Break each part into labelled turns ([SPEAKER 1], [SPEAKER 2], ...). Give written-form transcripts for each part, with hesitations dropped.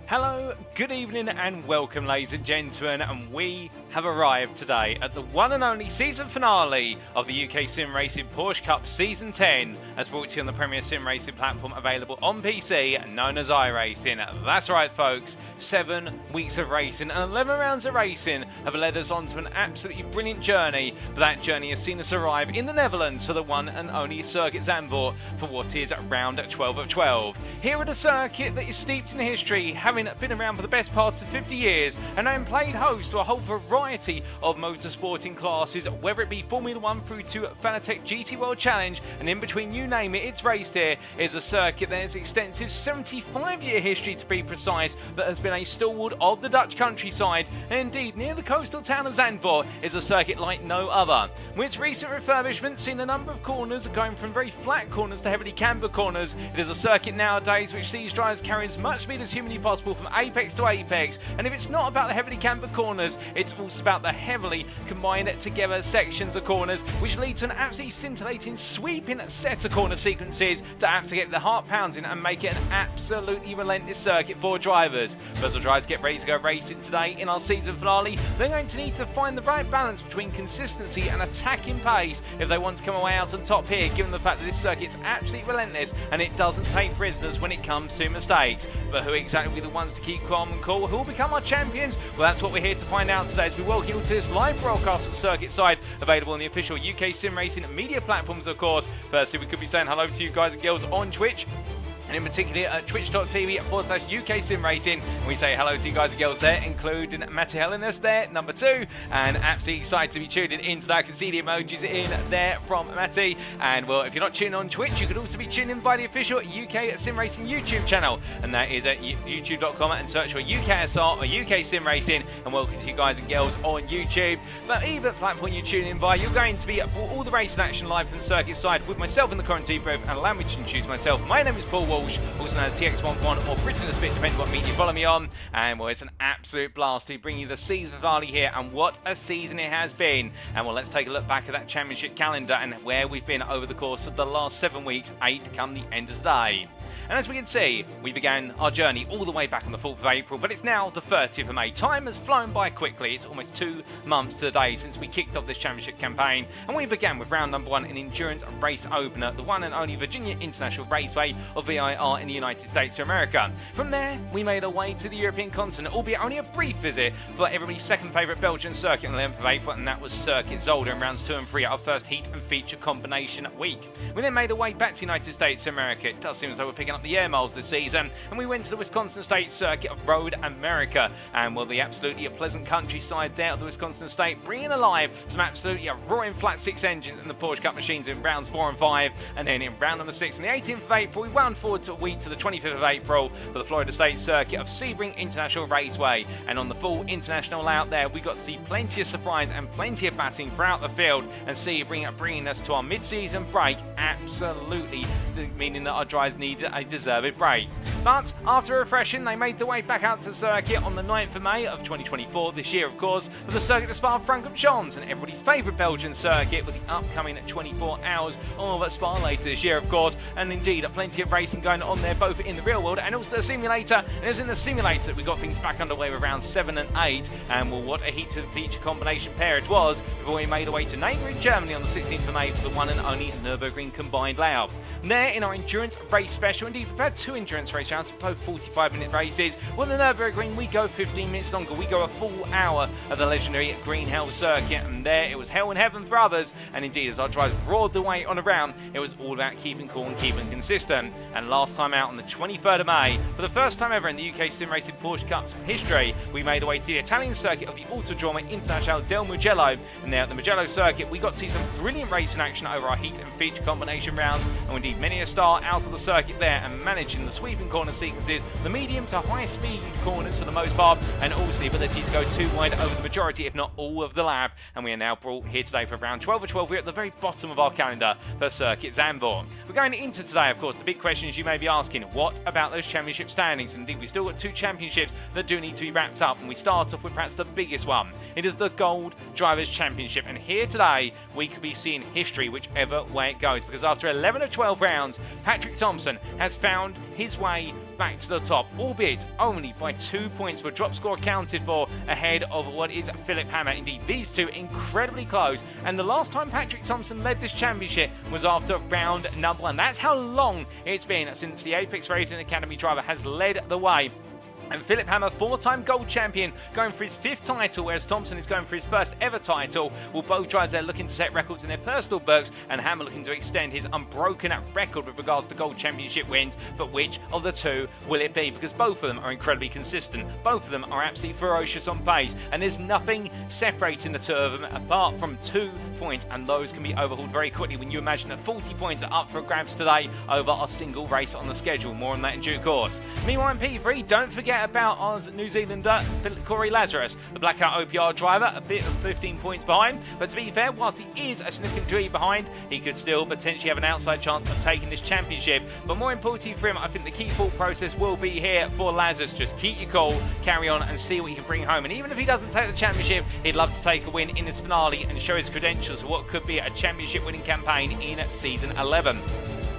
[SPEAKER 1] Hello, good evening and welcome ladies and gentlemen, and we have arrived today at the one and only season finale of the UKSimRacing Porsche Cup Season 10 as brought to you on the premier sim racing platform available on PC known as iRacing. That's right folks, 7 weeks of racing and 11 rounds of racing have led us on to an absolutely brilliant journey, but that journey has seen us arrive in the Netherlands for the one and only Circuit Zandvoort for what is round 12 of 12. Here at a circuit that is steeped in history, having been around for the best part of 50 years and having played host to a whole variety of motorsporting classes, whether it be Formula 1 through to Fanatec GT World Challenge, and in between you name it, it's raced here. Is a circuit that has extensive 75-year history to be precise, that has been a stalwart of the Dutch countryside, and indeed near the coastal town of Zandvoort is a circuit like no other. With its recent refurbishment, seen a number of corners going from very flat corners to heavily camber corners, it is a circuit nowadays which sees drivers carry as much speed as humanly possible from apex to apex, and if it's not about the heavily cambered corners, it's also about the heavily combined together sections of corners, which lead to an absolutely scintillating sweeping set of corner sequences to absolutely get the heart pounding and make it an absolutely relentless circuit for drivers. But as the drivers get ready to go racing today in our season finale, they're going to need to find the right balance between consistency and attacking pace if they want to come away out on top here, given the fact that this circuit's absolutely relentless and it doesn't take prisoners when it comes to mistakes. But who exactly will be the ones to keep calm and cool? Who will become our champions? Well, that's what we're here to find out today as we welcome you to this live broadcast from Circuit Side, available on the official UKSimRacing media platforms, of course. Firstly, we could be saying hello to you guys and girls on Twitch, and in particular at twitch.tv/UKSimRacing. We say hello to you guys and girls there, including Matty Helenas there, number 2, and absolutely excited to be tuning into that. I can see the emojis in there from Matty. And well, if you're not tuning on Twitch, you could also be tuning in by the official UKSimRacing YouTube channel, and that is at youtube.com, and search for UKSR or UKSimRacing, and welcome to you guys and girls on YouTube. But either platform you tune in by, you're going to be for all the racing action live from the Circuit Side with myself in the quarantine booth. And allow me to introduce myself. My name is Paul Walsh, also known as TX11 or Britain as bit, depending what media you follow me on. And well, it's an absolute blast to bring you the season finale here, and what a season it has been. And well, let's take a look back at that championship calendar and where we've been over the course of the last 7 weeks, 8 come the end of today. And as we can see, we began our journey all the way back on the 4th of April, but it's now the 30th of May. Time has flown by quickly. It's almost 2 months to the day since we kicked off this championship campaign, and we began with round number 1, an endurance race opener, the one and only Virginia International Raceway, or VIR, in the United States of America. From there, we made our way to the European continent, albeit only a brief visit for everybody's second favourite Belgian circuit on the 11th of April, and that was Circuit Zandvoort in rounds 2 and 3, our first heat and feature combination week. We then made our way back to the United States of America. It does seem as though we're picking up the air miles this season, and we went to the Wisconsin State Circuit of Road America, and well, the absolutely pleasant countryside there of the Wisconsin State, bringing alive some absolutely roaring flat 6 engines and the Porsche Cup machines in rounds 4 and 5, and then in round number 6 on the 18th of April, we wound forward to a week to the 25th of April for the Florida State Circuit of Sebring International Raceway, and on the full international layout there, we got to see plenty of surprise and plenty of batting throughout the field, and bringing us to our mid-season break, absolutely meaning that our drivers needed a deserved break. But after refreshing, they made their way back out to the circuit on the 9th of May of 2024, this year of course, for the Circuit de Spa-Francorchamps, and everybody's favourite Belgian circuit, with the upcoming 24 hours of Spa later this year of course, and indeed plenty of racing going on there, both in the real world and also the simulator. And it was in the simulator that we got things back underway with rounds 7 and 8, and well, what a heat and feature combination pair it was before we made our way to neighbouring Germany on the 16th of May for the one and only Nürburgring combined layout. And there in our endurance race special, indeed we've had 2 endurance race rounds, both 45-minute races. Well, the Nürburgring, we go 15 minutes longer. We go a full hour of the legendary Green Hell circuit, and there it was hell in heaven for others. And indeed, as our drivers roared the way on around, it was all about keeping cool and keeping consistent. And last time out on the 23rd of May, for the first time ever in the UKSimRacing Porsche Cup's history, we made our way to the Italian circuit of the Autodromo Internazionale del Mugello. And there at the Mugello circuit, we got to see some brilliant racing action over our heat and feature combination rounds, and indeed many a star out of the circuit there and managing the sweeping corner sequences, the medium to high speed corners for the most part, and also the ability to go 2 wide over the majority, if not all of the lap. And we are now brought here today for round 12 of 12. We're at the very bottom of our calendar for Circuit Zandvoort. We're going into today, of course, the big questions you may be asking: what about those championship standings? And indeed, we've still got 2 championships that do need to be wrapped up, and we start off with perhaps the biggest one. It is the Gold Drivers' Championship, and here today we could be seeing history whichever way it goes, because after 11 of 12 rounds, Patrik Thomsen has found his way way back to the top, albeit only by 2 points for drop score accounted for ahead of what is Philip Hammer. Indeed, these two incredibly close, and the last time Patrik Thomsen led this championship was after round number 1. That's how long it's been since the Apex Racing Academy driver has led the way. And Philip Hammer, 4-time gold champion, going for his 5th title, whereas Thomsen is going for his 1st ever title. Well, both drivers there looking to set records in their personal books, and Hammer looking to extend his unbroken record with regards to gold championship wins. But which of the two will it be? Because both of them are incredibly consistent. Both of them are absolutely ferocious on pace, and there's nothing separating the two of them apart from 2 points, and those can be overhauled very quickly when you imagine that 40 points are up for grabs today over a single race on the schedule. More on that in due course. Meanwhile in P3, don't forget about our New Zealander Corey Lazarus, the Blackout OPR driver, a bit of 15 points behind, but to be fair, whilst he is a significant degree behind, he could still potentially have an outside chance of taking this championship. But more importantly for him, I think the key thought process will be here for Lazarus. Just keep your cool, carry on and see what he can bring home, and even if he doesn't take the championship, he'd love to take a win in this finale and show his credentials for what could be a championship winning campaign in season 11.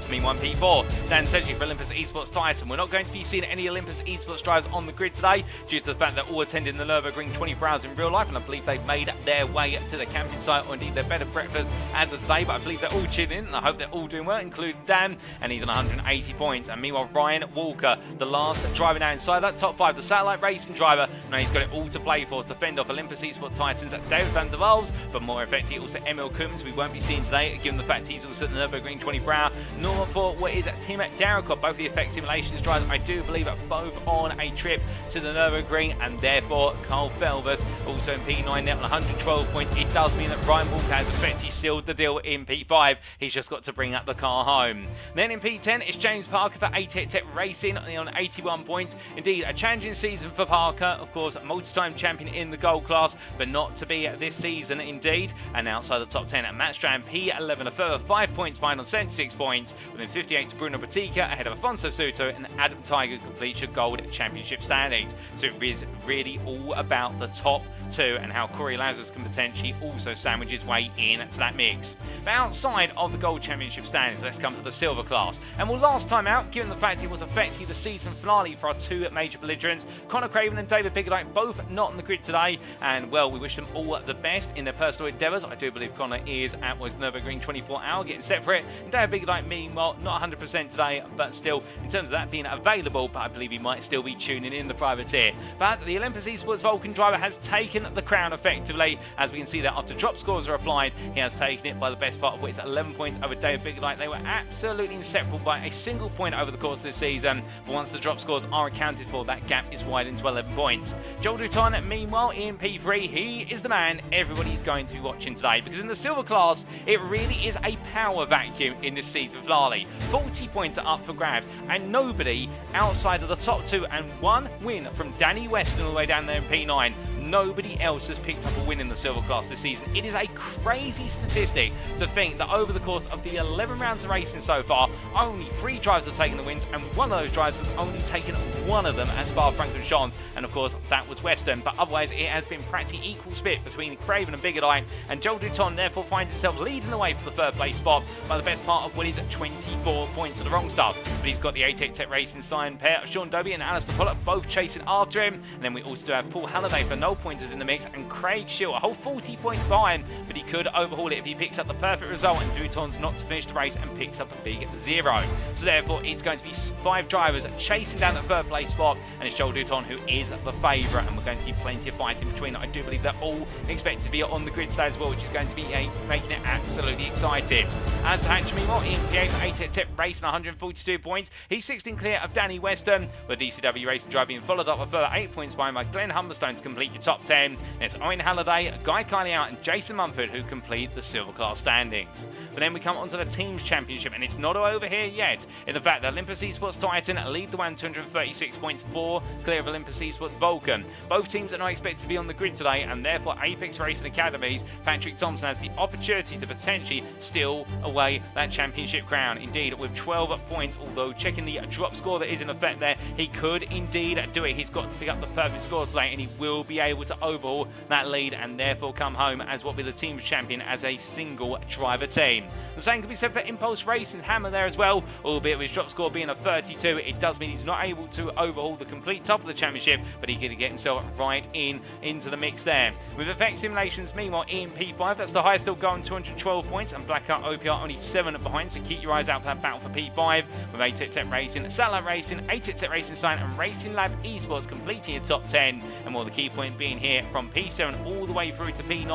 [SPEAKER 1] Meanwhile, P4, Dan Sedgley for Olympus Esports Titan. We're not going to be seeing any Olympus Esports drivers on the grid today due to the fact that all attending the Nürburgring 24 hours in real life, and I believe they've made their way to the camping site, or indeed their bed of breakfast as of today. But I believe they're all tuning in, and I hope they're all doing well, including Dan, and he's on 180 points. And meanwhile, Ryan Walker, the last driver now inside that top 5, the satellite racing driver. Now he's got it all to play for to fend off Olympus Esports Titans at David van der Waals, but more effectively also Emil Coombs, we won't be seeing today, given the fact he's also at the Nürburgring 24 hour. Nor for what is Tim Darracott, both the Effect Simulations drivers, I do believe, are both on a trip to the Nürburgring, and therefore Carl Felvers also in P9 there on 112 points. It does mean that Ryan Walker has effectively sealed the deal in P5. He's just got to bring up the car home. Then in P10, it's James Parker for ATEC Racing on 81 points. Indeed, a challenging season for Parker, of course, a multi-time champion in the gold class, but not to be this season indeed. And outside the top 10 at Matt Strand, P11, a further 5 points behind on 76 points, within 58 to Bruno Batica, ahead of Afonso Souto, and Adam Tiger completes your gold championship standings. So it is really all about the top 2 and how Corey Lazarus can potentially also sandwich his way into that mix. But outside of the gold championship standings, let's come to the silver class. And well, last time out, given the fact it was effectively the season finale for our 2 major belligerents, Connor Craven and David Bigelite both not on the grid today, and well, we wish them all the best in their personal endeavours. I do believe Connor is at Nürburgring 24 hour getting set for it, and David Bigelite, meanwhile, not 100% today, but still, in terms of that being available, but I believe he might still be tuning in the privateer. But the Olympus Esports Vulcan driver has taken the crown effectively, as we can see that after drop scores are applied, he has taken it by the best part of which 11 points over David Bigelite. They were absolutely inseparable by a single point over the course of this season, but once the drop scores are accounted for, that gap is widened to 11 points. Joel Duton, meanwhile, in P3, he is the man everybody's going to be watching today, because in the silver class, it really is a power vacuum in this season finale. 40 points are up for grabs, and nobody outside of the top 2 and 1 win from Danny Weston all the way down there in P9. Nobody else has picked up a win in the silver class this season. It is a crazy statistic to think that over the course of the 11 rounds of racing so far, only 3 drivers have taken the wins, and one of those drivers has only taken one of them as far as Franklin-Shans, and of course that was Weston. But otherwise it has been practically equal split between Craven and Bigelite, and Joel Duton therefore finds himself leading the way for the 3rd place spot by the best part of what is 24 points of the wrong stuff. But he's got the ATEC Racing signed pair of Sean Dobie and Alistair Pollock both chasing after him, and then we also have Paul Halliday for no pointers in the mix, and Craig Shield a whole 40 points behind, but he could overhaul it if he picks up the perfect result and Duton's not to finish the race and picks up a big 0. So therefore it's going to be 5 drivers chasing down the 3rd place spot, and it's Joel Duton who is the favourite, and we're going to see plenty of fight in between. I do believe they're all expected to be on the grid today as well, which is going to be making it absolutely exciting. As to Hatch, meanwhile, in P8 for ATEC Racing 142 points, he's 16 clear of Danny Weston, with DCW Racing drive being followed up a further 8 points behind by Glenn Humberstone to complete your top 10. It's Owen Halliday, Guy Kiley out, and Jason Mumford who complete the silver class standings. But then we come on to the teams championship, and it's not over here yet, in the fact that Olympus Esports Titan lead the one 236 points, 4 clear of Olympus Esports Vulcan. Both teams are not expected to be on the grid today, and therefore Apex Racing Academy's Patrik Thomsen has the opportunity to potentially steal away that championship crown. Indeed, with 12 points, although checking the drop score that is in effect there, he could indeed do it. He's got to pick up the perfect score today, and he will be able able to overhaul that lead and therefore come home as what will be the team's champion as a single driver team. The same can be said for Impulse Racing's Hammer there as well, albeit with his drop score being a 32. It does mean he's not able to overhaul the complete top of the championship, but he can get himself right into the mix there. With Effect Simulations, meanwhile, in P5, that's the highest still going, 212 points, and Blackout OPR only 7 behind, so keep your eyes out for that battle for P5, with 8 Racing, Satellite Racing, 8 Racing Sign, and Racing Lab Esports completing your top 10, and more the key point being here from P7 all the way through to P9.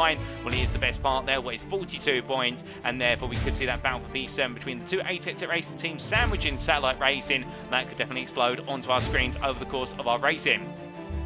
[SPEAKER 1] Well, here's the best part there, where it's 42 points, and therefore we could see that battle for P7 between the two 8 Racing teams sandwiching Satellite Racing. That could definitely explode onto our screens over the course of our racing.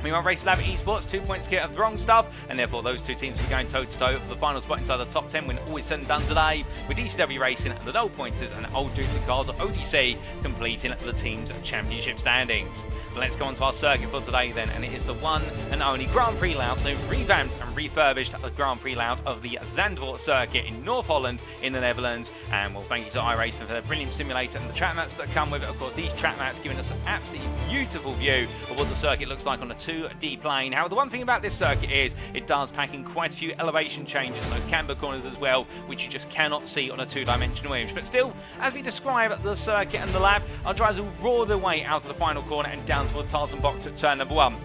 [SPEAKER 1] Meanwhile, Racing Lab Esports, 2 points clear of the wrong stuff, and therefore those two teams will be going toe-to-toe for the final spot inside the top 10 when all is said and done today, with ECW Racing and the No Pointers and the Old Duplicate Cars, or ODC, completing the team's championship standings. But let's go on to our circuit for today then, and it is the one and only Grand Prix layout, the revamped and refurbished Grand Prix layout of the Zandvoort circuit in North Holland in the Netherlands. And well, thank you to iRacing for their brilliant simulator and the track maps that come with it. Of course, these track maps giving us an absolutely beautiful view of what the circuit looks like on a 2D plane. However, the one thing about this circuit is it does pack in quite a few elevation changes and those camber corners as well, which you just cannot see on a 2-dimensional image. But still, as we describe the circuit and the lab, our drivers will roar their way out of the final corner and down towards Thomsen box at turn number 1.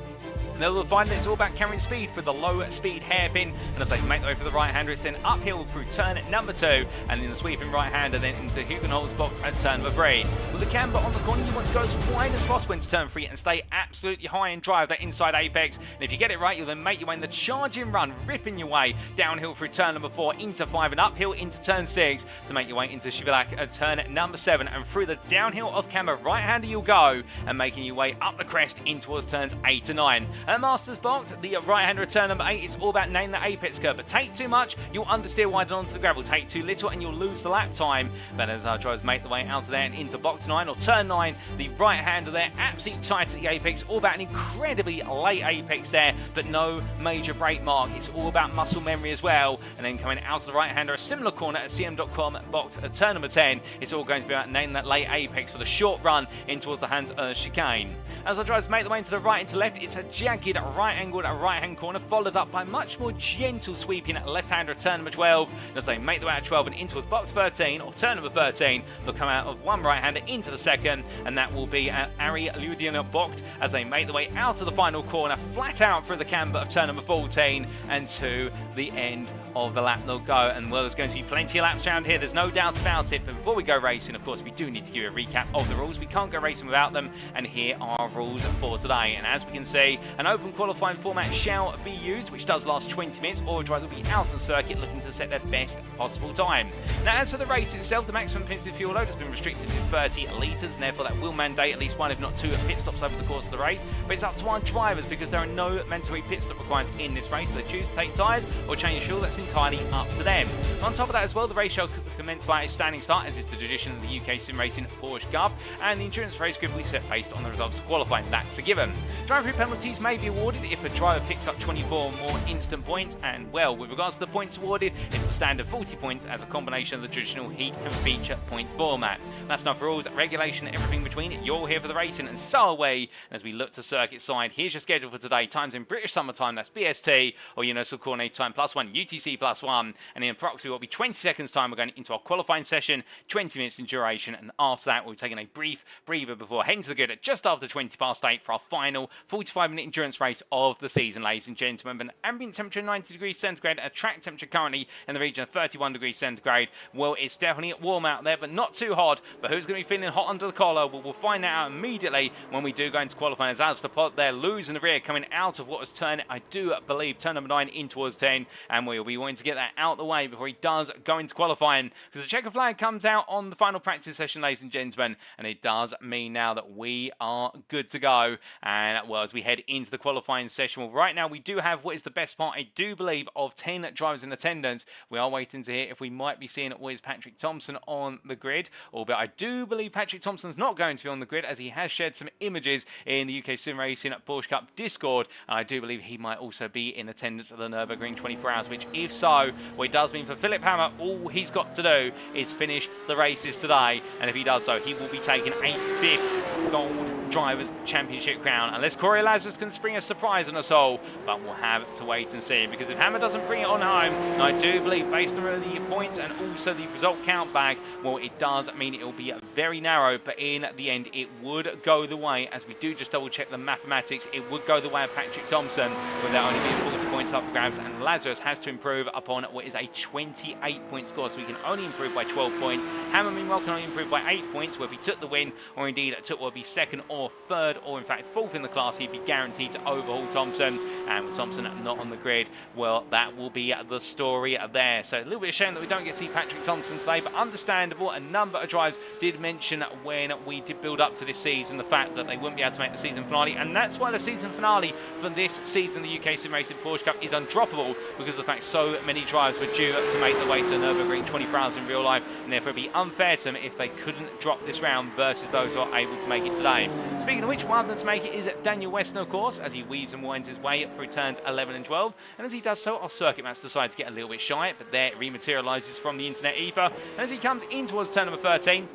[SPEAKER 1] They'll find that it's all about carrying speed for the low speed hairpin, and as they make their way for the right-hander, it's then uphill through turn number 2, and then the sweeping right-hander then into Hugenholz's box at turn number 3. With the camber on the corner, you want to go as wide as possible into turn 3 and stay absolutely high and drive that inside apex, and if you get it right, you'll then make your way in the charging run, ripping your way downhill through turn number 4 into 5 and uphill into turn 6 to make your way into Shivalak at turn number 7, and through the downhill of camber right-hander you'll go, and making your way up the crest in towards turns 8 to 9. At Masters Box, the right-hander at turn number 8, it's all about nailing the apex curve, but take too much, you'll understeer wide onto the gravel. Take too little and you'll lose the lap time. But as our drivers make the way out of there and into box 9 or turn 9, the right-hander there absolutely tight to the apex, all about an incredibly late apex there, but no major brake mark. It's all about muscle memory as well. And then coming out of the right-hander, a similar corner at cm.com box at turn number 10, it's all going to be about nailing that late apex for the short run in towards the hands chicane. As our drivers make the way into the right and to left, it's a jagged right-angled right-hand corner, followed up by much more gentle sweeping at left-hander at turn number 12. As they make the way at 12 and into box 13, or turn number 13, they'll come out of one right-hander into the second, and that will be at Ari Ludiana Bocht as they make the way out of the final corner, flat out through the camber of turn number 14, and to the end of the lap they'll go. And well, there's going to be plenty of laps around here, there's no doubt about it. But before we go racing, of course, we do need to give you a recap of the rules. We can't go racing without them, and here are our rules for today. And as we can see, an open qualifying format shall be used, which does last 20 minutes. All drivers will be out of the circuit looking to set their best possible time. Now, as for the race itself, the maximum pints fuel load has been restricted to 30 litres, and therefore that will mandate at least one, if not two, pit stops over the course of the race. But it's up to our drivers, because there are no mandatory pit stop requirements in this race. So they choose to take tyres or change fuel, that's entirely up to them. On top of that as well, the race shall commence by a standing start, as is the tradition of the UKSimRacing Porsche Cup, and the endurance race grid will be set based on the results of qualifying. That's a given. Driver penalties may be awarded if a driver picks up 24 more instant points, and well, with regards to the points awarded, it's the standard 40 points as a combination of the traditional heat and feature points format. That's enough rules, regulation, everything between. You're all here for the racing, and so away. As we look to circuit side, here's your schedule for today. Times in British Summer Time, that's BST, or Universal Coordinated Time +1, UTC +1, and in approximately what will be 20 seconds time, we're going into our qualifying session, 20 minutes in duration, and after that we'll be taking a brief breather before heading to the grid at just after 20 past 8 for our final 45-minute endurance race of the season, ladies and gentlemen. An ambient temperature 90 degrees centigrade, a track temperature currently in the region of 31 degrees centigrade. Well, it's definitely warm out there, but not too hot. But who's going to be feeling hot under the collar? Well, we'll find that out immediately when we do go into qualifying. As Alistair Pod there losing the rear, coming out of what was turn, I do believe, turn number 9 in towards 10, and we'll be wanting to get that out the way before he does go into qualifying, because the checker flag comes out on the final practice session, ladies and gentlemen, and it does mean now that we are good to go. And well, as we head into the qualifying session, well, right now we do have what is the best part, I do believe, of 10 drivers in attendance. We are waiting to hear if we might be seeing what is Patrik Thomsen on the grid, albeit I do believe Patrik Thomsen's not going to be on the grid, as he has shared some images in the UKSimRacing Porsche Cup Discord. I do believe he might also be in attendance at the Nürburgring 24 hours, which if so, well, it does mean for Philip Hammer, all he's got to do is finish the races today, and if he does so, he will be taking a 5th gold Drivers' Championship crown. Unless Corey Lazarus can spring a surprise on us all, but we'll have to wait and see, because if Hammer doesn't bring it on home, and I do believe based on the points and also the result count back, well, it does mean it will be very narrow, but in the end it would go the way, as we do just double check the mathematics, it would go the way of Patrik Thomsen, with there only being 40 points up for grabs, and Lazarus has to improve upon what is a 28-point score, so he can only improve by 12 points. Hammer, meanwhile, can only improve by 8 points, where if he took the win, or indeed took what would be second or third, or in fact fourth in the class, he'd be guaranteed to overhaul Thomsen, and with Thomsen not on the grid, well, that will be the story there. So a little bit of shame that we don't get to see Patrik Thomsen today, but understandable. A number of drivers did mention when we did build up to this season the fact that they wouldn't be able to make the season finale, and that's why the season finale for this season, the UKSimRacing Porsche Cup, is undroppable, because of the fact so many drivers were due to make their way to the Nürburgring 24 hours in real life, and therefore it'd be unfair to them if they couldn't drop this round versus those who are able to make it today. Speaking of which, one of them to make it is Daniel Weston, of course, as he weaves and winds his way through turns 11 and 12, and as he does so, our circuit maps decide to get a little bit shy, but there it rematerialises from the internet ether, and as he comes in towards turn number 13,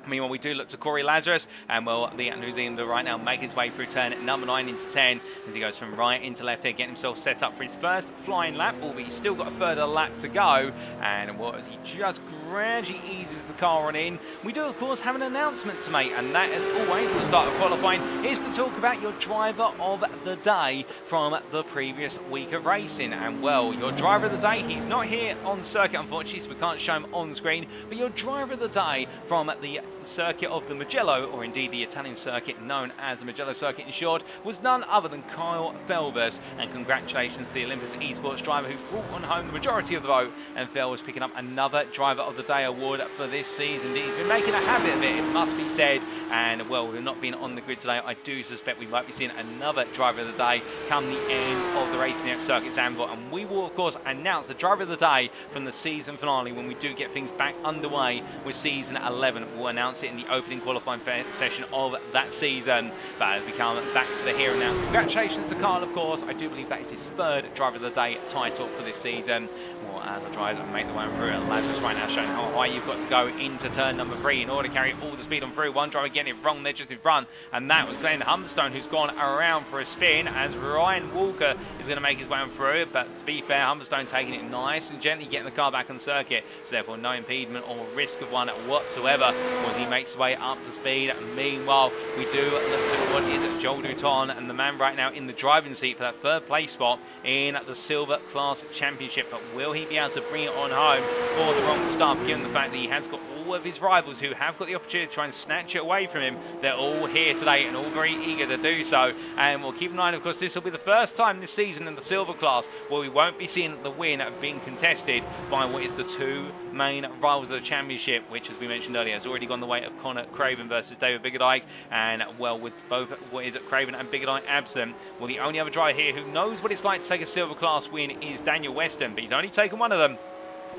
[SPEAKER 1] meanwhile, we do look to Corey Lazarus, and well, the New Zealander right now making his way through turn number 9 into 10, as he goes from right into left here, getting himself set up for his first flying lap, albeit he's still got a further lap to go, and well, as he just gradually eases the car on in, we do of course have an announcement to make, and that, as always at the start of qualifying, is to talk about your driver of the day from the previous week of racing. And well, your driver of the day, he's not here on circuit unfortunately, so we can't show him on screen, but your driver of the day from the circuit of the Mugello, or indeed the Italian circuit known as the Mugello circuit in short, was none other than Kyle Felbers. And congratulations to the Olympus Esports driver who brought on home the majority of the vote, and Fel was picking up another driver of the day award for this season. He's been making a habit of it, it must be said, and well, we've not been on the grid today. I do suspect we might be seeing another driver of the day come the end of the racing at Circuit Zandvoort, and we will of course announce the driver of the day from the season finale when we do get things back underway with season 11. We'll announce it in the opening qualifying session of that season. But as we come back to the here and now, congratulations to Carl, of course. I do believe that is his third driver of the day title for this season. Well, as the drivers make their way through, and Lazarus right now showing how high you've got to go into turn number 3 in order to carry all the speed on through. One driver getting it wrong there just in front, and that was Glenn Humberstone, who's gone around for a spin, as Ryan Walker is going to make his way on through. But to be fair, Humberstone taking it nice and gently, getting the car back on circuit, so therefore no impediment or risk of one whatsoever as he makes his way up to speed. And meanwhile, we do look to what is Joel Duton, and the man right now in the driving seat for that third place spot in the Silver Class Championship. But will he be able to bring it on home for the wrong stuff, given the fact that he has got all of his rivals who have got the opportunity to try and snatch it away from him? They're all here today and all very eager to do so. And we'll keep in mind, of course, this will be the first time this season in the Silver Class where we won't be seeing the win being contested by what is the two main rivals of the championship, which, as we mentioned earlier, has already gone the way of Connor Craven versus David Biggerdike. And well, with both what is it, Craven and Biggerdike absent, well, the only other driver here who knows what it's like to take a Silver Class win is Daniel Weston, but he's only taken one of them,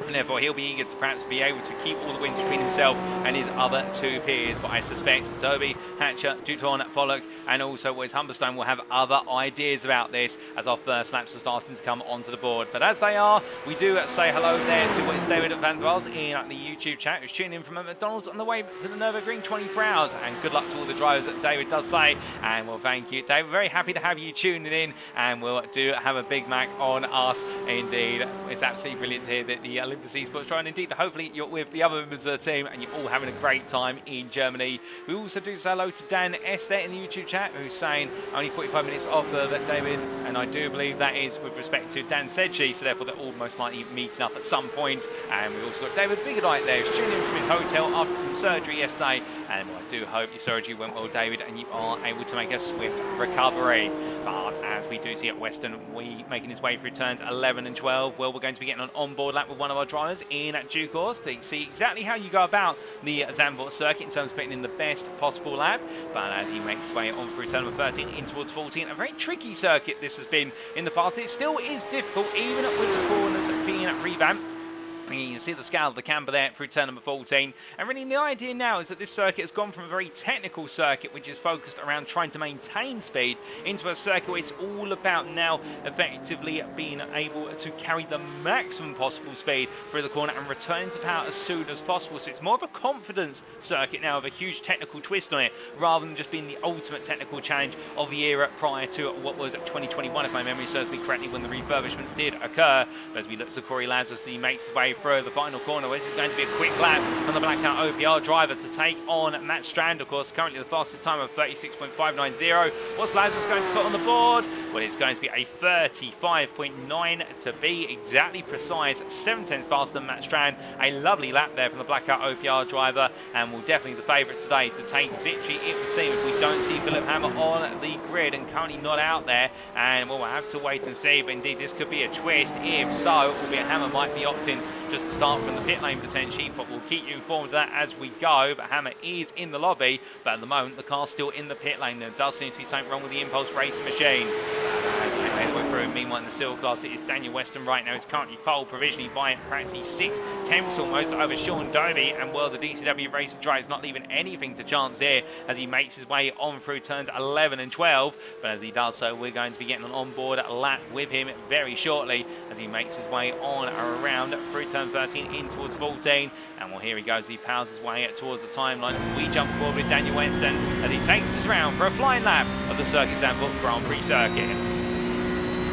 [SPEAKER 1] and therefore he'll be eager to perhaps be able to keep all the wins between himself and his other two peers. But I suspect Derby, Hatcher, Duton, Pollock, and also Wes Humberstone will have other ideas about this as our first laps are starting to come onto the board. But as they are, we do say hello there to what is David Van Dwals in the YouTube chat, who's tuning in from McDonald's on the way to the Nürburgring 24 hours. And good luck to all the drivers that David does say. And well, thank you, David. Very happy to have you tuning in, and we'll do have a Big Mac on us indeed. It's absolutely brilliant to hear that the Olympus Esports trying, indeed hopefully you're with the other members of the team and you're all having a great time in Germany. We also do say hello to Dan S there in the YouTube chat, who's saying only 45 minutes off of David, and I do believe that is with respect to Dan Sedgey, so therefore they're all most likely meeting up at some point. And we've also got David Biggerdike there, who's tuning in from his hotel after some surgery yesterday, and well, I do hope your surgery went well, David, and you are able to make a swift recovery. But as we do see at Western, making his way through turns 11 and 12, well, we're going to be getting an onboard lap with one of our drivers in due course to see exactly how you go about the Zandvoort circuit in terms of putting in the best possible lap. But as he makes his way on through turn number 13 in towards 14, a very tricky circuit this has been in the past. It still is difficult, even with the corners being revamped. You can see the scale of the camber there through turn number 14. And really the idea now is that this circuit has gone from a very technical circuit, which is focused around trying to maintain speed, into a circuit where it's all about now effectively being able to carry the maximum possible speed through the corner and return to power as soon as possible. So it's more of a confidence circuit now with a huge technical twist on it, rather than just being the ultimate technical challenge of the era prior to what was 2021, if my memory serves me correctly, when the refurbishments did occur. But as we look to Corey Lazarus, he makes his way through the final corner. This is going to be a quick lap on the Blackout OPR driver to take on Matt Strand, of course, currently the fastest time of 36.590. What's Lazarus going to put on the board? Well, it's going to be a 35.9 to be exactly precise, 7/10 faster than Matt Strand. A lovely lap there from the Blackout OPR driver, and will definitely the favourite today to take victory, it would seem, if we don't see Philip Hammer on the grid, and currently not out there. And we'll have to wait and see, but indeed this could be a twist. If so, albeit Hammer might be opting just to start from the pit lane potentially, but we'll keep you informed of that as we go. But Hammer is in the lobby, but at the moment the car's still in the pit lane. There does seem to be something wrong with the Impulse Racing machine. As they make their way through, meanwhile in the silver class it is Daniel Weston right now. He's currently pole provisionally by practically 6/10 almost over Sean Dobie, and well, the DCW Racing driver is not leaving anything to chance here as he makes his way on through turns 11 and 12. But as he does so, we're going to be getting an onboard lap with him very shortly as he makes his way on around through turn 13 in towards 14. And well, here he goes, he powers his way towards the timeline. We jump forward with Daniel Weston as he takes us around for a flying lap of the Circuit Zandvoort Grand Prix circuit.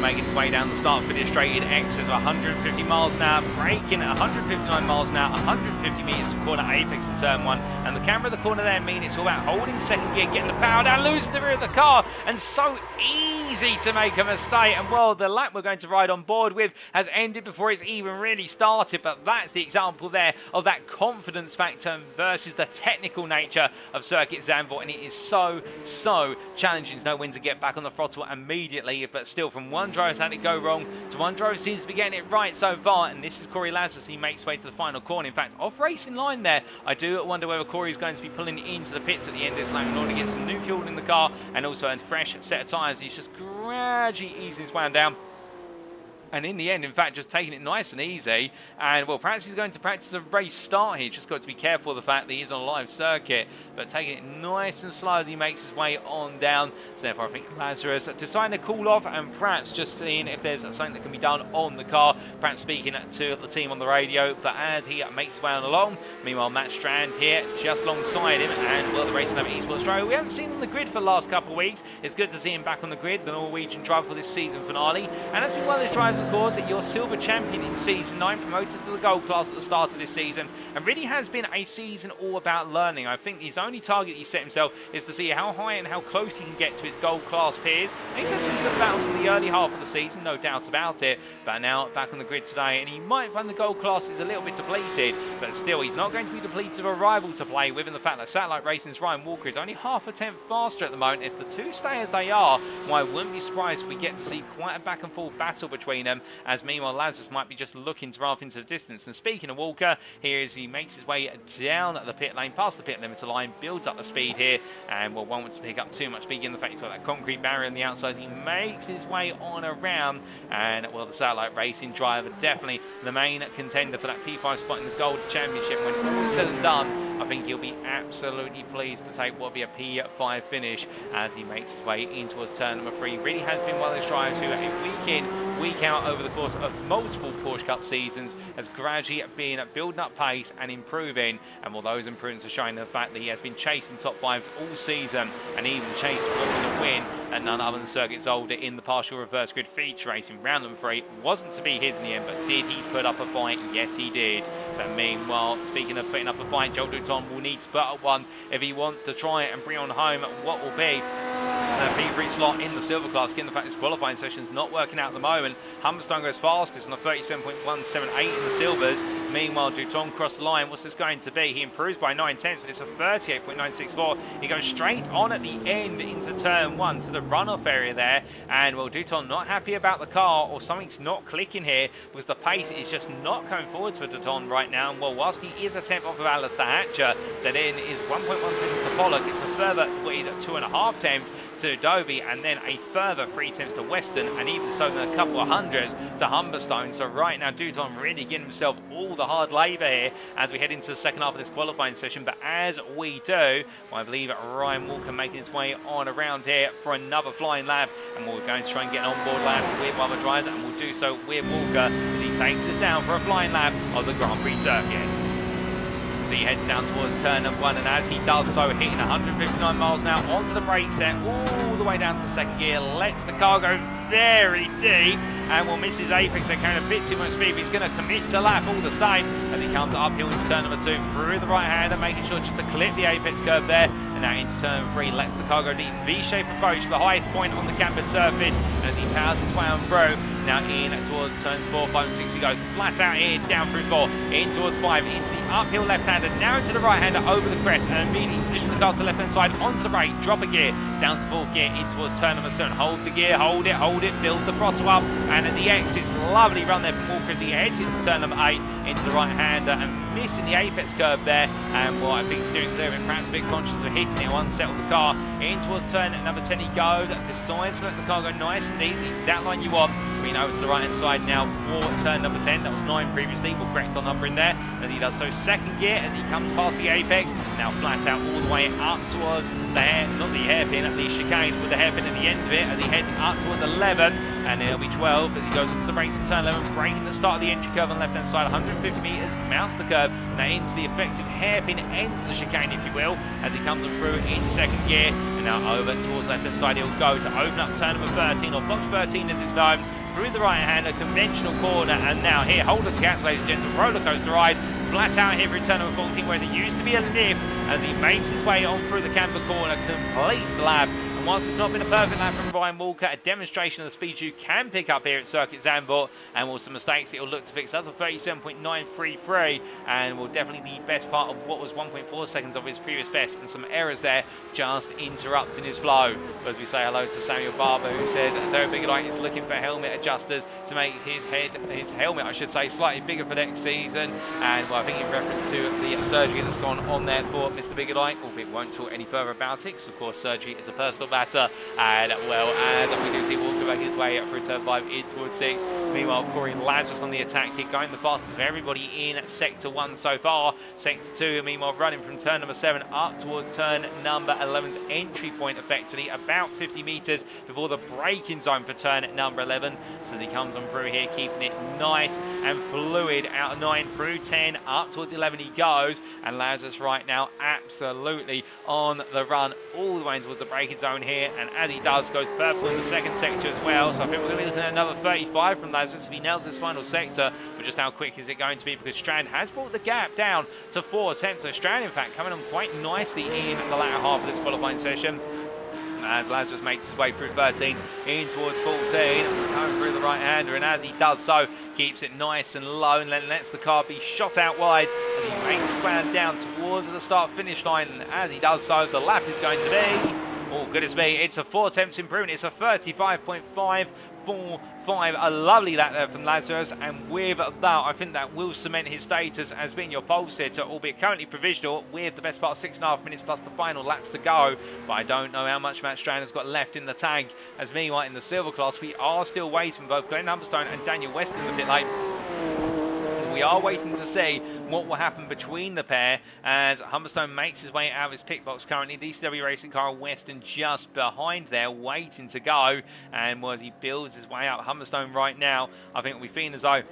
[SPEAKER 1] Making his way down the start finish straight in excess of 150 miles an hour, braking at 159 miles an hour, 150 metres from corner apex to turn 1, and the camera at the corner there mean it's all about holding second gear, getting the power down, losing the rear of the car, and so easy to make a mistake. And well, the lap we're going to ride on board with has ended before it's even really started, but that's the example there of that confidence factor versus the technical nature of Circuit Zandvoort, and it is so challenging to know when to get back on the throttle immediately. But still, from one driver's had it go wrong to one driver seems to be getting it right so far, and this is Corey Lazarus. He makes his way to the final corner. In fact, off racing line there. I do wonder whether Corey is going to be pulling into the pits at the end of this lap in order to get some new fuel in the car and also a fresh set of tyres. He's just gradually easing his way down. And in the end, in fact, just taking it nice and easy. And, well, perhaps he's going to practice a race start here. Just got to be careful of the fact that he's on a live circuit. But taking it nice and slow as he makes his way on down. So, therefore, I think Lazarus deciding to cool off and perhaps just seeing if there's something that can be done on the car. Perhaps speaking to the team on the radio. But as he makes his way on along, meanwhile, Matt Strand here just alongside him. And, well, the racing over Esports Australia. We haven't seen him on the grid for the last couple of weeks. It's good to see him back on the grid, the Norwegian driver for this season finale. And as we well as drives, of course, your silver champion in season 9, promoted to the gold class at the start of this season, and really has been a season all about learning. I think his only target he set himself is to see how high and how close he can get to his gold class peers. And he's had some good battles in the early half of the season, no doubt about it, but now back on the grid today, and he might find the gold class is a little bit depleted, but still he's not going to be depleted of a rival to play with, and the fact that Satellite Racing's Ryan Walker is only half a tenth faster at the moment. If the two stay as they are, well, I wouldn't be surprised if we get to see quite a back and forth battle between them, as meanwhile Lazarus might be just looking to run off into the distance. And speaking of Walker, here is he makes his way down the pit lane, past the pit limiter line, builds up the speed here, and well, won't want to pick up too much speed given the fact he's got that concrete barrier on the outside. He makes his way on around, and well, the Satellite Racing driver definitely the main contender for that P5 spot in the Gold Championship. When all is said and done, I think he'll be absolutely pleased to take what will be a P5 finish as he makes his way in towards turn number 3. Really has been one of those drivers who, a week in, week out over the course of multiple Porsche Cup seasons, has gradually been building up pace and improving. And while those improvements are showing the fact that he has been chasing top 5s all season and even chased what was a win at none other than Circuit Zandvoort in the partial reverse grid feature race in round number 3. Wasn't to be his in the end, but did he put up a fight? Yes, he did. But meanwhile, speaking of putting up a fight, Joel Duton will need to put up one if he wants to try and bring on home what will be a P3 slot in the silver class. Given the fact this qualifying session is not working out at the moment, Humberstone goes fastest on a 37.178 in the silvers. Meanwhile, Duton crossed the line. What's this going to be? He improves by 9/10, but it's a 38.964. He goes straight on at the end into turn 1 to the runoff area there. And well, Duton not happy about the car, or something's not clicking here, because the pace is just not coming forwards for Duton right now. And well, whilst he is a tenth off of Alistair Hatcher, that in is 1.1 seconds to Pollock. It's a further, well, he's at 2.5 temps to Adobe, and then a further 3 tenths to Western, and even so then a couple of hundreds to Humberstone. So right now Douton really getting himself all the hard labour here as we head into the second half of this qualifying session. But as we do, well, I believe Ryan Walker making his way on around here for another flying lap, and we're going to try and get an onboard lap with other drivers, and we'll do so with Walker as he takes us down for a flying lap of the Grand Prix circuit. So he heads down towards turn number 1, and as he does so, hitting 159 miles an hour onto the brakes there, all the way down to second gear, lets the car go very deep, and will miss his apex. They're carrying a bit too much speed, but he's going to commit to lap all the same as he comes uphill into turn number 2 through the right hander, making sure just to clip the apex curve there, and now into turn 3, lets the car go deep, V-shaped approach to the highest point on the cambered surface as he powers his way on through. Now in towards turns 4, 5 and 6 he goes, flat out here, down through 4, in towards 5, into the uphill left-hander, now into the right-hander, over the crest, and immediately position the car to the left-hand side, onto the brake, drop a gear, down to 4th gear, in towards turn number 7, hold the gear, hold it, build the throttle up, and as he exits, lovely run there from Walker as he heads into turn number 8, into the right-hander, and missing the apex curve there, and what I think steering clear of it, perhaps a bit conscious of hitting it, unsettled the car, in towards turn number 10 he goes, decides to let the car go nice and neat, the exact line you want, green over to the right-hand side now for turn number 10, that was 9 previously, we'll correct our number in there, as he does so second gear as he comes past the apex, now flat out all the way up towards the hairpin at the chicane, with the hairpin at the end of it as he heads up towards 11, and then it'll be 12 as he goes into the brakes at turn 11, braking the start of the entry curve on the left hand side, 150 metres, mounts the curve, now into the effective hairpin, ends the chicane if you will, as he comes on through in second gear, and now over towards left hand side he'll go to open up turn number 13, or box 13 as it's known, through the right hander, conventional corner, and now here, hold of the gas, ladies and gentlemen, roller coaster ride, flat out here through turn number 14, whereas it used to be a lift, as he makes his way on through the camber corner, completes the lap. And whilst it's not been a perfect lap from Ryan Walker, a demonstration of the speed you can pick up here at Circuit Zandvoort, and with some mistakes that he'll look to fix. That's a 37.933, and will definitely the best part of what was 1.4 seconds of his previous best, and some errors there just interrupting his flow. But as we say hello to Samuel Barber, who says Derek Biggerlight is looking for helmet adjusters to make his helmet, I should say, slightly bigger for next season. And well, I think in reference to the surgery that's gone on there for Mr. Biggerlight, albeit won't talk any further about it, because of course surgery is a personal matter. And well, as we do see Walker making his way through turn 5 in towards 6. Meanwhile, Corey Lazarus on the attack kick, going the fastest of everybody in sector 1 so far. Sector 2, meanwhile, running from turn number 7 up towards turn number 11's entry point, effectively about 50 metres before the braking zone for turn number 11. So as he comes on through here, keeping it nice and fluid, out of 9 through 10, up towards 11 he goes, and Lazarus right now absolutely on the run all the way towards the braking zone here, and as he does, goes purple in the second sector as well. So I think we're going to be looking at another 35 from Lazarus if he nails this final sector. But just how quick is it going to be, because Strand has brought the gap down to 4 attempts. So Strand in fact coming on quite nicely in the latter half of this qualifying session, as Lazarus makes his way through 13 in towards 14, going through the right hander, and as he does so, keeps it nice and low and then lets the car be shot out wide as he makes his way down towards the start finish line. And as he does so, the lap is going to be, oh goodness me, it's a 4 attempts improvement. It's a 35.545. A lovely lap there from Lazarus, and with that I think that will cement his status as being your pole sitter, albeit currently provisional, with the best part of 6.5 minutes plus the final laps to go. But I don't know how much Matt Strand has got left in the tank, as meanwhile in the silver class we are still waiting both Glenn Humberstone and Daniel Weston a bit late. We are waiting to see what will happen between the pair as Humberstone makes his way out of his pit box currently. DCW Racing car Weston just behind there, waiting to go. And as he builds his way up, Humberstone right now, I think we're feeling as though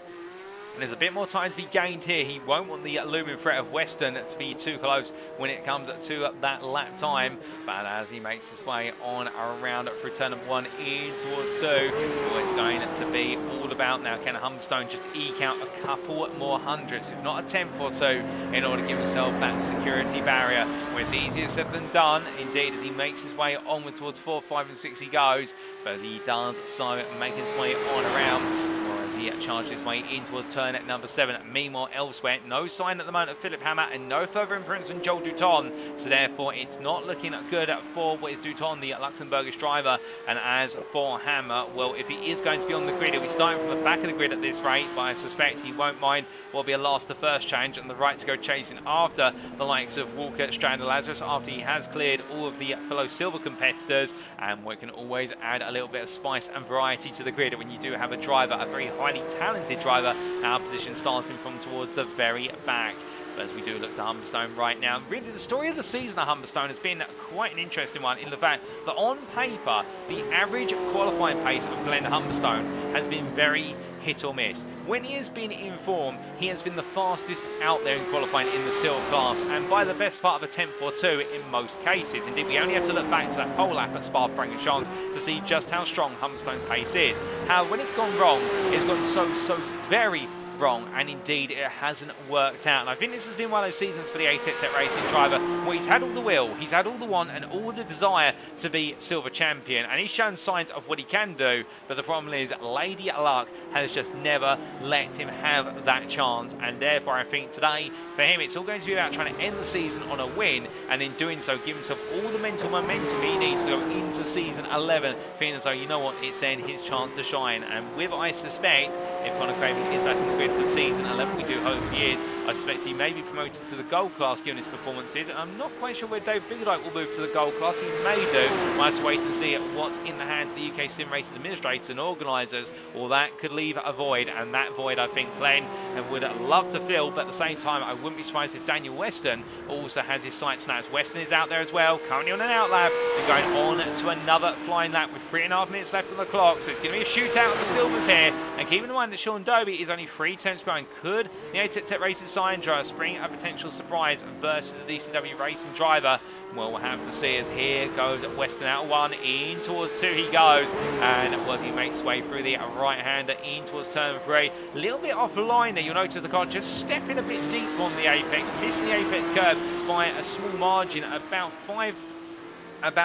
[SPEAKER 1] there's a bit more time to be gained here. He won't want the looming threat of Weston to be too close when it comes to that lap time. But as he makes his way on around through turn number 1 in towards 2, it's going to be all about now, can Humberstone just eke out a couple more hundreds, if not a tenth or two, in order to give himself that security barrier, where it's easier said than done, indeed, as he makes his way onwards towards 4, 5 and 6 he goes. But as he does so, making his way on around, he he charged his way in towards turn at number 7. Meanwhile, elsewhere, no sign at the moment of Philip Hammer and no further improvements from Joel Dutton. So therefore, it's not looking good for what is Dutton, the Luxembourgish driver. And as for Hammer, well, if he is going to be on the grid, he'll be starting from the back of the grid at this rate, but I suspect he won't mind what will be a last to first change and the right to go chasing after the likes of Walker, Strand and Lazarus after he has cleared all of the fellow silver competitors. And we can always add a little bit of spice and variety to the grid when you do have a driver, a very highly talented driver, our position starting from towards the very back. But as we do look to Humberstone right now, really the story of the season at Humberstone has been quite an interesting one in the fact that on paper, the average qualifying pace of Glenn Humberstone has been very hit or miss. When he has been in form, he has been the fastest out there in qualifying in the silver class, and by the best part of a tenth or two in most cases. Indeed, we only have to look back to that pole lap at Spa-Francorchamps to see just how strong Humberstone's pace is. How when it's gone wrong, it's gone so very wrong, and indeed it hasn't worked out. And I think this has been one of those seasons for the iRacing driver where he's had all the will, he's had all the want and all the desire to be silver champion, and he's shown signs of what he can do, but the problem is Lady Luck has just never let him have that chance. And therefore I think today for him it's all going to be about trying to end the season on a win, and in doing so give himself all the mental momentum he needs to go into season 11 feeling as though, you know what, it's then his chance to shine. And with, I suspect, if Conor Craven is back in the grid for season 11, we do hope he is, I suspect he may be promoted to the gold class given his performances. I'm not quite sure where Dave Bigelite will move to the gold class. He may do. We'll have to wait and see what's in the hands of the UKSimRacing administrators and organisers, or that could leave a void, and that void I think Glenn would love to fill, but at the same time I wouldn't be surprised if Daniel Weston also has his sights snapped. Weston is out there as well, currently on an out lap and going on to another flying lap with 3.5 minutes left on the clock, so it's going to be a shootout of the silvers here. And keeping in mind that Sean Dobie is only 3 tenths behind, could the iRacing sign driver spring a potential surprise versus the DCW Racing driver? Well, we'll have to see as here goes Weston out 1, in towards 2 he goes, and well, he makes his way through the right-hander in towards turn 3. A little bit offline there, you'll notice the car just stepping a bit deep on the apex, missing the apex curve by a small margin, about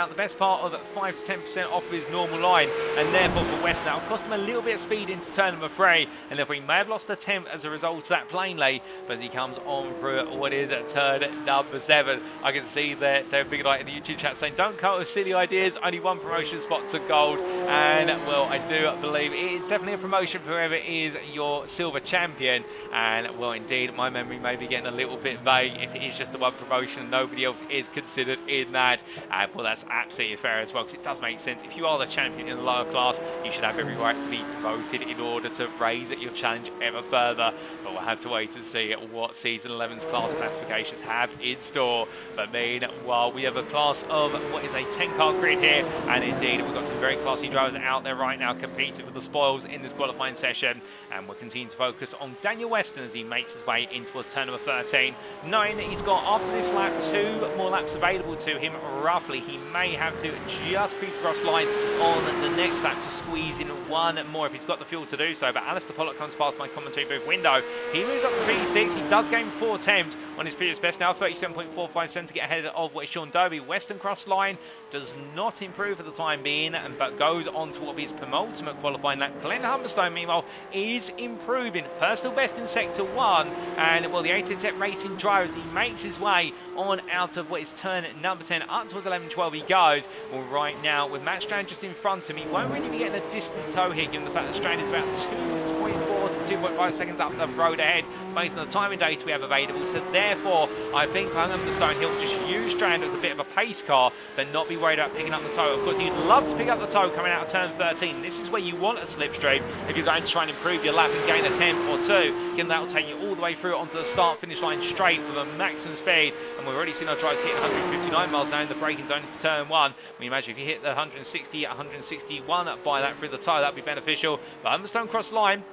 [SPEAKER 1] the best part of 5 to 10% off his normal line, and therefore for Weston that will cost him a little bit of speed into turn number 3, and therefore he may have lost a tenth as a result of that plainly. But as he comes on through what is turn number 7, I can see that David Bigelite in the YouTube chat saying don't come up with silly ideas, only 1 promotion spot to gold. And well, I do believe it is definitely a promotion for whoever is your silver champion. And well, indeed my memory may be getting a little bit vague if it is just the 1 promotion and nobody else is considered in that. And well, that's absolutely fair as well, because it does make sense. If you are the champion in the lower class, you should have every right to be promoted in order to raise your challenge ever further. But we'll have to wait to see what season 11's class classifications have in store. But meanwhile, we have a class of what is a 10-car grid here, and indeed we've got some very classy drivers out there right now competing for the spoils in this qualifying session. And we'll continue to focus on Daniel Weston as he makes his way in towards turn number 13, knowing that he's got, after this lap, 2 more laps available to him roughly. He may have to just creep across line on the next lap to squeeze in 1 more if he's got the fuel to do so. But Alistair Pollock comes past my commentary booth window. He moves up to P6. He does gain 4 tenths on his previous best now, 37.45 cents to get ahead of what is Sean Dobie. Western cross line does not improve for the time being, but goes on to what will be his penultimate qualifying lap. Glenn Humberstone, meanwhile, is improving. Personal best in sector 1, and well, the iRacing driver, as he makes his way on out of what is turn number 10 up towards 11-12 he goes. Well, right now with Matt Strand just in front of him, he won't really be getting a distant toe here given the fact that Strand is about 2.4 to 2.5 seconds up the road ahead based on the timing data we have available. So therefore I think Humberstone, he'll just use Strand as a bit of a pace car but not be worried about picking up the toe. Of course, he'd love to pick up the toe coming out of turn 13. This is where you want a slipstream if you're going to try and improve your lap and gain a tenth or 2, given that will take you all the way through onto the start finish line straight with a maximum speed. And we've already seen our drivers hit 159 miles now in the braking zone into turn 1. We imagine if you hit the 160, 161 by that through the tyre, that'd be beneficial. But Humberstone cross line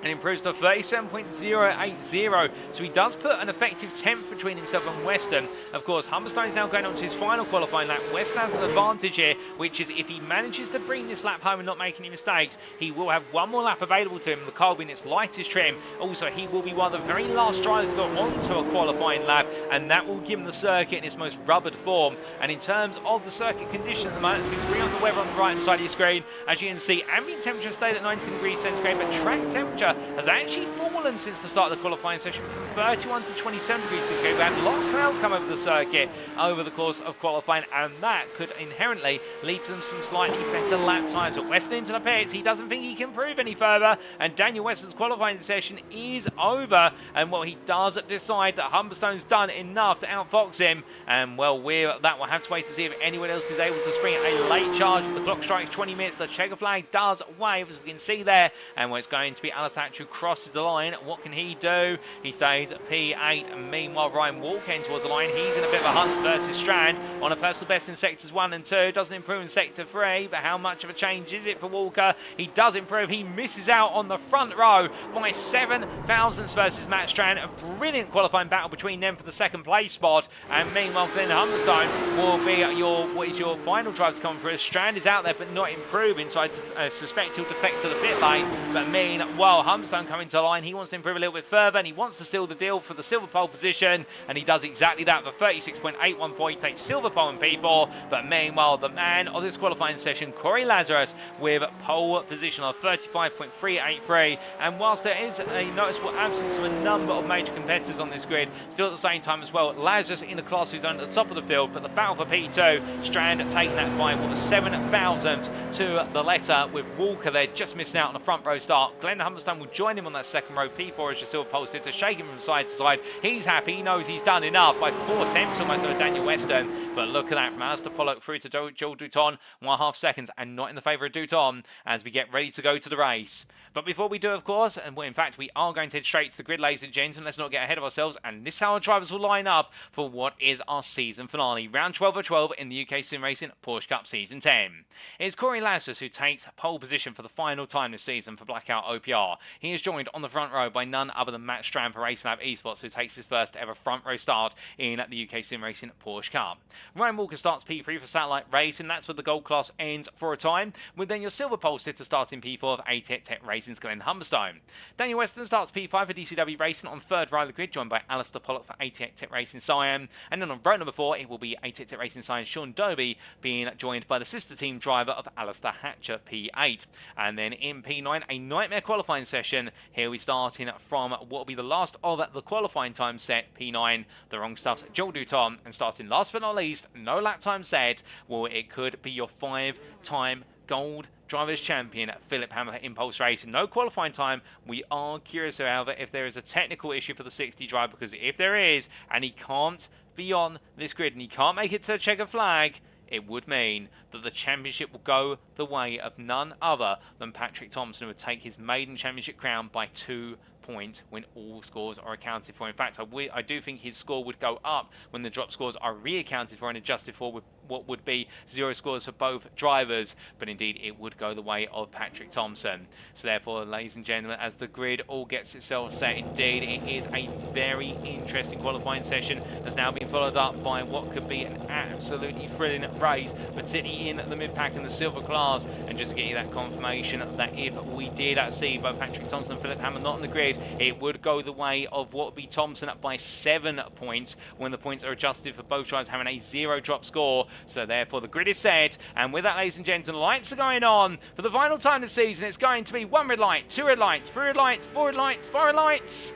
[SPEAKER 1] and improves to 37.080. So he does put an effective 10th between himself and Weston. Of course, Humberstone is now going on to his final qualifying lap. Weston has an advantage here, which is if he manages to bring this lap home and not make any mistakes, he will have one more lap available to him. The car will be in its lightest trim. Also, he will be one of the very last drivers to go onto a qualifying lap, and that will give him the circuit in its most rubbered form. And in terms of the circuit condition at the moment, we can bring up the weather on the right side of your screen. As you can see, ambient temperature stayed at 19 degrees centigrade, but track temperature has actually fallen since the start of the qualifying session from 31 to 27 degrees centigrade. We had a lot of cloud come over the circuit over the course of qualifying, and that could inherently lead to some slightly better lap times. But Weston into the pits, he doesn't think he can improve any further, and Daniel Weston's qualifying session is over. And well, he does decide that Humberstone's done enough to outfox him, and well, with that we'll have to wait to see if anyone else is able to spring a late charge. The clock strikes 20 minutes, the checker flag does wave, as we can see there, and well, it's going to be Alistair who crosses the line. What can he do? He stays at P8. Meanwhile, Ryan Walker in towards the line. He's in a bit of a hunt versus Strand on a personal best in sectors 1 and 2. Doesn't improve in sector 3, but how much of a change is it for Walker? He does improve. He misses out on the front row by 7 thousandths versus Matt Strand. A brilliant qualifying battle between them for the second place spot. And meanwhile, Glenn Humberstone will be your final drive to come through. Strand is out there, but not improving, so I suspect he'll defect to the pit lane. But meanwhile, Humberstone coming to the line. He wants to improve a little bit further, and he wants to seal the deal for the silver pole position, and he does exactly that for 36.814. He takes silver pole in P4. But meanwhile, the man of this qualifying session, Corey Lazarus, with pole position of 35.383. And whilst there is a noticeable absence of a number of major competitors on this grid, still at the same time as well, Lazarus in the class who's on at the top of the field. But the battle for P2, Strand taking that by 7 thousandths to the letter, with Walker there just missing out on the front row start. Glenn Humberstone will join him on that second row. P4 is your silver pole sitter, shaking from side to side. He's happy. He knows he's done enough by 4 tenths almost over Daniel Weston. But look at that, from Alistair Pollock through to Joel Douton, 1.5 seconds, and not in the favour of Douton as we get ready to go to the race. But before we do, of course, and in fact we are going to head straight to the grid, ladies and gentlemen, let's not get ahead of ourselves, and this is how our drivers will line up for what is our season finale, round 12 of 12 in the UKSimRacing Porsche Cup Season 10. It's Corey Lazarus who takes pole position for the final time this season for Blackout OPR. He is joined on the front row by none other than Matt Strand for Racing Lab Esports, who takes his first ever front row start in the UKSimRacing Porsche Cup. Ryan Walker starts P3 for Satellite Racing. That's where the gold class ends for a time, with then your silver pole sitter starting P4 of ATEC Tech Racing's Glenn Humberstone. Daniel Weston starts P5 for DCW Racing on third row of the grid, joined by Alistair Pollock for ATEC Tech Racing Siam. And then on row number 4, it will be ATEC Tech Racing Siam Sean Dobie being joined by the sister team driver of Alistair Hatcher P8. And then in P9, a nightmare qualifying session. Here we starting from what will be the last of the qualifying time set, P9. The wrong stuff's Joel Douton, and starting last but not least, no lap time set, well, it could be your 5-time gold Drivers' Champion, Philip Hammer Impulse Racing. No qualifying time. We are curious, however, if there is a technical issue for the 60 driver, because if there is, and he can't be on this grid, and he can't make it to a checker flag, it would mean that the championship will go the way of none other than Patrik Thomsen, who would take his maiden championship crown by 2 points when all scores are accounted for. In fact, I do think his score would go up when the drop scores are reaccounted for and adjusted for, with what would be 0 scores for both drivers, but indeed it would go the way of Patrik Thomsen. So therefore, ladies and gentlemen, as the grid all gets itself set, indeed it is a very interesting qualifying session that's now been followed up by what could be an absolutely thrilling race, particularly in the mid-pack and the silver class. And just to get you that confirmation that if we did see both Patrik Thomsen and Philip Hammer not on the grid, it would go the way of what would be Thomsen up by 7 points when the points are adjusted for both drivers having a 0 drop score. So therefore the grid is set, and with that, ladies and gentlemen, lights are going on for the final time this season. It's going to be 1 red light, 2 red lights, 3 red lights, 4 red lights, 5 red lights.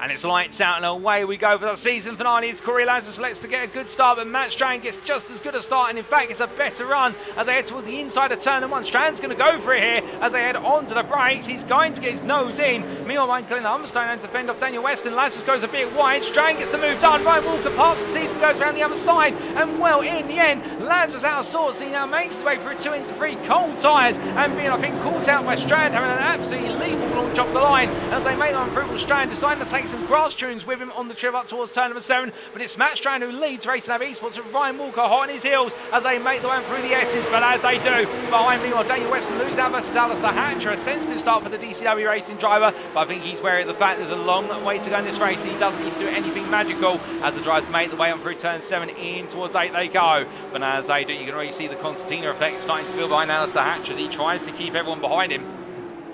[SPEAKER 1] And it's lights out, and away we go for the season finale. It's Corey Lazarus selects to get a good start, but Matt Strand gets just as good a start, and in fact it's a better run as they head towards the inside of turn 1. Strand's going to go for it here as they head onto the brakes. He's going to get his nose in. Meanwhile, Glenn Humberstone and to fend off Daniel Weston. Lazarus goes a bit wide. Strand gets the move done. Ryan Walker passes the season, goes around the other side, and well, in the end, Lazarus out of sorts. He now makes his way through 2 into 3 cold tyres, and being, I think, caught out by Strand, having an absolutely lethal launch off the line as they make on through. Strand deciding to take some grass tunes with him on the trip up towards turn number 7, but it's Matt Strand who leads Racing Lab Esports with Ryan Walker hot on his heels as they make the way through the S's, but as they do, behind me, Daniel Weston loses out versus Alistair Hatcher. A sensitive start for the DCW Racing driver, but I think he's wary of the fact there's a long way to go in this race and he doesn't need to do anything magical as the drivers make the way on through turn 7 in towards 8 they go. But as they do, you can already see the Concertina effect starting to build behind Alistair Hatcher as he tries to keep everyone behind him.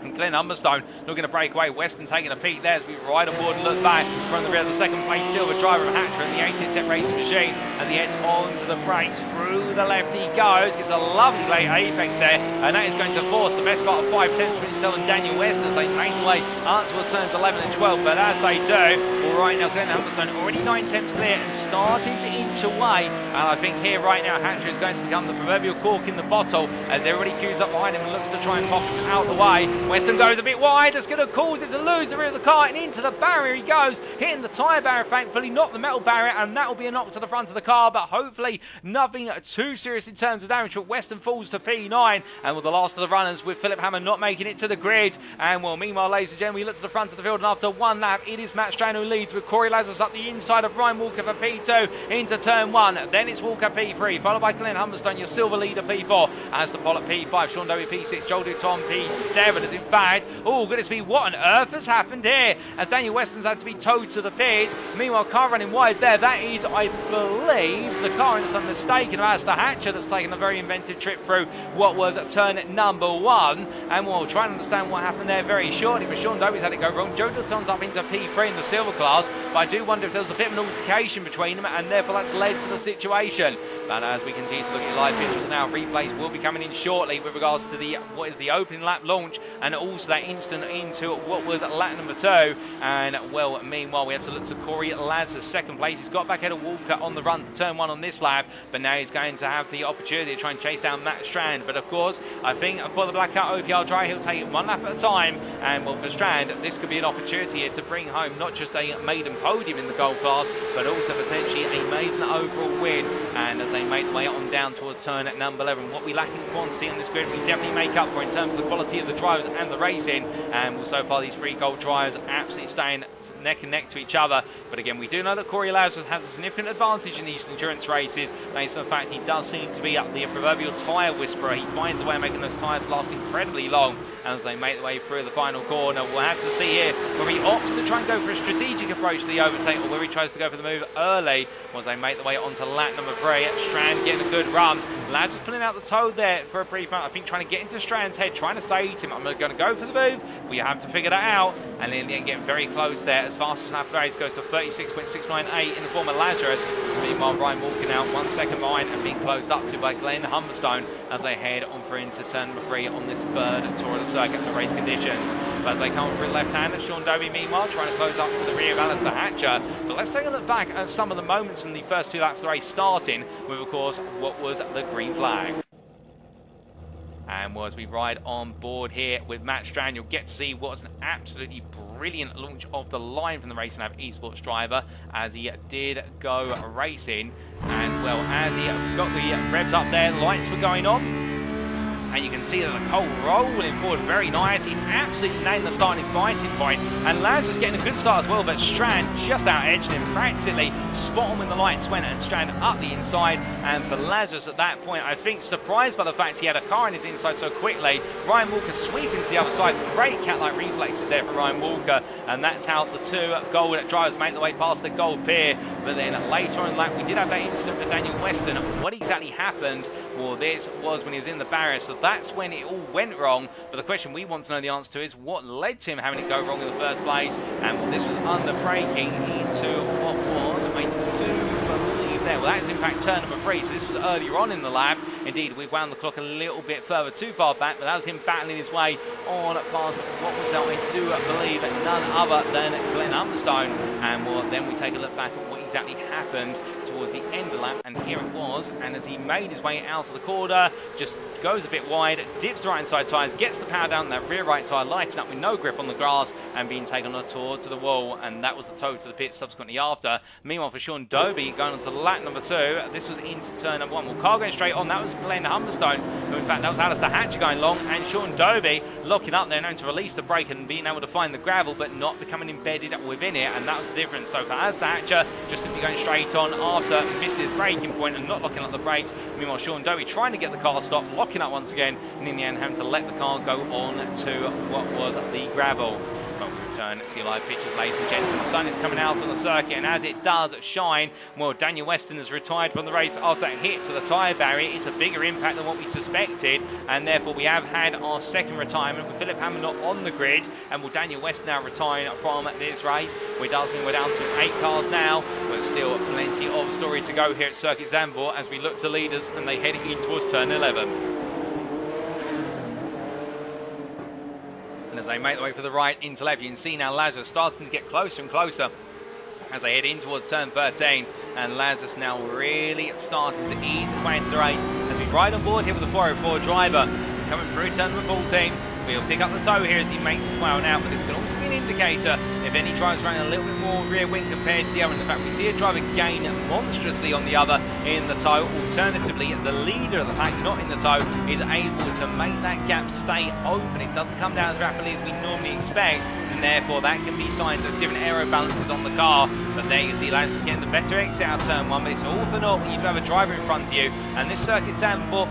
[SPEAKER 1] And Glenn Humberstone looking to break away. Weston taking a peek there as we ride on board and look back from the rear of the second place silver driver of Hatcher and the 18th Racing Machine as he heads onto the brakes. Through the left he goes, gets a lovely late apex there, and that is going to force the best part of 5 tenths between himself and Daniel Weston as they make the way up towards turns 11 and 12. But as they do, well, right now Glenn Humberstone already 9 tenths clear and starting to inch away. And I think here right now Hatcher is going to become the proverbial cork in the bottle as everybody queues up behind him and looks to try and pop him out the way. Weston goes a bit wide, that's going to cause him to lose the rear of the car, and into the barrier he goes, hitting the tyre barrier, thankfully, not the metal barrier, and that will be a knock to the front of the car, but hopefully nothing too serious in terms of damage. But Weston falls to P9, and with the last of the runners, with Philip Hammer not making it to the grid. And well, meanwhile, ladies and gentlemen, we look to the front of the field, and after one lap, it is Matt Strand who leads, with Corey Lazarus up the inside of Ryan Walker for P2 into turn 1. Then it's Walker P3, followed by Glenn Humberstone, your silver leader P4, as the Pollock P5, Sean Dowie P6, Joel Duton P7, as in fact, oh goodness me, what on earth has happened here? As Daniel Weston's had to be towed to the pit. Meanwhile, car running wide there. That is, I believe, the car, unless I'm mistaken, of Alistair Hatcher that's taken a very inventive trip through what was turn number 1. And we'll try and understand what happened there very shortly. But Sean Dobie's had it go wrong. Joe Duton's up into P3 in the silver class. But I do wonder if there was a bit of an altercation between them, and therefore that's led to the situation. But as we continue to look at live pictures now, replays will be coming in shortly with regards to what is the opening lap launch, and also that instant into what was lap number 2. And well, meanwhile, we have to look to Corey Lazarus, second place. He's got back ahead of Walker on the run to turn 1 on this lap, but now he's going to have the opportunity to try and chase down Matt Strand. But of course, I think for the Blackout OPR dry, he'll take it 1 lap at a time. And well, for Strand, this could be an opportunity here to bring home not just a maiden podium in the gold class, but also potentially a maiden overall win. And as they make the way on down towards turn at number 11, what we lack in quantity on this grid, we definitely make up for in terms of the quality of the drivers and the racing. And well, so far these 3 gold drivers absolutely staying neck and neck to each other. But again, we do know that Corey Lazarus has a significant advantage in these endurance races based on the fact he does seem to be the proverbial tyre whisperer. He finds a way of making those tyres last incredibly long as they make the way through the final corner. We'll have to see here where he opts to try and go for a strategic approach to the overtake, or where he tries to go for the move early as they make the way onto lap number 3. Strand getting a good run. Lazarus pulling out the toe there for a brief moment, I think trying to get into Strand's head, trying to say to him, I'm going to go for the move, we have to figure that out. And in the end, getting very close there as fast as lap race goes to 36.698 in the form of Lazarus. Meanwhile, Ryan Walker now 1 second behind and being closed up to by Glenn Humberstone as they head on through into turn number 3 on this 3rd tour of the circuit in the race conditions. But as they come through left-hander, Sean Dobie meanwhile trying to close up to the rear of Alistair Hatcher. But let's take a look back at some of the moments from the first 2 laps of the race, starting with, of course, what was the green flag. And as we ride on board here with Matt Strand, you'll get to see what's an absolutely brilliant launch of the line from the Racing Lab Esports driver as he did go racing. And well, as he got the revs up there, lights were going on. And you can see that the Cole rolling forward very nice. He absolutely nailed the start in his biting point. And Lazarus getting a good start as well, but Strand just out-edged him practically. Spot on when the lights went, and Strand up the inside. And for Lazarus at that point, I think surprised by the fact he had a car in his inside so quickly, Ryan Walker sweeping to the other side. Great cat-like reflexes there for Ryan Walker. And that's how the 2 gold drivers make the way past the gold pier. But then later on in the lap, we did have that incident for Daniel Weston. What exactly happened? Well, this was when he was in the barrier, so that's when it all went wrong. But the question we want to know the answer to is what led to him having it go wrong in the first place. And well, this was under braking into what was, I do believe there, well, that is in fact turn number 3, so this was earlier on in the lap. Indeed, we've wound the clock a little bit further, too far back, but that was him battling his way on past what was that, I do believe, none other than Glenn Humberstone. And well, then we take a look back at what exactly happened towards towards the end of the lap, and here it was. And as he made his way out of the corner, just goes a bit wide, dips the right hand side tyres, gets the power down that rear right tyre, lighting up with no grip on the grass and being taken on a tour to the wall, and that was the tow to the pit subsequently after. Meanwhile, for Sean Dobie going on to lap number 2, this was into turn number 1. Well, car going straight on, that was Glenn Humberstone, who in fact that was Alistair Hatcher going long, and Sean Dobie locking up there, knowing to release the brake and being able to find the gravel but not becoming embedded within it, and that was the difference. So for Alistair Hatcher, just simply going straight on after missing his braking point and not locking up the brakes. Meanwhile, Sean Dobie trying to get the car stopped, locking up once again, and in the end having to let the car go on to what was the gravel. But we return to your live pictures, ladies and gentlemen. The sun is coming out on the circuit, and as it does shine, well, Daniel Weston has retired from the race after a hit to the tyre barrier. It's a bigger impact than what we suspected, and therefore we have had our second retirement with Philip Hammond not on the grid, and will Daniel Weston now retire from this race. We're down to 8 cars now, but still plenty of story to go here at Circuit Zandvoort as we look to leaders and they head in towards turn 11. As they make their way for the right into left, you can see now Lazarus starting to get closer and closer as they head in towards turn 13, and Lazarus now really starting to ease his way into the race as we ride on board here with the 404 driver coming through turn number 14. He'll pick up the tow here as he makes his way on out, but this can also be an indicator if any driver's running a little bit more rear wing compared to the other. In fact, we see a driver gain monstrously on the other in the tow. Alternatively, the leader of the pack, not in the tow, is able to make that gap stay open. It doesn't come down as rapidly as we normally expect, and therefore that can be signs of different aero balances on the car. But there you see Lazarus getting the better exit out of turn 1, but it's all for naught when you have a driver in front of you, and this Circuit Zandvoort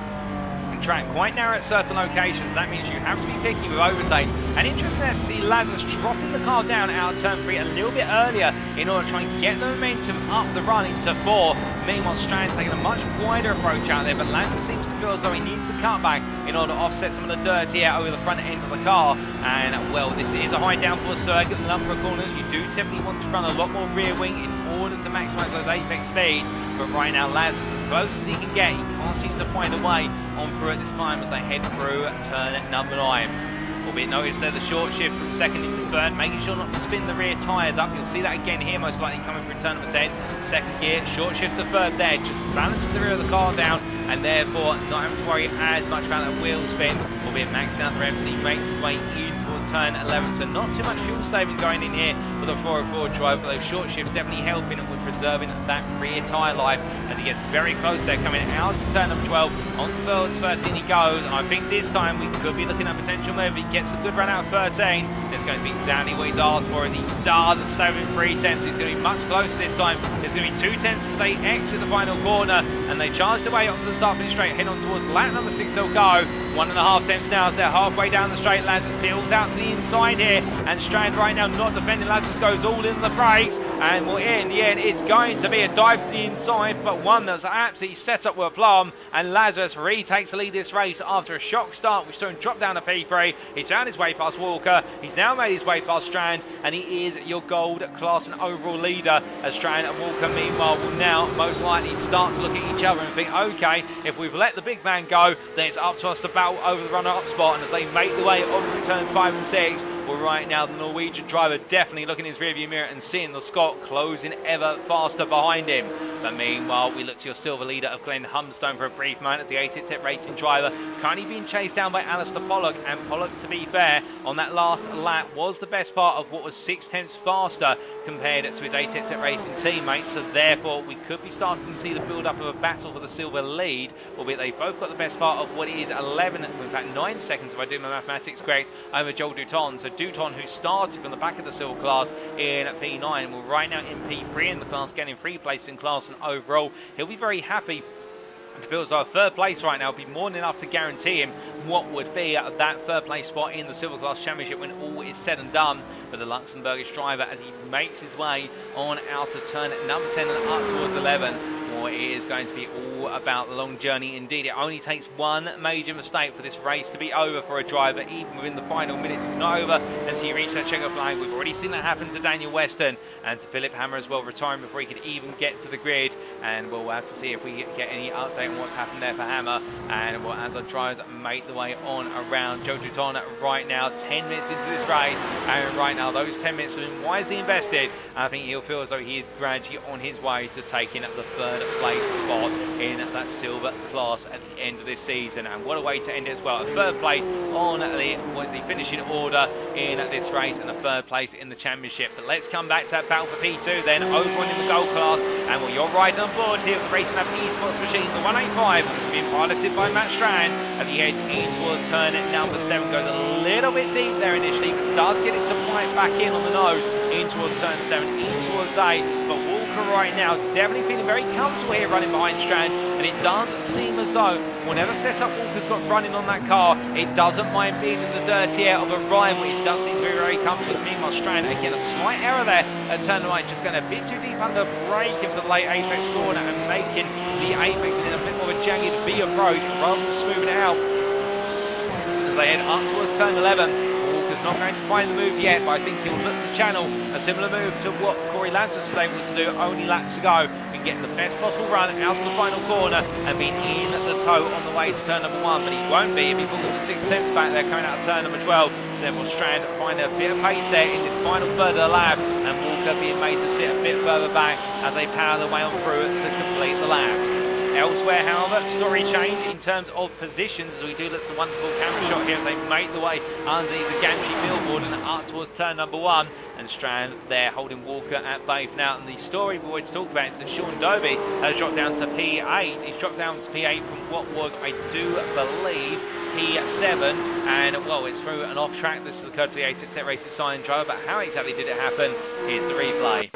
[SPEAKER 1] track quite narrow at certain locations. That means you have to be picky with overtakes, and interesting there to see Lazarus dropping the car down out of turn 3 a little bit earlier in order to try and get the momentum up the run into 4. Meanwhile, Strand's taking a much wider approach out there, but Lazarus seems to feel as though he needs the cutback in order to offset some of the dirty air over the front end of the car. And well, this is a high downforce circuit, a number of corners. You do typically want to run a lot more rear wing in order to maximise those apex speeds, but right now Lazarus as close as he can get, he can't seem to find a way on through at this time as they head through turn number 9. Albeit notice there the short shift from second into third, making sure not to spin the rear tyres up. You'll see that again here, most likely coming through turn number 10. Second gear, short shift to third there, just balances the rear of the car down, and therefore not having to worry as much about that wheel spin. Albeit maxing out the revs, he makes his way in towards turn 11, so not too much fuel saving going in here for the 404 drive, but those short shifts definitely helping with preserving that rear tyre life as he gets very close there, coming out to turn number 12. On to 13 he goes, and I think this time we could be looking at potential move. He gets a good run out of 13. There's going to be exactly what he's asked for as he doesn't stay within 3 tenths. He's going to be much closer this time. There's going to be 2 tenths as they exit the final corner, and they charge their way up to the start finish straight, head on towards lap number 6 they'll go. 1.5 tenths now as they're halfway down the straight. Lazarus peels out to the inside here, and Strand right now not defending. Lazarus goes all in the brakes, and well, in the end it's going to be a dive to the inside, but one that's absolutely set up with a plum, and Lazarus retakes the lead this race after a shock start which saw him drop down to P3. He's found his way past Walker, he's now made his way past Strand, and he is your gold class and overall leader, as Strand and Walker meanwhile will now most likely start to look at each other and think, okay, if we've let the big man go, then it's up to us to battle over the runner-up spot. And as they make the way on through turns 5 and 6, well, right now the Norwegian driver definitely looking in his rearview mirror and seeing the Scot closing ever faster behind him. But meanwhile, we look to your silver leader of Glenn Humberstone for a brief moment as the iRacing driver currently being chased down by Alistair Pollock. And Pollock, to be fair, on that last lap was the best part of what was 6 tenths faster compared to his iRacing teammates. So therefore, we could be starting to see the build-up of a battle for the silver lead, albeit they've both got the best part of what is 11, in fact 9 seconds if I do my mathematics correct, over Joel Dutton. So Dutton, who started from the back of the silver class in P9, will right now in P3 in the class, getting 3 places in class, and overall he'll be very happy. It feels like third place right now would be more than enough to guarantee him what would be that third place spot in the Silver Class Championship when all is said and done. But the Luxembourgish driver, as he makes his way on out of turn number 10 and up towards 11, well, it is going to be all about the long journey. Indeed, it only takes one major mistake for this race to be over for a driver. Even within the final minutes, it's not over until you reach that checker flag. We've already seen that happen to Daniel Weston and to Philip Hammer as well, retiring before he could even get to the grid. And we'll have to see if we get any update on what's happened there for Hammer. And well, as our drivers make the way on around Joe Duton right now, 10 minutes into this race, and right now those 10 minutes have been wisely invested. I think he'll feel as though he is gradually on his way to taking the third place spot in that silver class at the end of this season. And what a way to end it as well. A third place on the finishing order in this race, and a third place in the championship. But let's come back to that battle for P2 then, over on in the gold class. And well, you're riding on board here with the Racing Lab Esports machine, the 185, being piloted by Matt Strand as he heads in towards turn number 7. Goes a little bit deep there initially, but does get it to pipe back in on the nose, in towards turn 7, in towards 8. But Walker right now definitely feeling very comfortable here running behind Strand, and it does seem as though whatever setup Walker's got running on that car, it doesn't mind being in the dirty air of a rival. It does seem very, very comfortable. Meanwhile, Strand again a slight error there at turn 9, just going a bit too deep under, braking for the late apex corner and making the apex in a bit more of a jagged V approach rather than smoothing it out as they head up towards turn 11. Walker's not going to find the move yet, but I think he'll look to channel a similar move to what Corey Lazarus was able to do only laps ago, and get the best possible run out of the final corner and be in the toe on the way to turn number 1. But he won't be if he falls to 6 tenths back there coming out of turn number 12. So therefore Strand find a bit of pace there in this final third of the lap, and Walker being made to sit a bit further back as they power their way on through to complete the lap. Elsewhere, however, story change in terms of positions as we do look at the wonderful camera shot here as they make the way underneath the gantry billboard and up towards turn number 1. And Strand there holding Walker at bay for now. And the story we always talk about is that Sean Dobie has dropped down to P8. He's dropped down to P8 from what was, I do believe, P7, and well, it's through an off track. This is the code for the ATEC Racing sign driver, but how exactly did it happen? Here's the replay.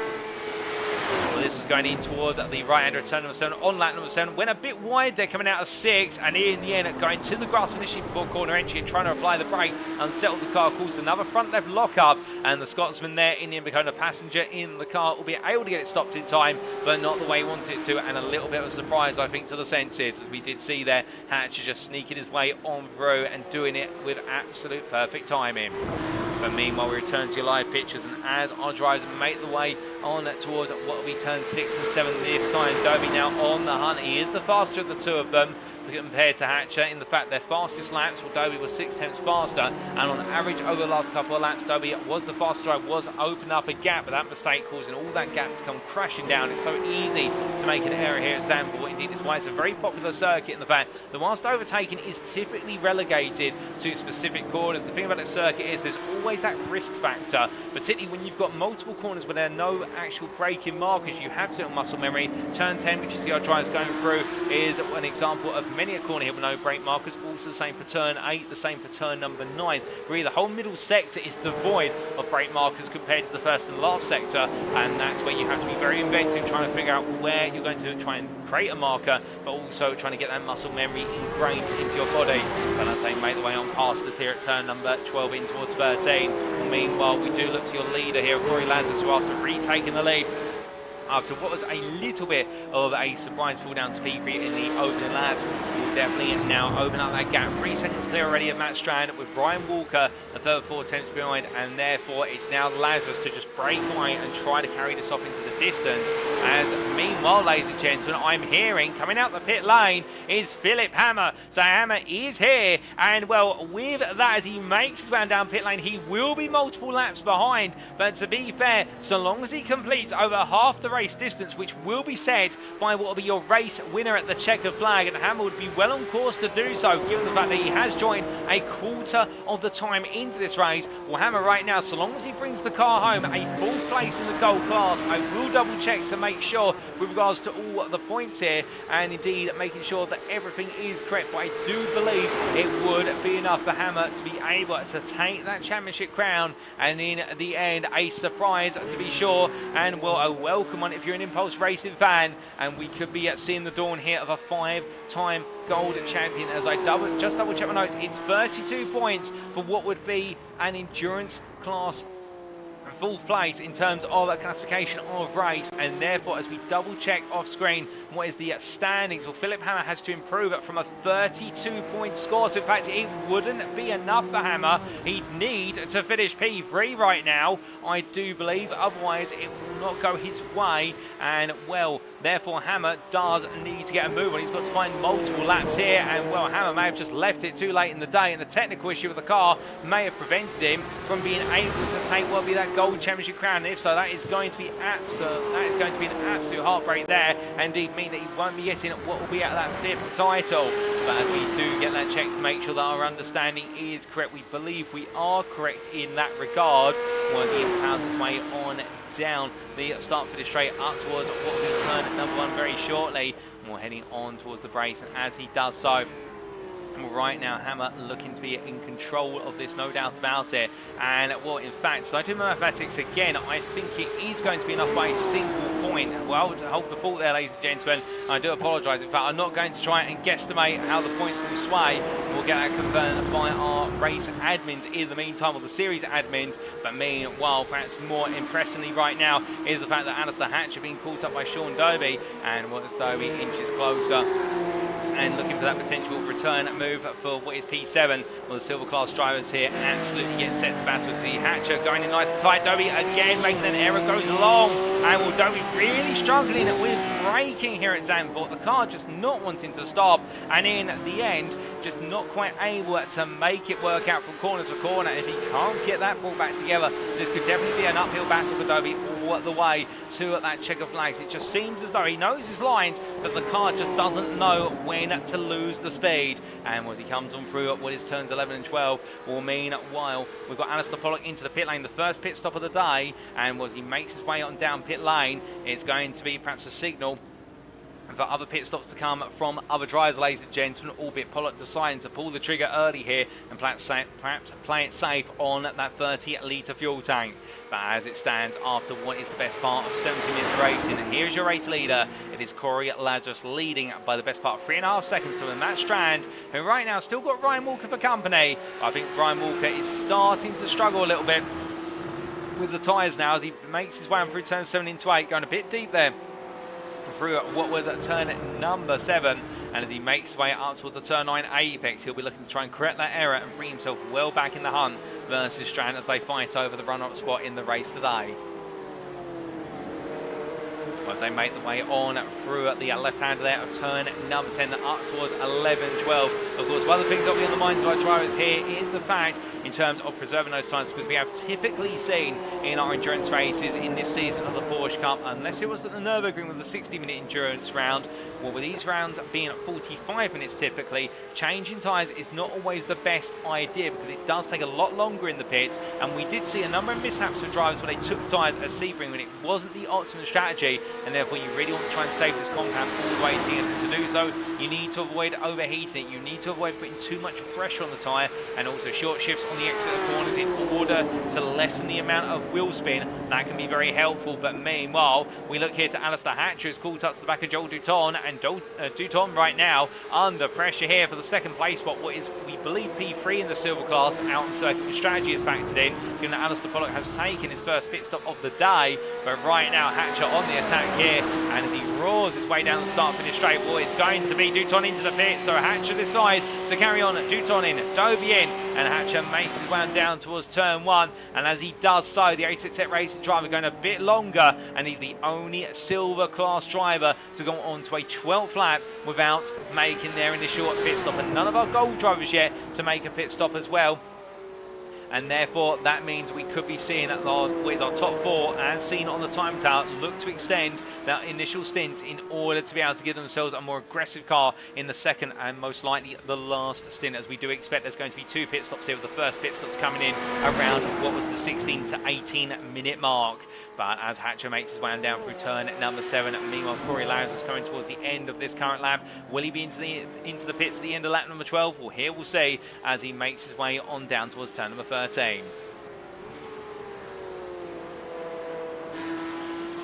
[SPEAKER 1] Well, this is going in towards the right-hander of turn number 7 on lap number 7. Went a bit wide there coming out of 6, and in the end going to the grass initially before corner entry and trying to apply the brake, unsettled the car, caused another front left lock-up, and the Scotsman there in the end becoming a passenger in the car, will be able to get it stopped in time, but not the way he wanted it to, and a little bit of a surprise, I think, to the senses, as we did see there Hatcher just sneaking his way on through and doing it with absolute perfect timing. But meanwhile, we return to your live pictures, and as our drivers make the way on towards what will be turn 6 and 7 this time, Dobie now on the hunt. He is the faster of the two of them compared to Hatcher in the fact their fastest laps, well, Dobie was 6 tenths faster, and on average over the last couple of laps Dobie was the faster driver, was opening up a gap, but that mistake causing all that gap to come crashing down. It's so easy to make an error here at Zandvoort. Indeed, it's why it's a very popular circuit in the fact that whilst overtaking is typically relegated to specific corners, the thing about the circuit is there's always that risk factor, particularly when you've got multiple corners where there are no actual braking markers. You have to have muscle memory. Turn 10, which you see our drivers going through, is an example of many a corner here with no brake markers. Also the same for turn 8, the same for turn number 9. Really, the whole middle sector is devoid of brake markers compared to the first and last sector, and that's where you have to be very inventive trying to figure out where you're going to try and create a marker, but also trying to get that muscle memory ingrained into your body. And as they make the way on past us here at turn number 12 in towards 13. Meanwhile, we do look to your leader here, Corey Lazarus, who after retaking the lead after what was a little bit of a surprise fall down to P3 in the opening laps, will definitely now open up that gap. 3 seconds clear already of Matt Strand, with Brian Walker a further 4 tenths behind, and therefore it's now Lazarus to just break away and try to carry this off into the distance. As meanwhile, ladies and gentlemen, I'm hearing coming out the pit lane is Philip Hammer. So Hammer is here, and well, with that, as he makes his way down pit lane, he will be multiple laps behind, but to be fair, so long as he completes over half the race distance, which will be set by what will be your race winner at the checkered flag, and Hammer would be well on course to do so, given the fact that he has joined a quarter of the time into this race. Well, Hammer right now, so long as he brings the car home a 4th place in the gold class, I will double check to make sure with regards to all the points here, and indeed making sure that everything is correct, but I do believe it would be enough for Hammer to be able to take that championship crown, and in the end a surprise to be sure, and well, a welcome one if you're an Impulse Racing fan, and we could be seeing the dawn here of a 5-time gold champion. As I just double check my notes, it's 32 points for what would be an endurance class 4th place in terms of a classification of race, and therefore as we double check off screen what is the standings, well, Philip Hammer has to improve it from a 32-point score, so in fact it wouldn't be enough for Hammer. He'd need to finish P3 right now, I do believe, otherwise it will not go his way, and well, therefore Hammer does need to get a move on. He's got to find multiple laps here, and well, Hammer may have just left it too late in the day, and a technical issue with the car may have prevented him from being able to take what will be that gold championship crown. And if so, that is going to be an absolute heartbreak there, and indeed mean that he won't be getting what will be at that 5th title. But as we do get that check to make sure that our understanding is correct, we believe we are correct in that regard, was he powers his way on down the start for the straight up towards what will be turn number 1 very shortly. And we're heading on towards the brakes, and as he does so, right now Hammer looking to be in control of this, no doubt about it. And well, in fact, so I do mathematics again, I think it is going to be enough by a single point. Well, I would hold the fault there, ladies and gentlemen. I do apologise. In fact, I'm not going to try and guesstimate how the points will sway. We'll get that confirmed by our race admins in the meantime, or the series admins. But meanwhile, perhaps more impressively right now is the fact that Alistair Hatcher being caught up by Sean Dobie, and as Dobie inches closer and looking for that potential return move for what is P7. Well, the silver class drivers here absolutely get set to battle. See Hatcher going in nice and tight. Dobie again making an error, goes long, and well, Dobie really struggling with braking here at Zandvoort. The car just not wanting to stop, and in the end, just not quite able to make it work out from corner to corner. If he can't get that ball back together, this could definitely be an uphill battle for Dobie all the way to that checker flags. It just seems as though he knows his lines, but the car just doesn't know when to lose the speed. And as he comes on through what is turns 11 and 12, will meanwhile we've got Alistair Pollock into the pit lane, the first pit stop of the day, and as he makes his way on down pit lane, it's going to be perhaps a signal for other pit stops to come from other drivers, ladies and gentlemen, albeit Pollock deciding to pull the trigger early here and perhaps play it safe on that 30-litre fuel tank. But as it stands after what is the best part of 70 minutes racing, here's your race leader. It is Corey Lazarus leading by the best part of 3.5 seconds to Matt Strand, who right now still got Ryan Walker for company. I think Ryan Walker is starting to struggle a little bit with the tyres now as he makes his way on through turn 7 into 8, going a bit deep there through what was at turn number 7, and as he makes his way up towards the turn 9 apex, he'll be looking to try and correct that error and bring himself well back in the hunt versus Strand as they fight over the run-up spot in the race today. As they make the way on through the left-hand there of turn number 10 up towards 11, 12. Of course, one of the things that will be on the minds of our drivers here is the fact in terms of preserving those times, because we have typically seen in our endurance races in this season of the Porsche Cup, unless it was at the Nürburgring with the 60-minute endurance round, well, with these rounds being at 45 minutes typically, changing tyres is not always the best idea because it does take a lot longer in the pits, and we did see a number of mishaps for drivers where they took tyres at Sebring when it wasn't the optimum strategy, and therefore you really want to try and save this compound all the way to the end. And to do so, you need to avoid overheating it, you need to avoid putting too much pressure on the tyre, and also short shifts on the exit of corners in order to lessen the amount of wheel spin. That can be very helpful. But meanwhile, we look here to Alistair Hatcher, who's caught up to the back of Joel Dutton, and Dutton right now under pressure here for the second place spot, what is, we believe, P3 in the silver class. Out and circuit strategy is factored in, given that Alistair Pollock has taken his first pit stop of the day. But right now, Hatcher on the attack here, and as he roars his way down the start-finish straight, well, it's going to be Dutton into the pit, so Hatcher decides to carry on. Dutton in, Dobie in, and Hatcher makes his way down towards turn 1, and as he does so, the 8-set racing driver going a bit longer, and he's the only silver class driver to go on to a 12th lap without making their initial pit stop, and none of our gold drivers yet to make a pit stop as well. And therefore, that means we could be seeing at our top 4, as seen on the time tower, look to extend that initial stint in order to be able to give themselves a more aggressive car in the second and most likely the last stint, as we do expect there's going to be 2 pit stops here, with the first pit stops coming in around what was the 16 to 18 minute mark. But as Hatcher makes his way down through turn number 7, meanwhile Corey Lowes is coming towards the end of this current lap. Will he be into the pits at the end of lap number 12? Well, here we'll see as he makes his way on down towards turn number 13.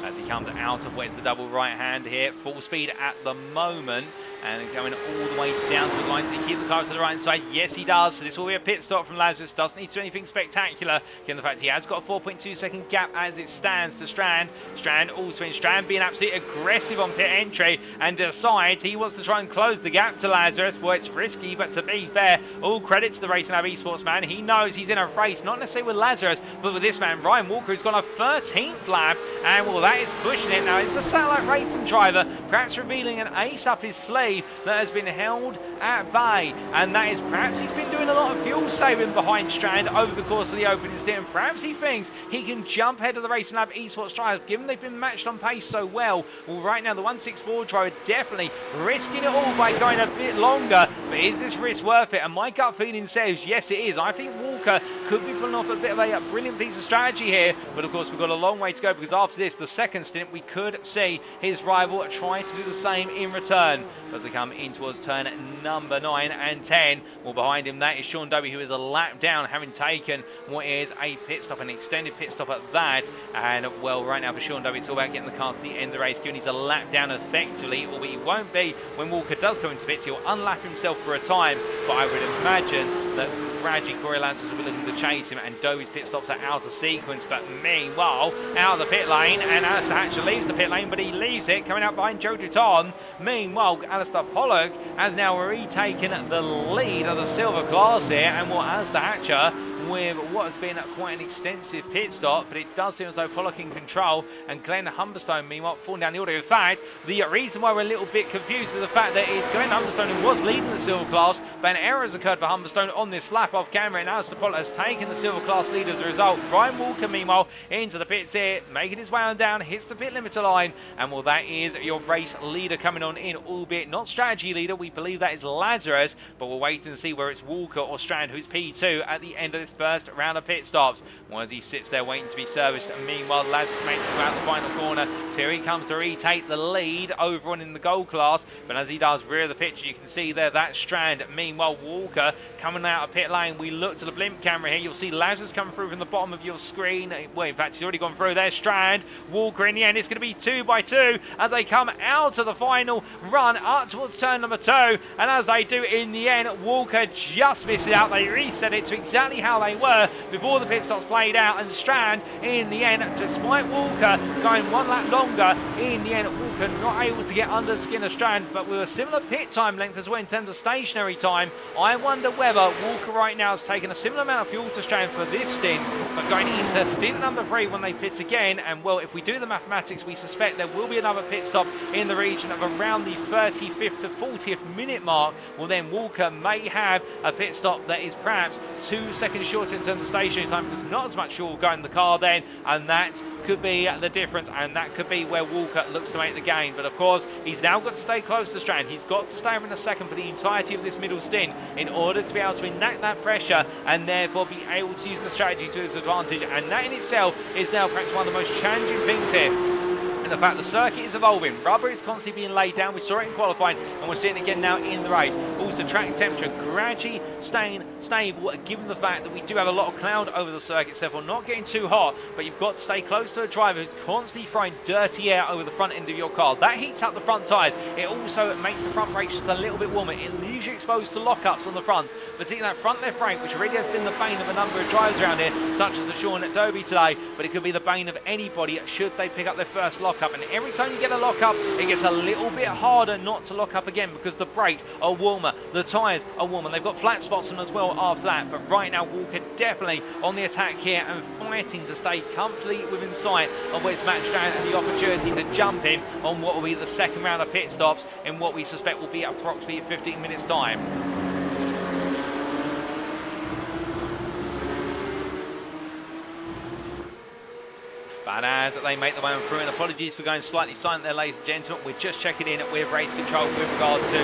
[SPEAKER 1] As he comes out of where's the double right hand here, full speed at the moment, And going all the way down to the line. Does he keep the car to the right side? Yes, he does. So this will be a pit stop from Lazarus. Doesn't need to do anything spectacular, given the fact he has got a 4.2 second gap as it stands to Strand. Strand also in. Strand being absolutely aggressive on pit entry and decides he wants to try and close the gap to Lazarus. Well, it's risky, but to be fair, all credit to the Racing Lab Esports man. He knows he's in a race, not necessarily with Lazarus, but with this man, Ryan Walker, who's got a 13th lap. And well, that is pushing it now. It's the satellite racing driver, perhaps revealing an ace up his sleeve that has been held at bay, and that is perhaps he's been doing a lot of fuel saving behind Strand over the course of the opening stint, and perhaps he thinks he can jump ahead of the Racing Lab Esports drivers, given they've been matched on pace so well. Well, right now the 164 driver definitely risking it all by going a bit longer, but is this risk worth it? And my gut feeling says yes, it is. I think Walker could be pulling off a bit of a brilliant piece of strategy here, but of course we've got a long way to go, because after this, the second stint, we could see his rival try to do the same in return as they come in towards turn number 9 and 10. Well, behind him, that is Sean Dobie, who is a lap down, having taken what is a pit stop, an extended pit stop at that. And well, right now for Sean Dobie, it's all about getting the car to the end of the race, given he's a lap down effectively, albeit he won't be when Walker does come into pits. He'll unlap himself for a time, but I would imagine that gradually Corey Lancers will be looking to chase him, and Dobie's pit stops are out of sequence. But meanwhile, out of the pit lane, and Alistair Hatcher leaves the pit lane, but he leaves it coming out behind Joe Dutton. Meanwhile, Alistair Pollock has now retaken the lead of the silver class here, and well, Alistair Hatcher with what has been quite an extensive pit stop, but it does seem as though Pollock in control, and Glenn Humberstone meanwhile falling down the order. In fact, the reason why we're a little bit confused is the fact that it's Glenn Humberstone who was leading the silver class, but an error has occurred for Humberstone on this lap off camera, and Alistair Pollock has taken the silver class lead as a result. Ryan Walker meanwhile into the pits here, making his way on down, hits the pit limiter line, and well, that is your race leader coming on in, albeit not strategy leader. We believe that is Lazarus, but we'll wait and see where it's Walker or Strand who's P2 at the end of this first round of pit stops, well, as he sits there waiting to be serviced. And meanwhile, Lazarus makes it out the final corner, so here he comes to retake the lead over on in the gold class, but as he does rear the picture, you can see there that Strand. Meanwhile, Walker coming out of pit lane. We look to the blimp camera here, you'll see Lazarus coming through from the bottom of your screen. Well, in fact, he's already gone through there. Strand, Walker in the end. It's going to be 2 by 2 as they come out of the final run up towards turn number 2, and as they do in the end, Walker just misses out. They reset it to exactly how they were before the pit stops played out, and Strand in the end, despite Walker going 1 lap longer, in the end Walker not able to get under the skin of Strand, but with a similar pit time length as well in terms of stationary time. I wonder whether Walker right now has taken a similar amount of fuel to Strand for this stint, but going into stint number 3 when they pit again, and well, if we do the mathematics, we suspect there will be another pit stop in the region of around the 35th to 40th minute mark. Well, then Walker may have a pit stop that is perhaps 2 seconds shorter in terms of stationary time, because not as much fuel going in the car then, and that could be the difference, and that could be where Walker looks to make the gain. But of course, he's now got to stay close to Strand. He's got to stay in a second for the entirety of this middle stint in order to be able to enact that pressure and therefore be able to use the strategy to his advantage, and that in itself is now perhaps one of the most challenging things here. The fact the circuit is evolving, rubber is constantly being laid down. We saw it in qualifying, and we're seeing it again now in the race. Also, track temperature gradually staying stable, given the fact that we do have a lot of cloud over the circuit, so therefore not getting too hot, but you've got to stay close to a driver who's constantly throwing dirty air over the front end of your car. That heats up the front tyres. It also makes the front brakes just a little bit warmer. It leaves you exposed to lockups on the front, particularly that front left brake, which already has been the bane of a number of drivers around here, such as the Sean Dobie today, but it could be the bane of anybody should they pick up their first lockup. And every time you get a lock-up, it gets a little bit harder not to lock up again, because the brakes are warmer, the tyres are warmer, they've got flat spots on them as well after that. But right now, Walker definitely on the attack here and fighting to stay comfortably within sight of where it's Matt Strand, and the opportunity to jump in on what will be the second round of pit stops in what we suspect will be approximately 15 minutes time. But as they make their way on through, and apologies for going slightly silent there, ladies and gentlemen, we're just checking in with race control with regards to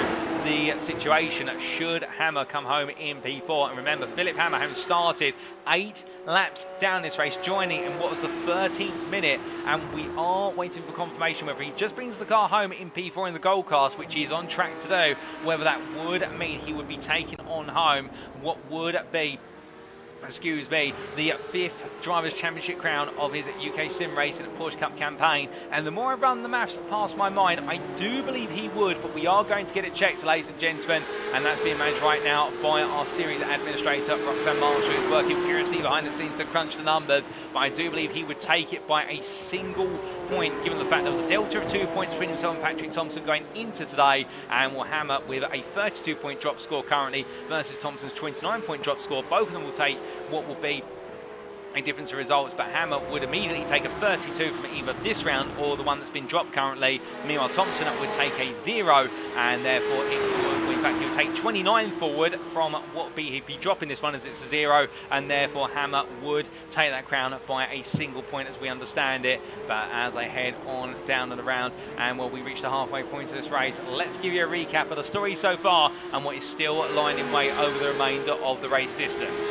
[SPEAKER 1] the situation should Hammer come home in P4. And remember, Philip Hammer having started 8 laps down this race, joining in what was the 13th minute, and we are waiting for confirmation whether he just brings the car home in P4 in the gold class, which he is on track to do, whether that would mean he would be taken on home, what would be excuse me, the 5th Drivers' Championship crown of his UKSimRacing Porsche Cup campaign. And the more I run the maths past my mind, I do believe he would, but we are going to get it checked, ladies and gentlemen, and that's being managed right now by our series administrator, Roxanne Marshall, who's working furiously behind the scenes to crunch the numbers, but I do believe he would take it by a single point, given the fact there was a delta of 2 points between himself and Patrik Thomsen going into today, and will hammer with a 32-point drop score currently versus Thomsen's 29-point drop score. Both of them will take what will be a difference in results, but Hammer would immediately take a 32 from either this round or the one that's been dropped currently. Meanwhile, Thomsen would take a 0, and therefore in fact he would take 29 forward from what he'd be dropping this one as it's a 0, and therefore Hammer would take that crown by a single point as we understand it. But as I head on down and around, and we reach the halfway point of this race, let's give you a recap of the story so far and what is still lying in wait over the remainder of the race distance.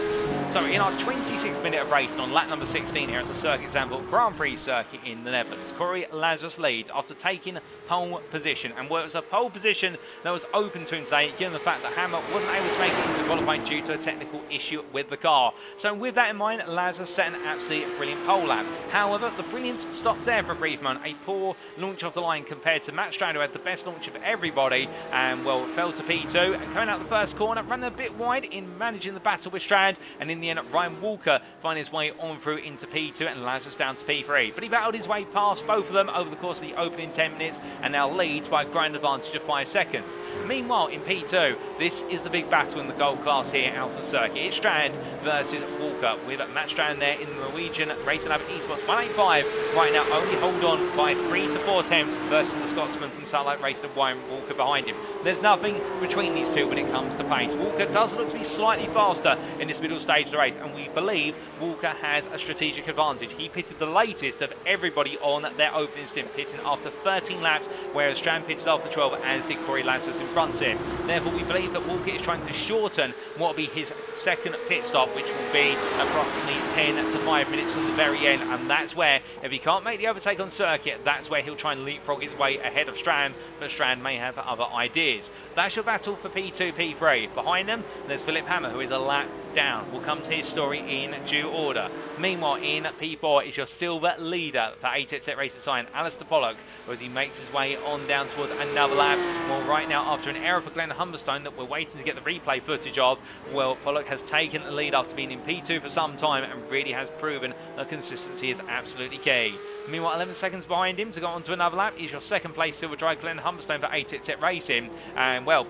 [SPEAKER 1] So in our 26th minute of racing on lap number 16 here at the Circuit Zandvoort Grand Prix circuit in the Netherlands, Corey Lazarus leads after taking pole position, and it was a pole position that was open to him today, given the fact that Hammer wasn't able to make it into qualifying due to a technical issue with the car. So with that in mind, Lazarus set an absolutely brilliant pole lap. However, the brilliance stops there for a brief moment. A poor launch off the line compared to Matt Stroud, who had the best launch of everybody, and fell to P2, and coming out the first corner, running a bit wide in managing the battle with Stroud, and in the end Ryan Walker finding his way on through into P2 and Lazarus down to P3. But he battled his way past both of them over the course of the opening 10 minutes and now leads by a grand advantage of 5 seconds. Meanwhile, in P2, this is the big battle in the gold class here out of the circuit. It's Strand versus Walker, with Matt Strand there in the Norwegian Racing Lab Esports 185. Right now, only hold on by 3 to 4 attempts versus the Scotsman from Satellite Racing, Ryan Walker behind him. There's nothing between these two when it comes to pace. Walker does look to be slightly faster in this middle stage of the race, and we believe Walker has a strategic advantage. He pitted the latest of everybody on their opening stint, pitting after 13 laps, whereas Strand pitted after 12, as did Corey Lazarus in front of him. Therefore, we believe that Walker is trying to shorten what will be his second pit stop, which will be approximately 10 to 5 minutes from the very end, and that's where, if he can't make the overtake on circuit, that's where he'll try and leapfrog his way ahead of Strand, but Strand may have other ideas. That's your battle for P2, P3. Behind them, there's Philip Hammer, who is a lap down. We'll come to his story in due order. Meanwhile, in P4 is your silver leader for iRacing sign, Alistair Pollock, as he makes his way on down towards another lap. Well, right now, after an error for Glenn Humberstone that we're waiting to get the replay footage of, well, Pollock has taken the lead after being in P2 for some time and really has proven that consistency is absolutely key. Meanwhile, 11 seconds behind him to go on to another lap is your second place silver drive Glenn Humberstone for iRacing, and well,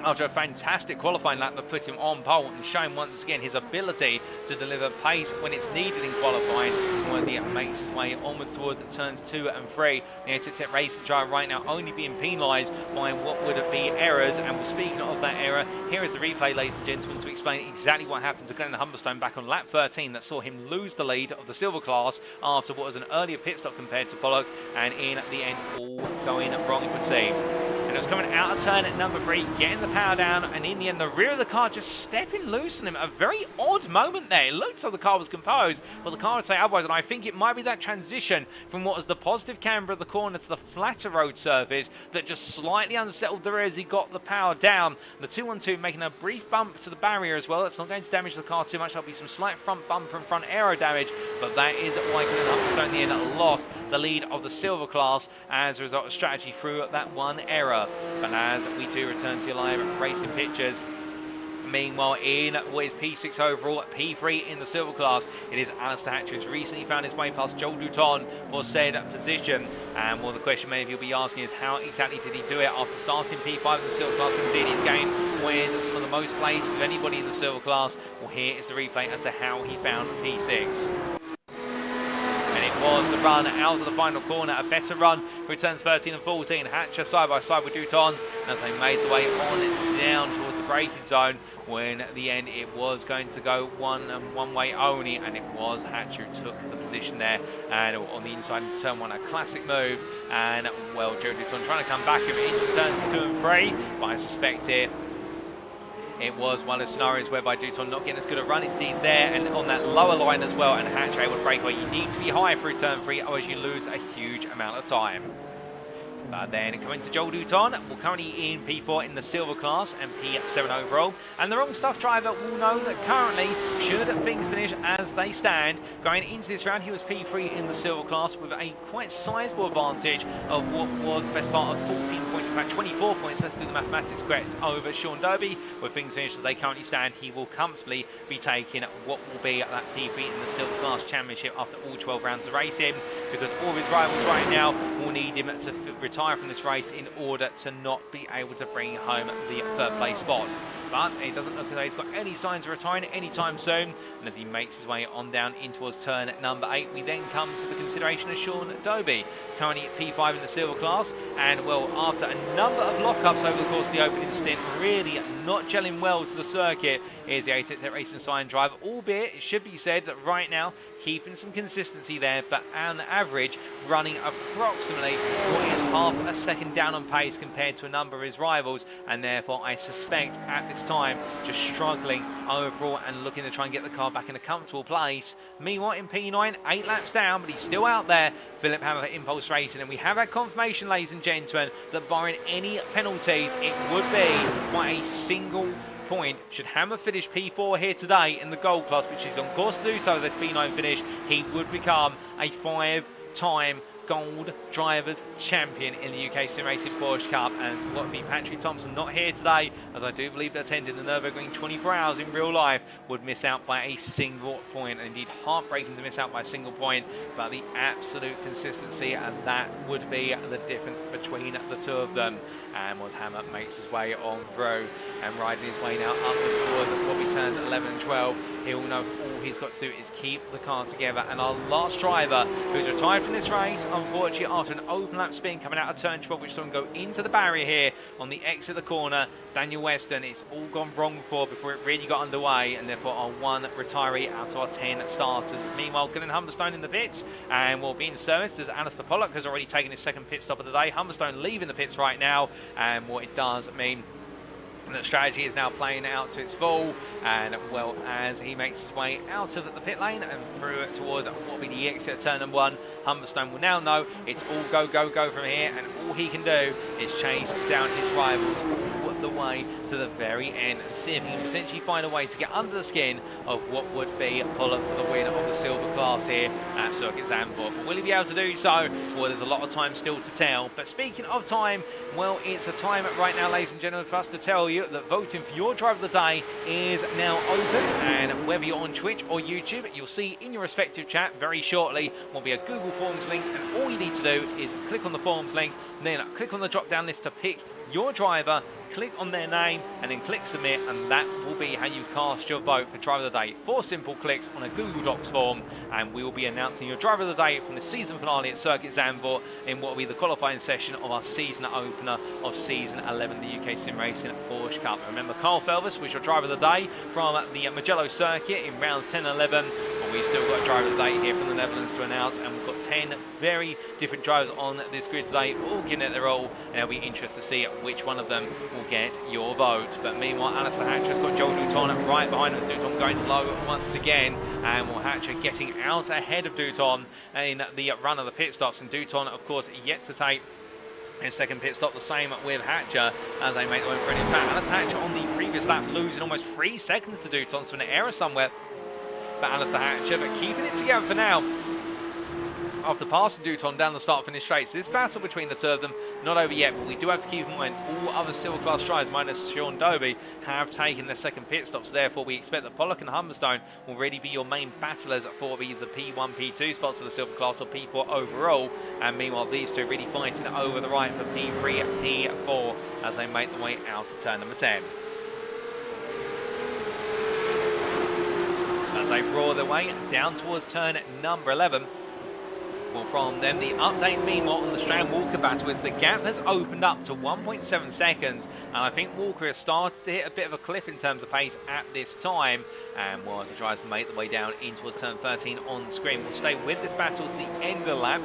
[SPEAKER 1] after a fantastic qualifying lap that put him on pole and showing once again his ability to deliver pace when it's needed in qualifying, as he makes his way onwards towards turns 2 and 3. The iRacing driver right now only being penalised by what would be errors, and well, speaking of that error, here is the replay, ladies and gentlemen, to explain exactly what happened to Glenn Humberstone back on lap 13 that saw him lose the lead of the silver class after what was an earlier pit stop compared to Pollock, and in the end all going wrong, it would seem. And it was coming out of turn at number 3, getting the power down, and in the end the rear of the car just stepping loose on him. A very odd moment there. It looked like the car was composed, but the car would say otherwise, and I think it might be that transition from what was the positive camber of the corner to the flatter road surface that just slightly unsettled the rear as he got the power down. The 212 making a brief bump to the barrier as well. That's not going to damage the car too much. There'll be some slight front bumper and front aero damage, but that is why Glenn Humberstone in the end lost the lead of the silver class as a result of strategy through that one error. But as we do return to your live racing pictures, meanwhile in what is P6 overall, P3 in the silver class, it is Alistair Hatcher, who's recently found his way past Joel Douton for said position. And well, the question many of you will be asking is how exactly did he do it after starting P5 in the silver class? Indeed, he's gained wins some of the most places of anybody in the silver class. Well, here is the replay as to how he found P6. Was the run out of the final corner, a better run through turns 13 and 14. Hatcher side by side with Douton as they made the way on down towards the braking zone, when at the end it was going to go one way only, and it was Hatcher who took the position there and on the inside of turn 1, a classic move. And well, Joe Douton trying to come back into turns 2 and 3, but I suspect it was one of the scenarios whereby Douton not getting as good a run indeed there, and on that lower line as well, and Hatcher able to break away. You need to be high through turn 3, otherwise you lose a huge amount of time. But then coming to Joel Douton, we're currently in P4 in the silver class and P7 overall. And the wrong stuff driver will know that currently, should things finish as they stand, going into this round, he was P3 in the silver class with a quite sizable advantage of what was the best part of 14 points, in fact 24 points, let's do the mathematics correct, over Sean Dobie. With things finished as they currently stand, he will comfortably be taking what will be that P3 in the silver class championship after all 12 rounds of racing, because all of his rivals right now will need him to retire from this race in order to not be able to bring home the third place spot. But it doesn't look as though he's got any signs of retiring anytime soon. And as he makes his way on down in towards turn number 8, we then come to the consideration of Sean Dobie, currently at P5 in the silver class. And well, after a number of lockups over the course of the opening stint, really not gelling well to the circuit, is the 88 Racing sign driver, albeit it should be said that right now keeping some consistency there, but on average running approximately what is half a second down on pace compared to a number of his rivals, and therefore I suspect at this time just struggling overall and looking to try and get the car back in a comfortable place. Meanwhile in P9, 8 laps down, but he's still out there, Philip Hammer for Impulse Racing, and we have had confirmation, ladies and gentlemen, that barring any penalties, it would be by a single point. Should Hammer finish P4 here today in the gold class, which is on course to do so with this P9 finish, he would become a 5-time gold drivers champion in the UKSimRacing Porsche Cup. And what would be Patrik Thomsen, not here today, as I do believe that attending the Nürburgring 24 hours in real life, would miss out by a single point. And indeed heartbreaking to miss out by a single point, but the absolute consistency, and that would be the difference between the two of them. And was Hammer makes his way on through and riding his way now upwards towards what he turns 11 and 12. He'll know all he's got to do is keep the car together. And our last driver, who's retired from this race, unfortunately after an open lap spin coming out of turn 12, which saw him go into the barrier here on the exit of the corner, Daniel Weston, it's all gone wrong before it really got underway, and therefore our one retiree out of our 10 starters. Meanwhile, Glenn Humberstone in the pits, and will be in service as Alistair Pollock has already taken his second pit stop of the day. Humberstone leaving the pits right now, and what it does mean that strategy is now playing out to its full, and well, as he makes his way out of the pit lane and through towards what will be the exit of turn number 1, Humberstone will now know it's all go, go, go from here, and all he can do is chase down his rivals all the way to the very end and see if he can potentially find a way to get under the skin of what would be Pollock for the win of the silver class here at Circuit Zandvoort. But will he be able to do so? Well, there's a lot of time still to tell. But speaking of time, well, it's a time right now, ladies and gentlemen, for us to tell you that voting for your driver of the day is now open, and whether you're on Twitch or YouTube, you'll see in your respective chat very shortly will be a Google Forms link, and all you need to do is click on the Forms link, and then click on the drop down list to pick your driver, click on their name, and then click submit, and that will be how you cast your vote for driver of the day. 4 simple clicks on a Google Docs form, and we will be announcing your driver of the day from the season finale at Circuit Zandvoort in what will be the qualifying session of our season opener of season 11, the UKSimRacing Porsche Cup. Remember, Carl Felvis was your driver of the day from the Mugello circuit in rounds 10 and 11, but we've still got a driver of the day here from the Netherlands to announce, and we've got 10 very different drivers on this grid today, all giving it their all, and it'll be interesting to see which one of them will get your vote. But meanwhile, Alistair Hatcher's got Joel Douton right behind him. Douton going low once again, and Hatcher getting out ahead of Douton in the run of the pit stops, and Douton, of course, yet to take his second pit stop. The same with Hatcher as they make the way for it. In fact, Alistair Hatcher on the previous lap losing almost 3 seconds to Douton, so an error somewhere for Alistair Hatcher, but keeping it together for now after passing Douton down the start-finish straight. So this battle between the two of them not over yet, but we do have to keep in mind all other silver class drivers minus Sean Dobie have taken their second pit stops. Therefore, we expect that Pollock and Humberstone will really be your main battlers for either the P1, P2 spots of the silver class or P4 overall. And meanwhile, these two really fighting over the right for P3 and P4 as they make the way out to turn number 10. As they roar their way down towards turn number 11. Well, from them, the update meanwhile on the Strand Walker battle is the gap has opened up to 1.7 seconds, and I think Walker has started to hit a bit of a cliff in terms of pace at this time. And while the drivers make the way down in towards turn 13 on screen, we'll stay with this battle to the end of the lap.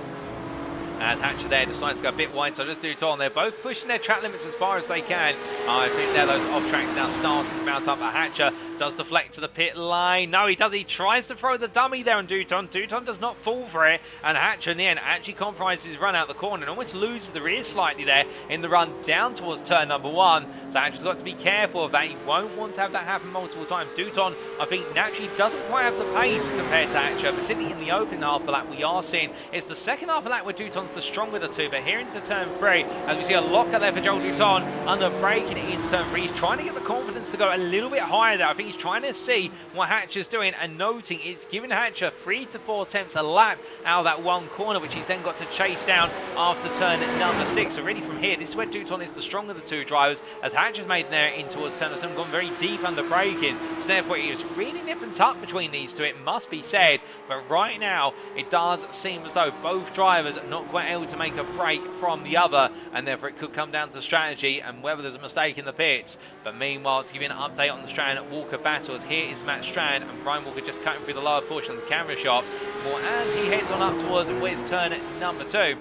[SPEAKER 1] As Hatcher there decides to go a bit wide, so does Dutton. They're both pushing their track limits as far as they can. I think there those off tracks now starting to mount up. But Hatcher does deflect to the pit line. No, he does. He tries to throw the dummy there on Dutton. Dutton does not fall for it. And Hatcher in the end actually compromises his run out the corner and almost loses the rear slightly there in the run down towards turn number 1. So Hatcher's got to be careful of that. He won't want to have that happen multiple times. Dutton, I think, naturally doesn't quite have the pace compared to Hatcher, particularly in the open half of that we are seeing. It's the second half of that where Dutton's the stronger of the two, but here into turn 3, as we see a locker there for Joel Dutton, under braking it into turn 3. He's trying to get the confidence to go a little bit higher there. I think he's trying to see what Hatcher's doing and noting it's giving Hatcher 3 to 4 attempts a lap out of that one corner, which he's then got to chase down after turn number 6. So really from here, this is where Dutton is the stronger of the two drivers, as Hatcher's made an error in towards turn 7, gone very deep under braking. So therefore it is really nip and tuck between these two, it must be said. But right now, it does seem as though both drivers are not quite able to make a break from the other, and therefore it could come down to strategy and whether there's a mistake in the pits. But meanwhile, to give you an update on the Strand Walker battles, here is Matt Strand and Brian Walker just cutting through the lower portion of the camera shop. Well, as he heads on up towards where's turn number 2. To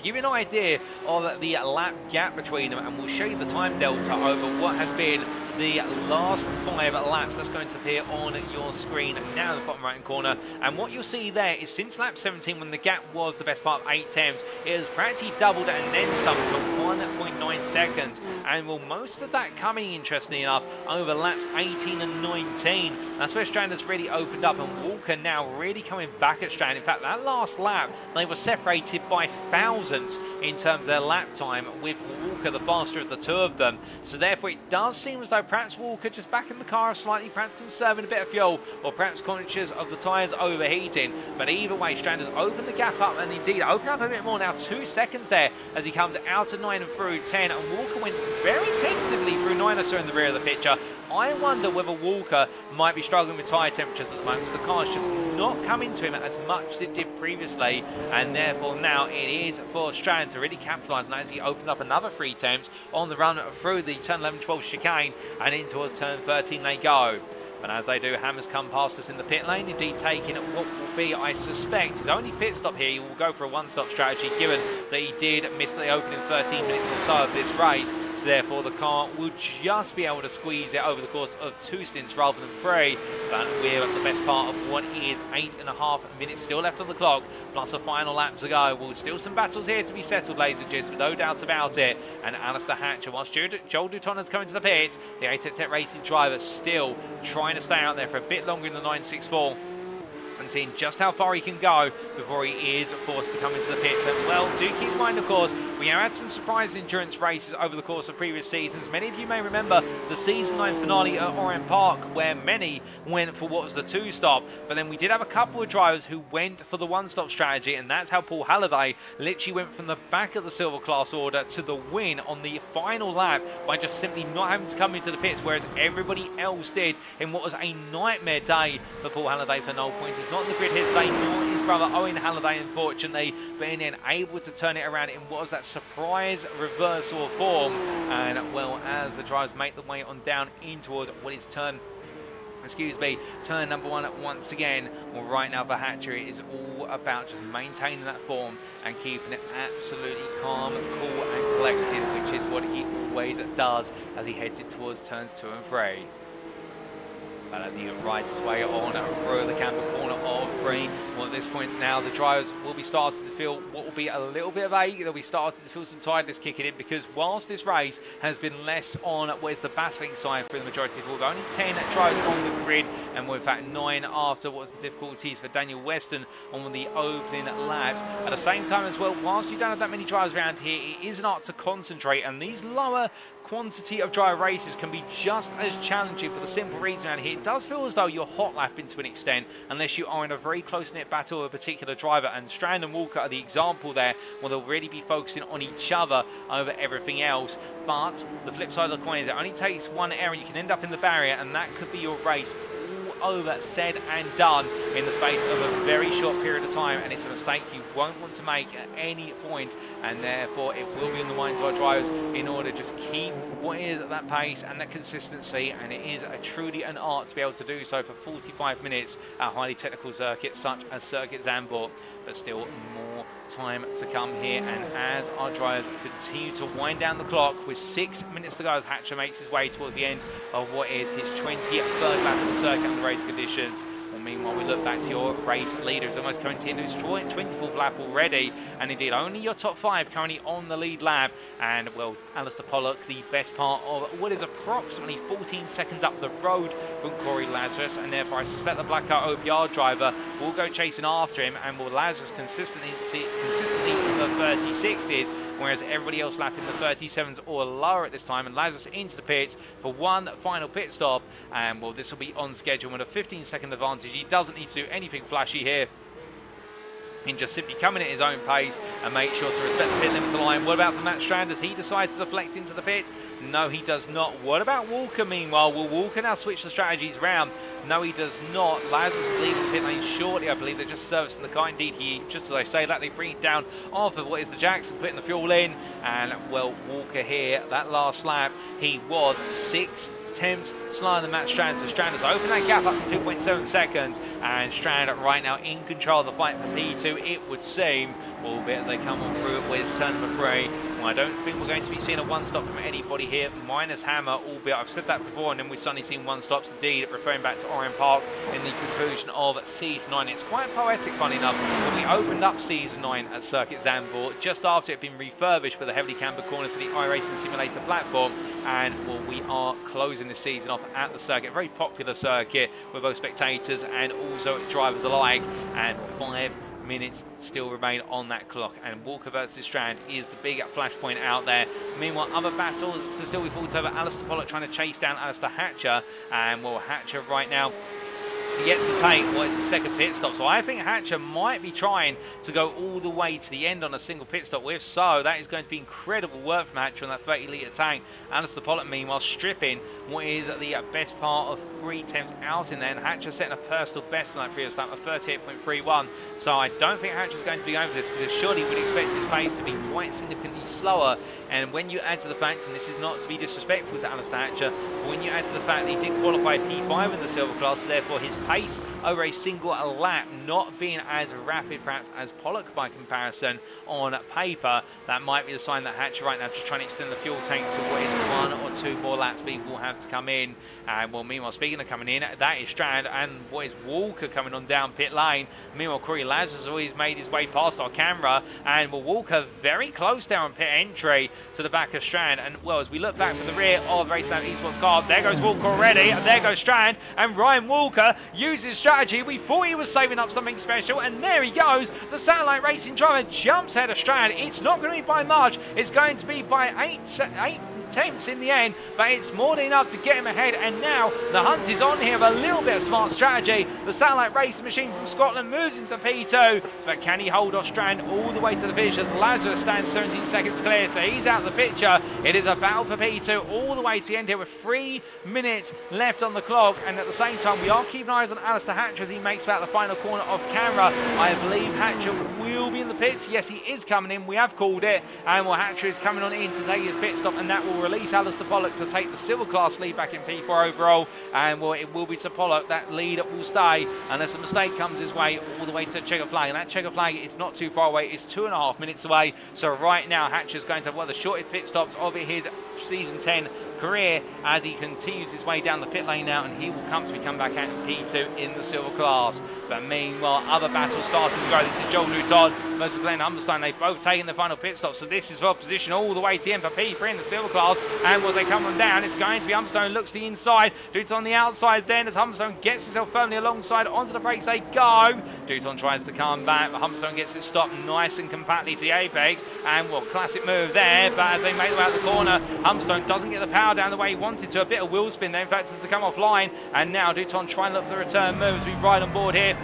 [SPEAKER 1] give you an idea of the lap gap between them, and we'll show you the time delta over what has been the last 5 laps. That's going to appear on your screen now in the bottom right hand corner. And what you'll see there is since lap 17, when the gap was the best part of 8 attempts, it has practically doubled and then some to 1.9 seconds. And well, most of that coming, interestingly enough, over laps 18 and 19. That's where Strand has really opened up, and Walker now really coming back at Strand. In fact, that last lap, they were separated by thousands in terms of their lap time, with Walker the faster of the two of them. So therefore, it does seem as though perhaps Walker just back in the car slightly, perhaps conserving a bit of fuel, or perhaps conscious of the tyres overheating. But either way, Strand has opened the gap up, and indeed opened up a bit more now, 2 seconds there as he comes out of 9 and through 10. And Walker went very tentatively through 9 or so in the rear of the picture. I wonder whether Walker might be struggling with tyre temperatures at the moment, because the car's just not coming to him as much as it did previously, and therefore now it is for Strand to really capitalise on that as he opens up another 3 attempts on the run through the turn 11-12 chicane, and in towards turn 13 they go. But as they do, Hammer's come past us in the pit lane, indeed taking what will be, I suspect, his only pit stop here. He will go for a one-stop strategy, given that he did miss the opening 13 minutes or so of this race. So therefore, the car will just be able to squeeze it over the course of 2 stints rather than 3. But we're at the best part of what is 8.5 minutes still left on the clock, plus a final lap to go. Well, still some battles here to be settled, ladies and gents, no doubts about it. And Alistair Hatcher, whilst Joel Dutton has come into the pit, the 8 Racing driver still trying to stay out there for a bit longer in the 964. And seeing just how far he can go before he is forced to come into the pits. And well, do keep in mind, of course, we have had some surprise endurance races over the course of previous seasons. Many of you may remember the season 9 finale at Orient Park, where many went for what was the 2-stop, but then we did have a couple of drivers who went for the 1-stop strategy, and that's how Paul Halliday literally went from the back of the silver class order to the win on the final lap by just simply not having to come into the pits, whereas everybody else did in what was a nightmare day for Paul Halliday for no points. He's not in the grid here today, nor his brother Owen Halliday, unfortunately, but in the end able to turn it around in what was that surprise reversal of form. And well, as the drivers make the way on down in towards what is turn number 1 once again. Well, right now for Hatcher, it is all about just maintaining that form and keeping it absolutely calm, cool and collected, which is what he always does as he heads it towards turns 2 and 3. But as he rides his way on through the camber corner of 3, well, at this point now the drivers will be starting to feel what will be a little bit of ache. They'll be starting to feel some tiredness kicking in, because whilst this race has been less on where's the battling side for the majority of all, only 10 drivers on the grid, and we're in fact 9 after what was the difficulties for Daniel Weston on the opening laps. At the same time as well, whilst you don't have that many drivers around here, it is an art to concentrate, and these lower quantity of driver races can be just as challenging for the simple reason around here. It does feel as though you're hot lapping to an extent, unless you are in a very close-knit battle with a particular driver, and Strand and Walker are the example there, where they'll really be focusing on each other over everything else. But the flip side of the coin is it only takes one error, you can end up in the barrier, and that could be your race all over, said and done in the space of a very short period of time, and it's a mistake you won't want to make at any point, and therefore it will be on the minds of our drivers in order to just keep what is at that pace and that consistency, and it is truly an art to be able to do so for 45 minutes at highly technical circuits such as Circuit Zandvoort. But still more time to come here, and as our drivers continue to wind down the clock with 6 minutes to go as Hatcher makes his way towards the end of what is his 23rd lap of the circuit under race conditions. Well, meanwhile, we look back to your race leaders almost coming to the end of his 24th lap already, and indeed only your top 5 currently on the lead lap. And well, Alistair Pollock, the best part of what is approximately 14 seconds up the road from Corey Lazarus, and therefore I suspect the Blackout OPR driver will go chasing after him, and will Lazarus consistently in the 36s, whereas everybody else lapping the 37s or lower at this time, and Lazarus into the pits for one final pit stop. And well, this will be on schedule with a 15-second advantage. He doesn't need to do anything flashy here, in just simply coming at his own pace and make sure to respect the pit limits line. What about for Matt Strand? Does he decide to deflect into the pit? No, he does not. What about Walker meanwhile? Will Walker now switch the strategies round? No, he does not. Lazarus will leave the pit lane shortly, I believe. They're just servicing the car. Indeed, he, just as I say that, they bring it down off of what is the Jackson, putting the fuel in. And, well, Walker here, that last lap, he was 6/10 slower than Matt Strand. So Strand has opened that gap up to 2.7 seconds. And Strand right now in control of the fight for P2, it would seem, albeit as they come on through it with turn number 3. Well, I don't think we're going to be seeing a one-stop from anybody here, minus Hammer, albeit I've said that before, and then we've suddenly seen one-stops indeed, referring back to Orion Park in the conclusion of Season 9. It's quite poetic, funny enough, when we opened up Season 9 at Circuit Zandvoort, just after it had been refurbished with the heavily camber corners for the iRacing simulator platform, and well, we are closing this season off at the circuit, a very popular circuit with both spectators and also drivers alike, and 5 minutes still remain on that clock, and Walker versus Strand is the big flashpoint out there. Meanwhile, other battles to still be fought over. Alistair Pollock trying to chase down Alistair Hatcher, and well, Hatcher right now yet to take what is the second pit stop. So I think Hatcher might be trying to go all the way to the end on a single pit stop. If so, that is going to be incredible work from Hatcher on that 30-litre tank. Alistair Pollock, meanwhile, stripping what is the best part of 3 attempts out in there. And Hatcher setting a personal best on that previous lap of 38.31. So I don't think Hatcher's going to be going for this, because surely we'd expect his pace to be quite significantly slower. And when you add to the fact, and this is not to be disrespectful to Alistair Hatcher, but when you add to the fact that he did qualify P5 in the silver class, so therefore his pace over a single lap not being as rapid perhaps as Pollock by comparison on paper, that might be the sign that Hatcher right now just trying to extend the fuel tank to what is 1 or 2 more laps people will have to come in. And well, meanwhile, speaking of coming in, that is Strand, and what is Walker coming on down pit lane. Meanwhile, Corey Lazarus has always made his way past our camera, and well, Walker very close there on pit entry to the back of Strand. And well, as we look back from the rear of Raceland Esports car, there goes Walker already, and there goes Strand, and Ryan Walker uses strategy. We thought he was saving up something special, and there he goes. The Satellite Racing driver jumps ahead of Strand. It's not going to be by much. It's going to be by 8 attempts in the end, but it's more than enough to get him ahead. And now the hunt is on here. A little bit of smart strategy. The Satellite Racing machine from Scotland moves into P2, but can he hold off Strand all the way to the finish as Lazarus stands 17 seconds clear, so he's out of the picture. It is a battle for P2 all the way to the end here with 3 minutes left on the clock, and at the same time we are keeping eyes on Alistair Hatcher as he makes about the final corner of camera. I believe Hatcher will be in the pits. Yes, he is coming in. We have called it, and well, Hatcher is coming on in to take his pit stop, and that will release Alistair Pollock to take the silver class lead back in P4 overall. And well, it will be to Pollock. That lead will stay unless a mistake comes his way all the way to checker flag, and that checker flag is not too far away. It's 2.5 minutes away. So right now Hatcher's going to have one of the shortest pit stops of his season 10 career as he continues his way down the pit lane now, and he will comfortably come back out in P2 in the silver class. But meanwhile, other battles starting to go. This is Joel Newton versus Glenn Humberstone. They've both taken the final pit stop, so this is for position all the way to the end for P3 in the silver class. And as they come on down, it's going to be Humberstone looks to the inside. Duton on the outside then as Humberstone gets himself firmly alongside. Onto the brakes they go. Duton tries to come back, but Humberstone gets it stopped nice and compactly to the apex. And well, classic move there, but as they make their way out the corner, Humberstone doesn't get the power down the way he wanted to. A bit of wheel spin there, in fact, as to come offline. And now Duton trying to look for the return move as we ride on board here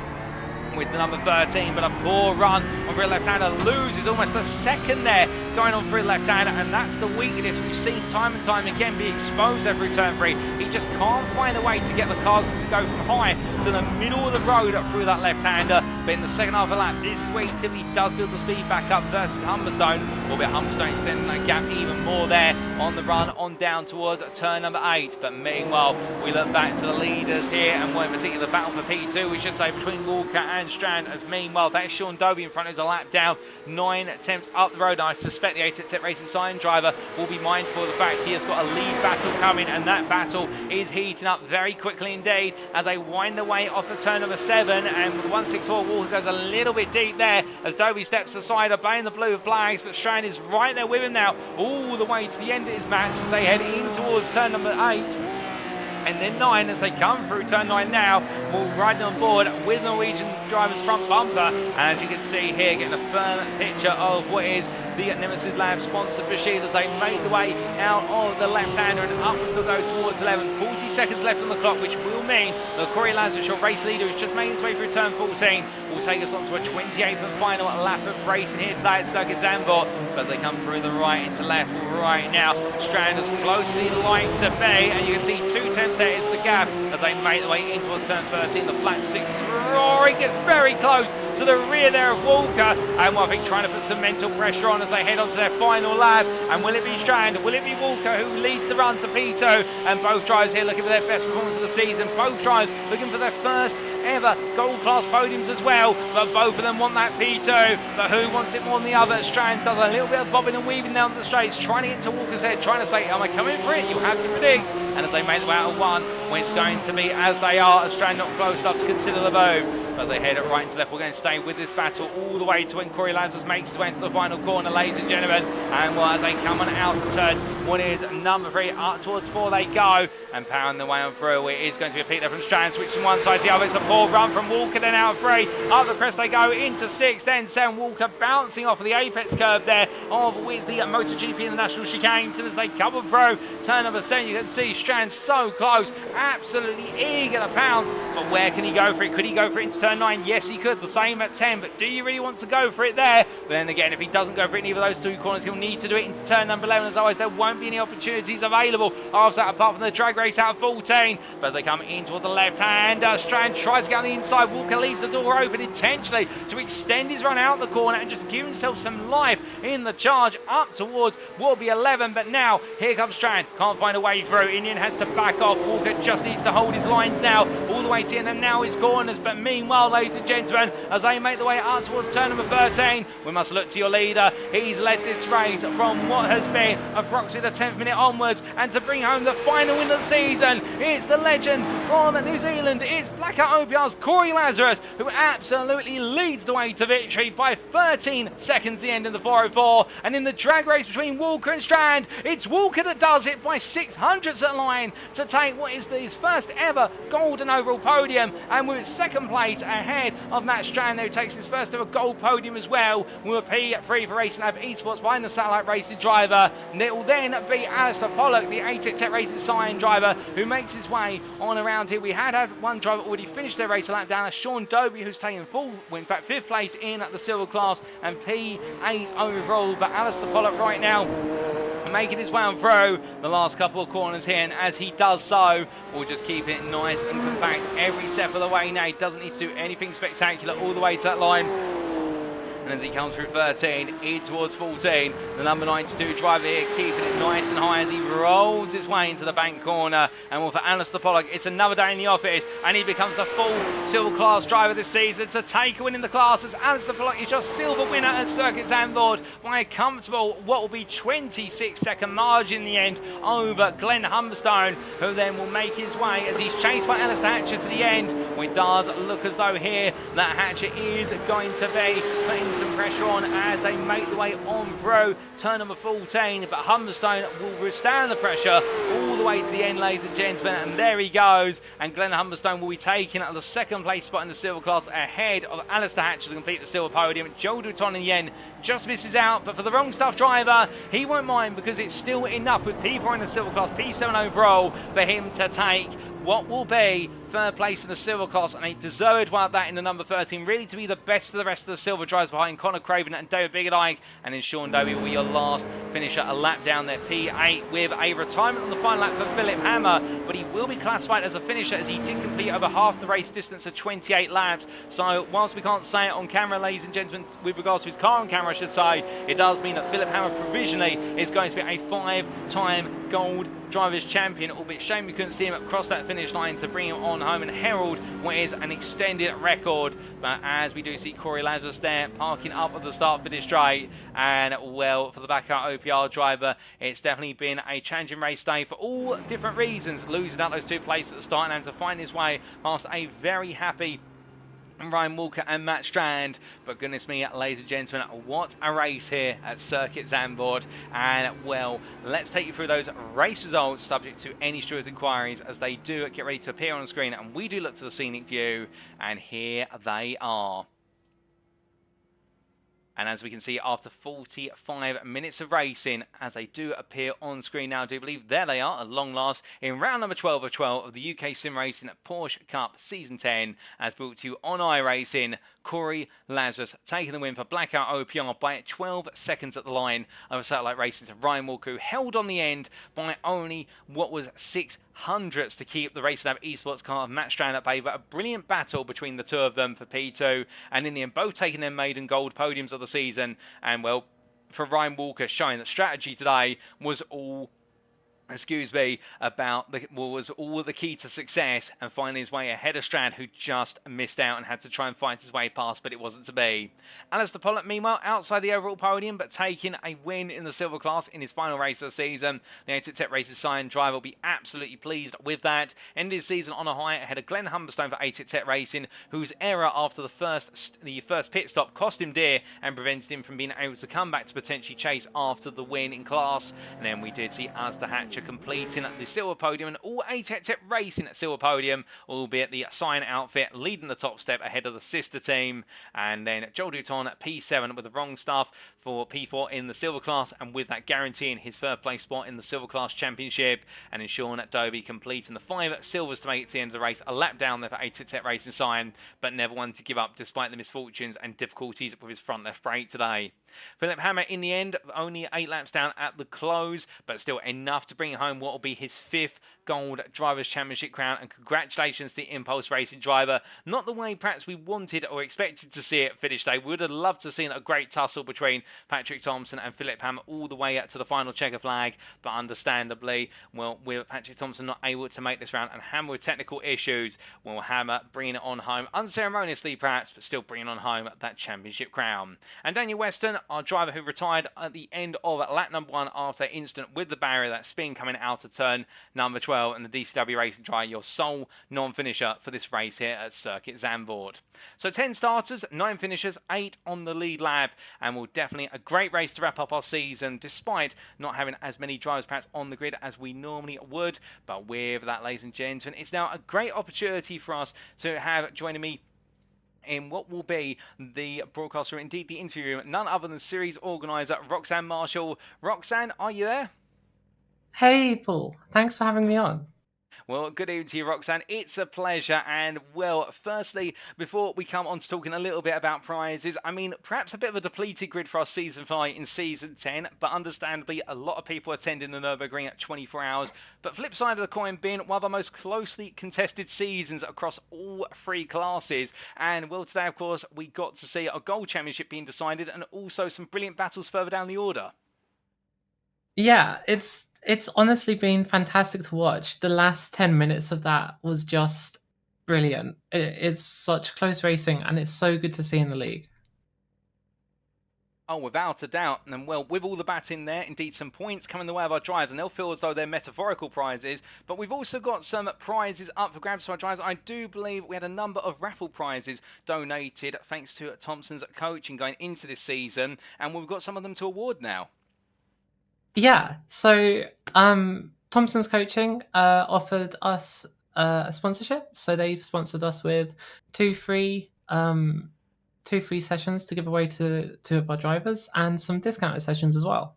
[SPEAKER 1] with the number 13, but a poor run on rear left-hander, loses almost a second there going on through left hand, and that's the weakness we've seen time and time again be exposed there through turn 3. He just can't find a way to get the cars to go from high to the middle of the road through that left-hander. But in the second half of the lap, this is where he typically does build the speed back up versus Humberstone. Albeit Humberstone extending that gap even more there on the run on down towards turn number 8. But meanwhile, we look back to the leaders here, and more in particular the battle for P2, we should say, between Walker and Strand. As meanwhile, that's Sean Dobie in front, who's a lap down, 9 attempts up the road. I suspect the 8 Racing Sign driver will be mindful of the fact he has got a lead battle coming, and that battle is heating up very quickly indeed as they wind their way off of turn number 7. And with 164, Walker goes a little bit deep there as Dobie steps aside, obeying the blue flags, but Strand is right there with him now, all the way to the end of his match as they head in towards turn number 8. And then 9 as they come through turn 9 now, will riding on board with Norwegian driver's front bumper. And as you can see here, getting a firm picture of what is the Nemesis Lab sponsored machine as they make the way out of the left-hander and upwards they'll go towards 11. 40 seconds left on the clock, which will mean that Corey Lazarus, your race leader, is just making his way through turn 14, will take us on to a 28th and final lap of racing here today at Circuit Zandvoort. As they come through the right into left right now, Strand as close as he'd like to be, and you can see 2 tenths there is the gap as they make their way in towards turn 13. The flat 6 Rory gets very close to the rear there of Walker, and I think trying to put some mental pressure on as they head on to their final lap. And will it be Strand, will it be Walker who leads the run to P2? And both drivers here looking for their best performance of the season, both drivers looking for their first ever gold class podiums as well, but both of them want that P2, but who wants it more than the other? Strand does a little bit of bobbing and weaving down the straights, trying to get to Walker's head, trying to say, am I coming for it? You have to predict. And as they make the way out of 1, when it's going to be as they are, as Strand not close enough to consider the move. As they head right into left, we're going to stay with this battle all the way to when Corey Lazarus makes his way into the final corner, ladies and gentlemen. And as they come on out of turn, what is number 3, up towards 4 they go, and powering their way on through. It is going to be a peak there from Strand, switching one side to the other. It's a poor run from Walker, then out of 3. Up the crest they go into 6, then 7. Walker bouncing off of the apex curve there of with the MotoGP and the National Chicane. And as they come through turn number 7, you can see Strand so close, absolutely eager to pounce. But where can he go for it? Could he go for it into turn 9? Yes, he could. The same at 10. But do you really want to go for it there? But then again, if he doesn't go for it in either of those 2 corners, he'll need to do it into turn number 11. As always, there won't be any opportunities available after that, apart from the drag race out of 14. But as they come in towards the left hand, Strand tries to get on the inside. Walker leaves the door open intentionally to extend his run out the corner and just give himself some life in the charge up towards what will be 11. But now here comes Strand, can't find a way through. Indian has to back off. Walker just needs to hold his lines now all the way to the end, and now his corners. But meanwhile, ladies and gentlemen, as they make the way up towards turn number 13, we must look to your leader. He's led this race from what has been approximately the 10th minute onwards, and to bring home the final win of the season, it's the legend from New Zealand. It's Blackout OPR's Corey Lazarus, who absolutely leads the way to victory by 13 seconds the end of the 404. And in the drag race between Walker and Strand, it's Walker that does it by 600ths at line to take what is his first ever golden overall podium, and with second place ahead of Matt Strand, who takes his first ever gold podium as well, with a P3 for Racing Lab Esports behind the satellite racing driver. And it will then be Alistair Pollock, the ATEC Racing Sign driver, who makes his way on around here. We had one driver already finish their race a lap down, Sean Dobie, who's taken in fact 5th place in the silver class and P8 overall. But Alistair Pollock right now making his way on through the last couple of corners here, and as he does so, we'll just keep it nice and compact every step of the way. Now he doesn't need to do anything spectacular all the way to that line. And as he comes through 13, in towards 14, the number 92 driver here keeping it nice and high as he rolls his way into the bank corner. And well, for Alistair Pollock, it's another day in the office, and he becomes the full silver class driver this season to take a win in the class, as Alistair Pollock is your silver winner at Circuit Zandvoort by a comfortable, what will be 26-second margin in the end over Glenn Humberstone, who then will make his way as he's chased by Alistair Hatcher to the end. Well, it does look as though here that Hatcher is going to be putting some pressure on as they make the way on through turn number 14, but Humberstone will withstand the pressure all the way to the end, ladies and gentlemen, and there he goes. And Glenn Humberstone will be taking the second place spot in the silver class ahead of Alistair Hatcher to complete the silver podium. Joe Duton in the end just misses out, but for the wrong stuff driver, he won't mind because it's still enough with P4 in the silver class, P7 overall, for him to take what will be third place in the silver class, and a deserved one at that in the number 13, really to be the best of the rest of the silver drivers behind Connor Craven and David Biggerdike, and then Sean Dobie will be your last finisher, a lap down there, P8, with a retirement on the final lap for Philip Hammer, but he will be classified as a finisher as he did complete over half the race distance of 28 laps. So whilst we can't say it on camera, ladies and gentlemen, with regards to his car on camera, I should say, it does mean that Philip Hammer provisionally is going to be a 5-time gold drivers champion, albeit shame we couldn't see him cross that finish line to bring him on home and herald what is an extended record. But as we do see Corey Lazarus there parking up at the start for this straight, and well, for the backup OPR driver, it's definitely been a challenging race day for all different reasons, losing out those 2 places at the start and having to find his way past a very happy Ryan Walker and Matt Strand. But goodness me, ladies and gentlemen, what a race here at Circuit Zandvoort. And well, let's take you through those race results subject to any stewards' inquiries as they do get ready to appear on the screen, and we do look to the scenic view, and here they are. And as we can see, after 45 minutes of racing, as they do appear on screen now, I do believe there they are at long last in round number 12 of 12 of the UKSimRacing Porsche Cup Season 10, as brought to you on iRacing. Corey Lazarus taking the win for Blackout OPR by 12 seconds at the line of Satellite Racing to Ryan Walker, who held on the end by only what was 600ths to keep the Racing Lab Esports car of Matt Strand at bay. But a brilliant battle between the two of them for P2, and in the end both taking their maiden gold podiums of the season. And well, for Ryan Walker, showing that strategy today was all was all the key to success, and finding his way ahead of Strand, who just missed out and had to try and fight his way past, but it wasn't to be. Alistair Pollock, meanwhile, outside the overall podium, but taking a win in the silver class in his final race of the season. The 8 Races Sign driver will be absolutely pleased with that. Ended his season on a high ahead of Glenn Humberstone for 8 Racing, whose error after the first pit stop cost him dear and prevented him from being able to come back to potentially chase after the win in class. And then we did see Alistair Hatcher completing the silver podium, and all 8 Racing at silver podium, albeit the Sign outfit leading the top step ahead of the sister team. And then Joel Dutton at P7 with the wrong stuff for P4 in the silver class, and with that guaranteeing his third place spot in the silver class championship. And then Sean Dobie completing the 5 silvers to make it to the end of the race, a lap down there for 8 Racing Sign, but never wanted to give up despite the misfortunes and difficulties with his front left brake today. Philip Hammer in the end only 8 laps down at the close, but still enough to bring home what will be his 5th gold drivers championship crown. And congratulations to the Impulse Racing driver. Not the way perhaps we wanted or expected to see it finish day. We would have loved to have seen a great tussle between Patrik Thomsen and Philip Hammer all the way up to the final checker flag, but understandably, well, with Patrik Thomsen not able to make this round and Hammer with technical issues, well, Hammer bringing it on home unceremoniously perhaps, but still bringing on home that championship crown. And Daniel Weston, our driver who retired at the end of lap number 1 after that incident with the barrier, that spin coming out of turn number 12, and the DCW Racing driver, your sole non-finisher for this race here at Circuit Zandvoort. So 10 starters, 9 finishers, 8 on the lead lap, and will definitely a great race to wrap up our season, despite not having as many drivers perhaps on the grid as we normally would. But with that, ladies and gentlemen, it's now a great opportunity for us to have joining me in what will be the broadcaster, indeed the interview room, none other than series organizer Roxanne Marshall. Roxanne, are you there?
[SPEAKER 2] Hey, Paul. Thanks for having me on.
[SPEAKER 1] Well, good evening to you, Roxanne. It's a pleasure. And, well, firstly, before we come on to talking a little bit about prizes, I mean, perhaps a bit of a depleted grid for our season 5 in season 10, but understandably, a lot of people attending the Nürburgring at 24 hours. But flip side of the coin being one of the most closely contested seasons across all 3 classes. And, well, today, of course, we got to see a gold championship being decided and also some brilliant battles further down the order.
[SPEAKER 2] Yeah, it's honestly been fantastic to watch. The last 10 minutes of that was just brilliant. It's such close racing, and it's so good to see in the league.
[SPEAKER 1] Oh, without a doubt. And, well, with all the batting there, indeed some points coming the way of our drivers, and they'll feel as though they're metaphorical prizes. But we've also got some prizes up for grabs for our drivers. I do believe we had a number of raffle prizes donated thanks to Thomsen's coaching going into this season, and we've got some of them to award now.
[SPEAKER 2] Yeah, so Thomsen's coaching offered us a sponsorship. So they've sponsored us with two free sessions to give away to 2 of our drivers, and some discounted sessions as well.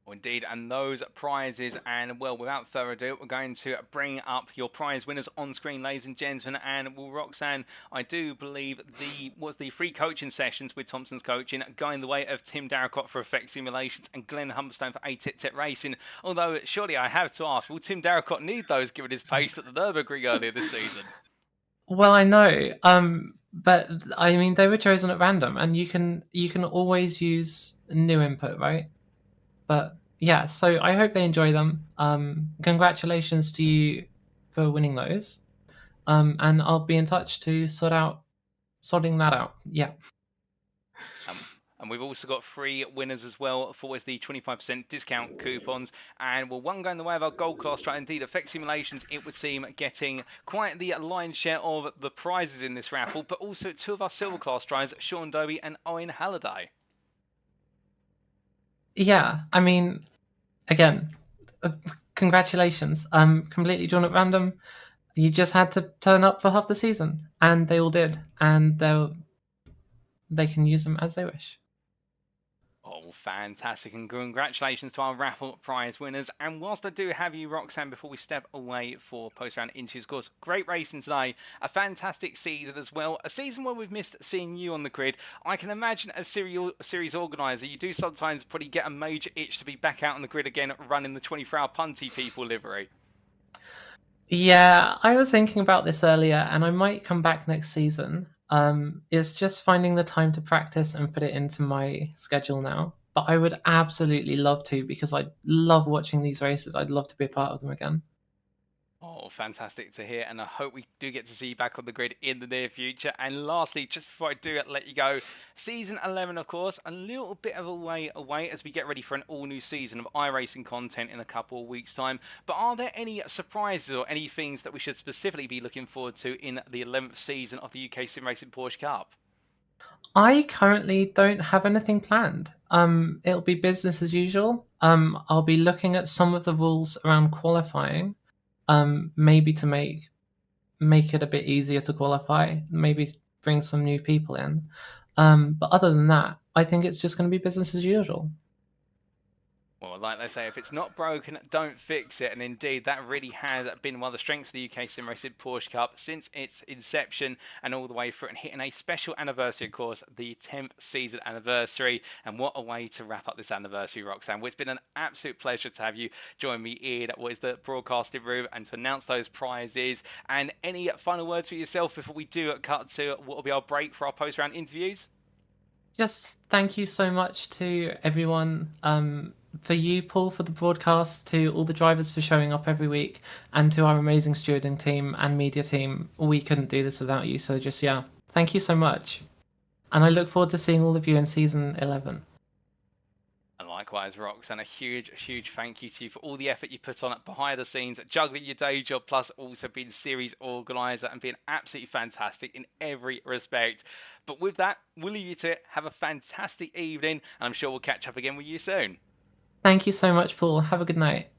[SPEAKER 1] Oh, indeed, and those prizes, and well, without further ado, we're going to bring up your prize winners on screen, ladies and gentlemen. And well, Roxanne, I do believe the free coaching sessions with Thomsen's coaching going the way of Tim Darracott for Effect Simulations and Glenn Humberstone for A-Tit Racing. Although, surely I have to ask, will Tim Darracott need those given his pace at the Nürburgring earlier this season?
[SPEAKER 2] Well, I know, but I mean they were chosen at random, and you can always use new input, right? But yeah, so I hope they enjoy them. Congratulations to you for winning those. And I'll be in touch to sorting that out. Yeah.
[SPEAKER 1] And we've also got 3 winners as well for the 25% discount coupons. And well, one going the way of our gold class try. Indeed, Effect Simulations, it would seem, getting quite the lion's share of the prizes in this raffle, but also 2 of our silver class tries, Sean Dobie and Owen Halliday.
[SPEAKER 2] Yeah, I mean, again, congratulations. Completely drawn at random. You just had to turn up for half the season, and they all did, and they can use them as they wish.
[SPEAKER 1] Oh, fantastic, and congratulations to our raffle prize winners. And whilst I do have you, Roxanne, before we step away for post-round interviews, of course, great racing today, a fantastic season as well, a season where we've missed seeing you on the grid. I can imagine as series organiser, you do sometimes probably get a major itch to be back out on the grid again, running the 24-hour punty people livery.
[SPEAKER 2] Yeah, I was thinking about this earlier, and I might come back next season. It's just finding the time to practice and fit it into my schedule now. But I would absolutely love to because I love watching these races. I'd love to be a part of them again.
[SPEAKER 1] Oh, fantastic to hear, and I hope we do get to see you back on the grid in the near future. And lastly, just before I do let you go, Season 11, of course, a little bit of a way away as we get ready for an all-new season of iRacing content in a couple of weeks' time. But are there any surprises or any things that we should specifically be looking forward to in the 11th season of the UKSimRacing Porsche Cup?
[SPEAKER 2] I currently don't have anything planned. It'll be business as usual. I'll be looking at some of the rules around qualifying. Maybe to make it a bit easier to qualify, maybe bring some new people in. But other than that, I think it's just going to be business as usual.
[SPEAKER 1] Well, like they say, if it's not broken, don't fix it. And indeed, that really has been one of the strengths of the UKSimRacing Porsche Cup since its inception and all the way through, and hitting a special anniversary, of course, the 10th season anniversary. And what a way to wrap up this anniversary, Roxanne. Well, it's been an absolute pleasure to have you join me in what is the broadcasting room and to announce those prizes. And any final words for yourself before we do cut to what will be our break for our post-round interviews?
[SPEAKER 2] Just thank you so much to everyone. For you, Paul, for the broadcast, to all the drivers for showing up every week, and to our amazing stewarding team and media team. We couldn't do this without you, so just, yeah, thank you so much. And I look forward to seeing all of you in Season 11.
[SPEAKER 1] And likewise, Roxanne, a huge, huge thank you to you for all the effort you put on behind the scenes, juggling your day job, plus also being series organiser and being absolutely fantastic in every respect. But with that, we'll leave you to it. Have a fantastic evening, and I'm sure we'll catch up again with you soon.
[SPEAKER 2] Thank you so much, Paul. Have a good night.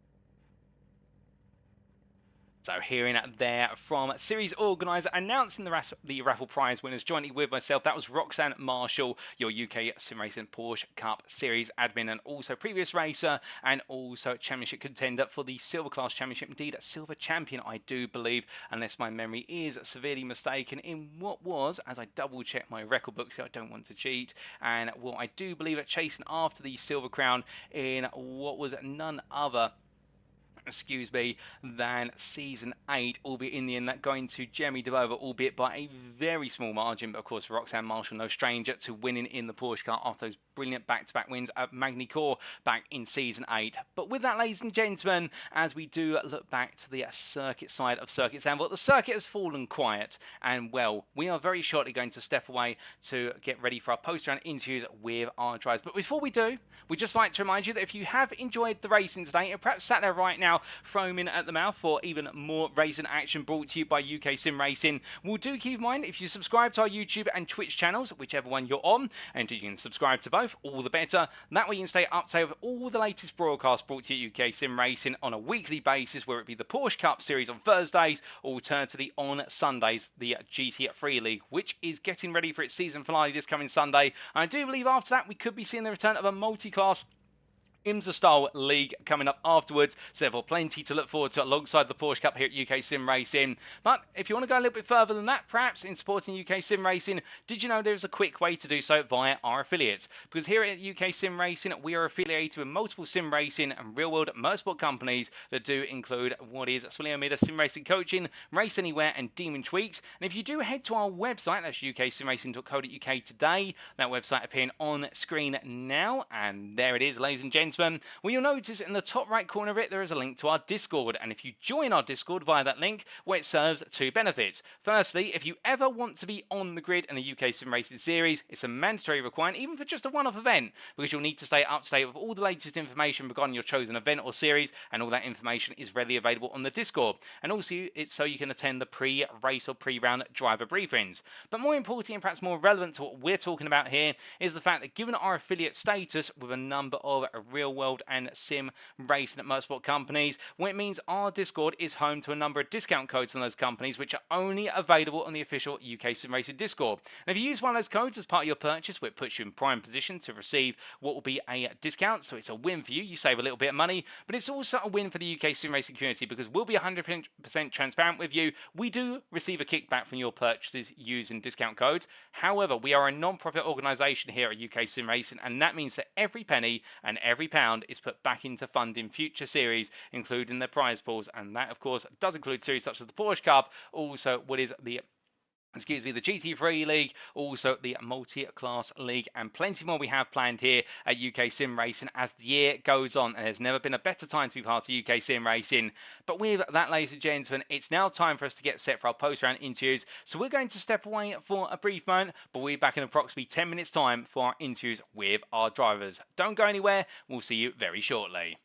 [SPEAKER 1] So hearing there from series organiser announcing the raffle prize winners, jointly with myself, that was Roxanne Marshall, your UKSimRacing Porsche Cup Series admin and also previous racer and also championship contender for the Silver Class Championship. Indeed, a silver champion, I do believe, unless my memory is severely mistaken, in what was, as I double check my record book, so I don't want to cheat, and what I do believe at chasing after the silver crown in what was none other than Season 8, albeit in the end that going to Jeremy Devova, albeit by a very small margin. But of course, Roxanne Marshall, no stranger to winning in the Porsche car after those brilliant back-to-back wins at Magny-Cours back in Season 8. But with that, ladies and gentlemen, as we do look back to the circuit side of Circuit Zandvoort, the circuit has fallen quiet, and well, we are very shortly going to step away to get ready for our post-round interviews with our drivers. But before we do, we'd just like to remind you that if you have enjoyed the racing today and perhaps sat there right now foaming at the mouth for even more racing action brought to you by UKSimRacing, well, do keep in mind, if you subscribe to our YouTube and Twitch channels, whichever one you're on, and you can subscribe to both, all the better. That way you can stay up to date with all the latest broadcasts brought to you UKSimRacing on a weekly basis, whether it be the Porsche Cup Series on Thursdays or alternatively on Sundays, the GT3 League, which is getting ready for its season finale this coming Sunday. And I do believe after that we could be seeing the return of a multi-class IMSA style league coming up afterwards, so therefore plenty to look forward to alongside the Porsche Cup here at UK Sim Racing. But if you want to go a little bit further than that, perhaps in supporting UK Sim Racing, did you know there's a quick way to do so via our affiliates? Because here at UK Sim Racing, we are affiliated with multiple sim racing and real-world motorsport companies that do include what is Sublime Sim Racing Coaching, Race Anywhere, and Demon Tweaks. And if you do head to our website, that's uksimracing.co.uk today, that website appearing on screen now, and there it is, ladies and gentlemen. Well, you'll notice in the top right corner of it, there is a link to our Discord. And if you join our Discord via that link, well, it serves two benefits. Firstly, if you ever want to be on the grid in the UK Sim Racing series, it's a mandatory requirement, even for just a one-off event, because you'll need to stay up to date with all the latest information regarding your chosen event or series, and all that information is readily available on the Discord. And also, it's so you can attend the pre-race or pre-round driver briefings. But more importantly, and perhaps more relevant to what we're talking about here, is the fact that given our affiliate status with a number of real-world and sim racing motorsport companies, well, it means our Discord is home to a number of discount codes from those companies, which are only available on the official UK Sim Racing Discord. And if you use one of those codes as part of your purchase, well, it puts you in prime position to receive what will be a discount, so it's a win for you. You save a little bit of money, but it's also a win for the UK Sim Racing community, because we'll be 100% transparent with you. We do receive a kickback from your purchases using discount codes. However, we are a non-profit organisation here at UK Sim Racing, and that means that every penny and every pound is put back into funding future series, including the prize pools, and that of course does include series such as the Porsche Cup, also what is the the GT3 League, also the Multi-Class League, and plenty more we have planned here at UK Sim Racing as the year goes on, and there's never been a better time to be part of UK Sim Racing. But with that, ladies and gentlemen, it's now time for us to get set for our post-round interviews, so we're going to step away for a brief moment, but we'll be back in approximately 10 minutes time for our interviews with our drivers. Don't go anywhere, we'll see you very shortly.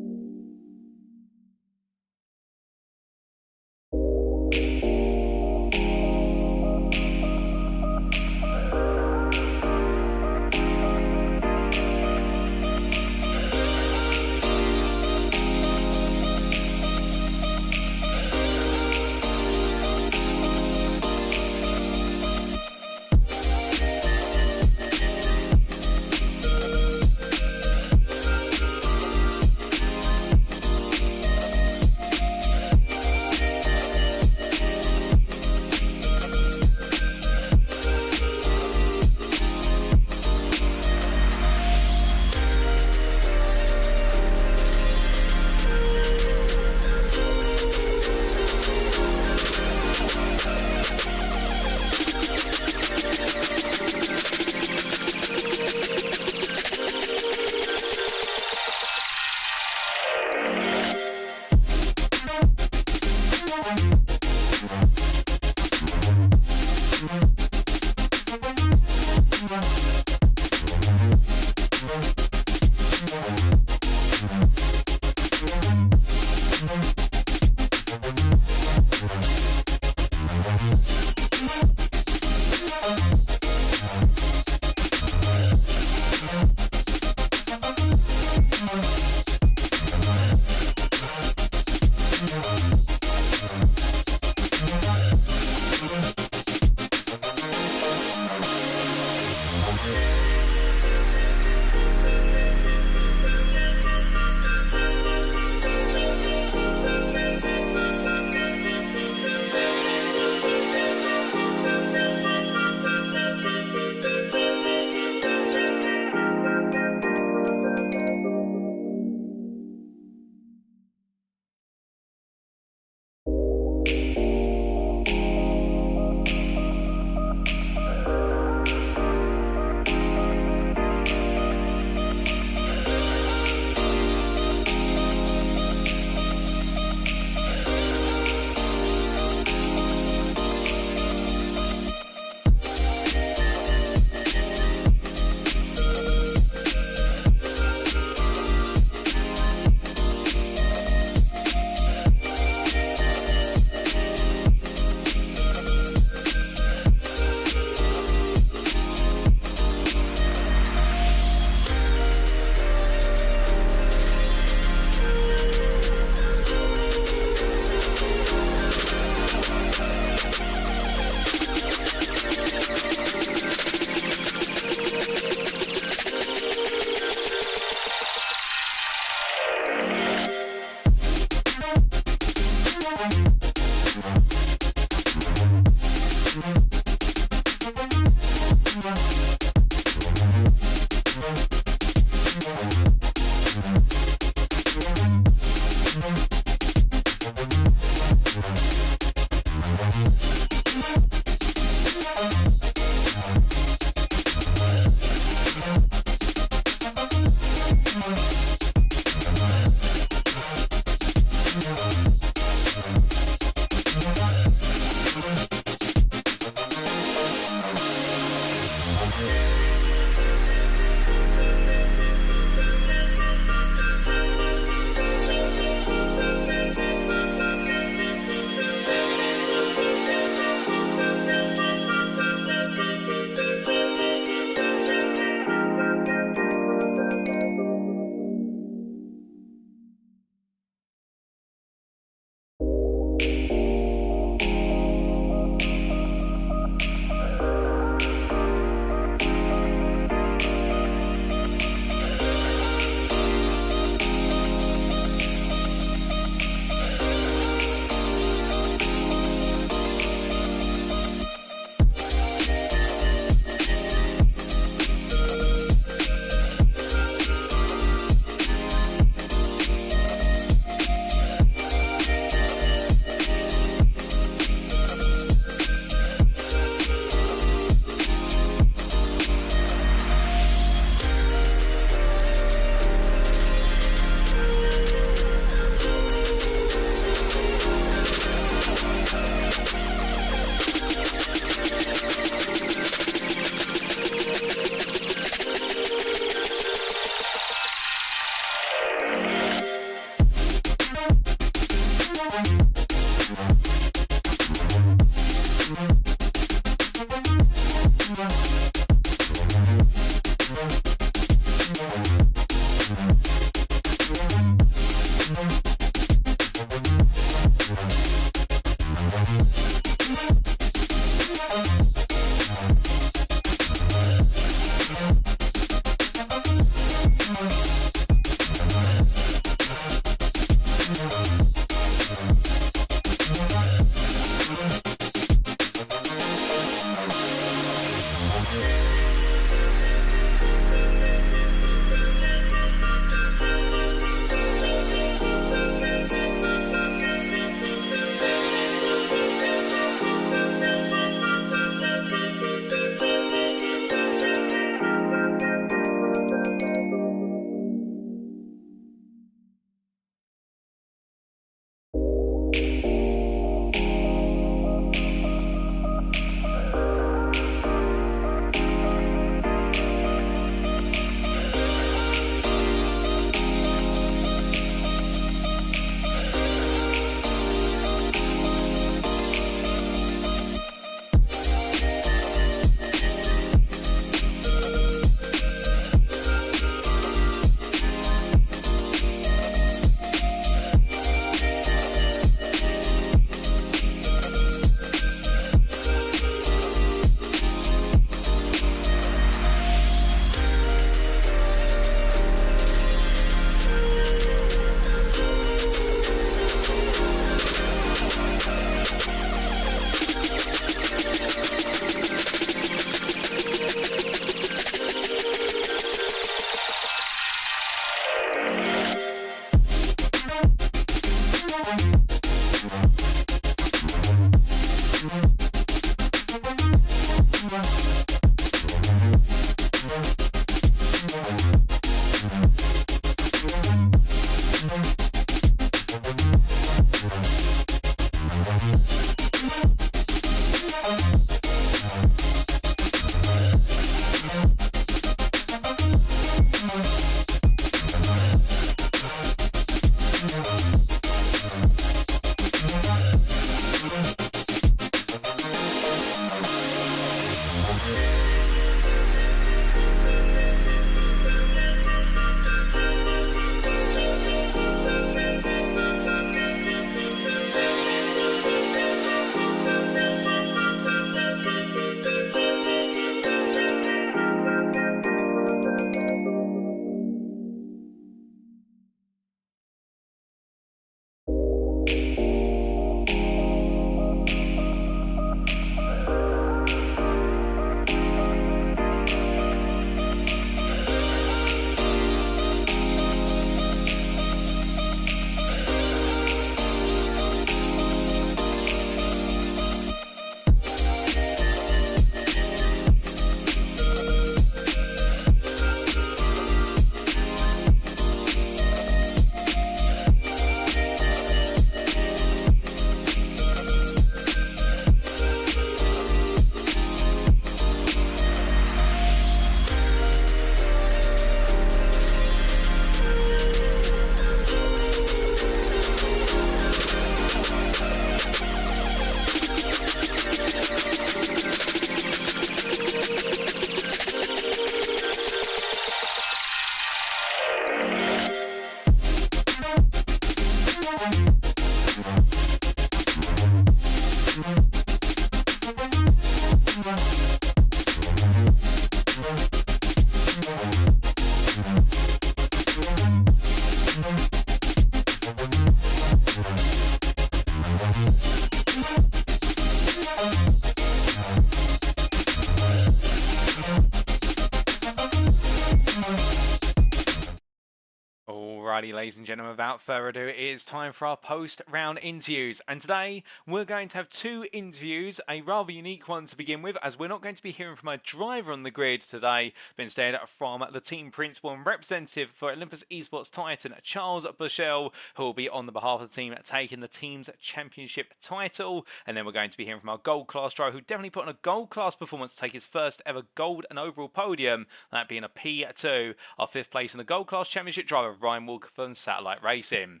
[SPEAKER 1] Alrighty, ladies and gentlemen, without further ado, it is time for our post-round interviews. And today, we're going to have two interviews, a rather unique one to begin with, as we're not going to be hearing from a driver on the grid today, but instead from the team principal and representative for Olympus Esports Titan, Charles Bushell, who will be on the behalf of the team taking the team's championship title. And then we're going to be hearing from our gold class driver, who definitely put on a gold class performance to take his first ever gold and overall podium, that being a P2. Our fifth place in the gold class championship driver, Ryan Walker from Satellite Racing.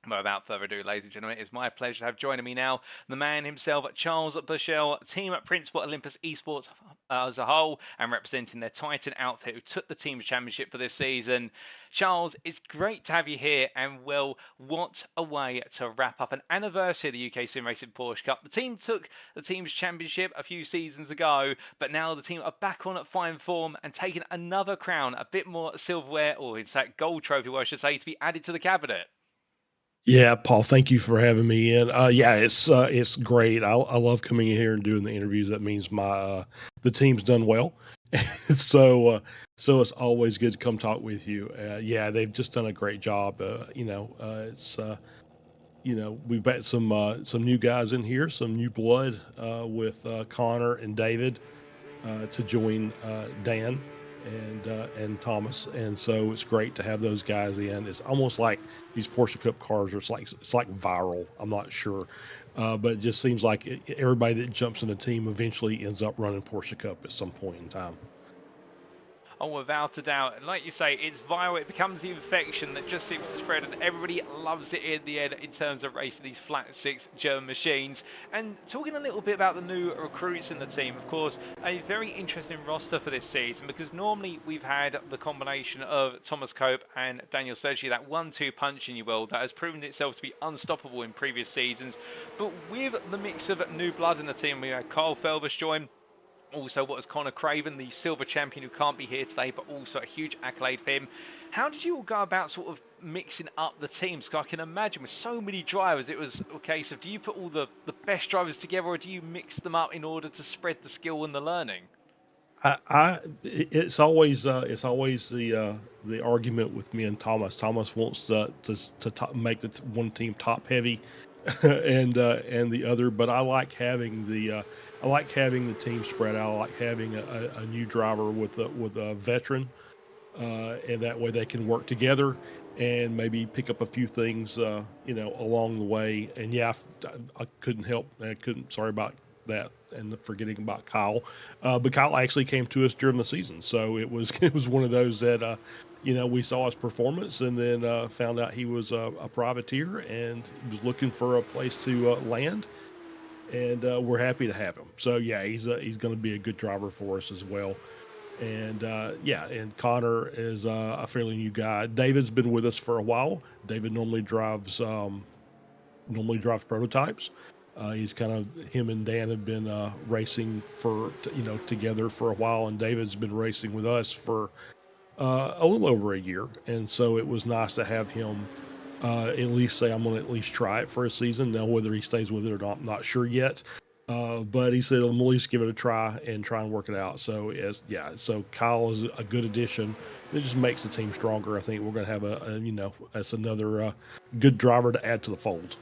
[SPEAKER 1] But without further ado, ladies and gentlemen, it's my pleasure to have joining me now the man himself, Charles Bushell, team principal Olympus Esports as a whole, and representing their Titan outfit who took the team's championship for this season. Charles, it's great to have you here, and well, what a way to wrap up an anniversary of the UKSimRacing Porsche Cup. The team took the team's championship a few seasons ago, but now the team are back on at fine form and taking another crown, a bit more silverware, or in fact gold trophy, I should say, to be added to the cabinet.
[SPEAKER 3] Yeah, Paul, thank you for having me in. Yeah, it's great. I love coming in here and doing the interviews. That means the team's done well. So it's always good to come talk with you. Yeah, they've just done a great job. We've got some new guys in here, some new blood with Connor and David to join Dan and Thomas, and so it's great to have those guys in. It's almost like these Porsche Cup cars are it's like viral. I'm not sure, but it just seems like everybody that jumps in the team eventually ends up running Porsche Cup at some point in time.
[SPEAKER 1] Oh, without a doubt. And like you say, it's viral. It becomes the infection that just seems to spread, and everybody loves it in the end in terms of racing these flat six German machines. And talking a little bit about the new recruits in the team, of course, a very interesting roster for this season, because normally we've had the combination of Thomas Cope and Daniel Sergi, that 1-2 punch in your world that has proven itself to be unstoppable in previous seasons. But with the mix of new blood in the team, we had Carl Felvers join. Also, what is Connor Craven, the silver champion who can't be here today, but also a huge accolade for him. How did you all go about sort of mixing up the teams? Because I can imagine with so many drivers, it was a case of, do you put all the best drivers together, or do you mix them up in order to spread the skill and the learning?
[SPEAKER 3] It's always the argument with me and Thomas. Thomas wants to make the one team top heavy, and the other. But I like having the team spread out. I like having a new driver with a veteran, and that way they can work together and maybe pick up a few things, along the way. And yeah, I couldn't help. I couldn't. Sorry about that, and forgetting about Kyle. But Kyle actually came to us during the season, so it was it was one of those that we saw his performance, and then found out he was a privateer and he was looking for a place to land. And we're happy to have him. So yeah, he's going to be a good driver for us as well. And and Connor is a fairly new guy. David's been with us for a while. David normally drives prototypes. He's kind of him and Dan have been racing together for a while, and David's been racing with us for a little over a year. And so it was nice to have him at least say, I'm going to at least try it for a season. Now, whether he stays with it or not, I'm not sure yet. But he said, I'm at least give it a try and work it out. So so Kyle is a good addition. It just makes the team stronger. I think we're going to have that's another good driver to add to the fold.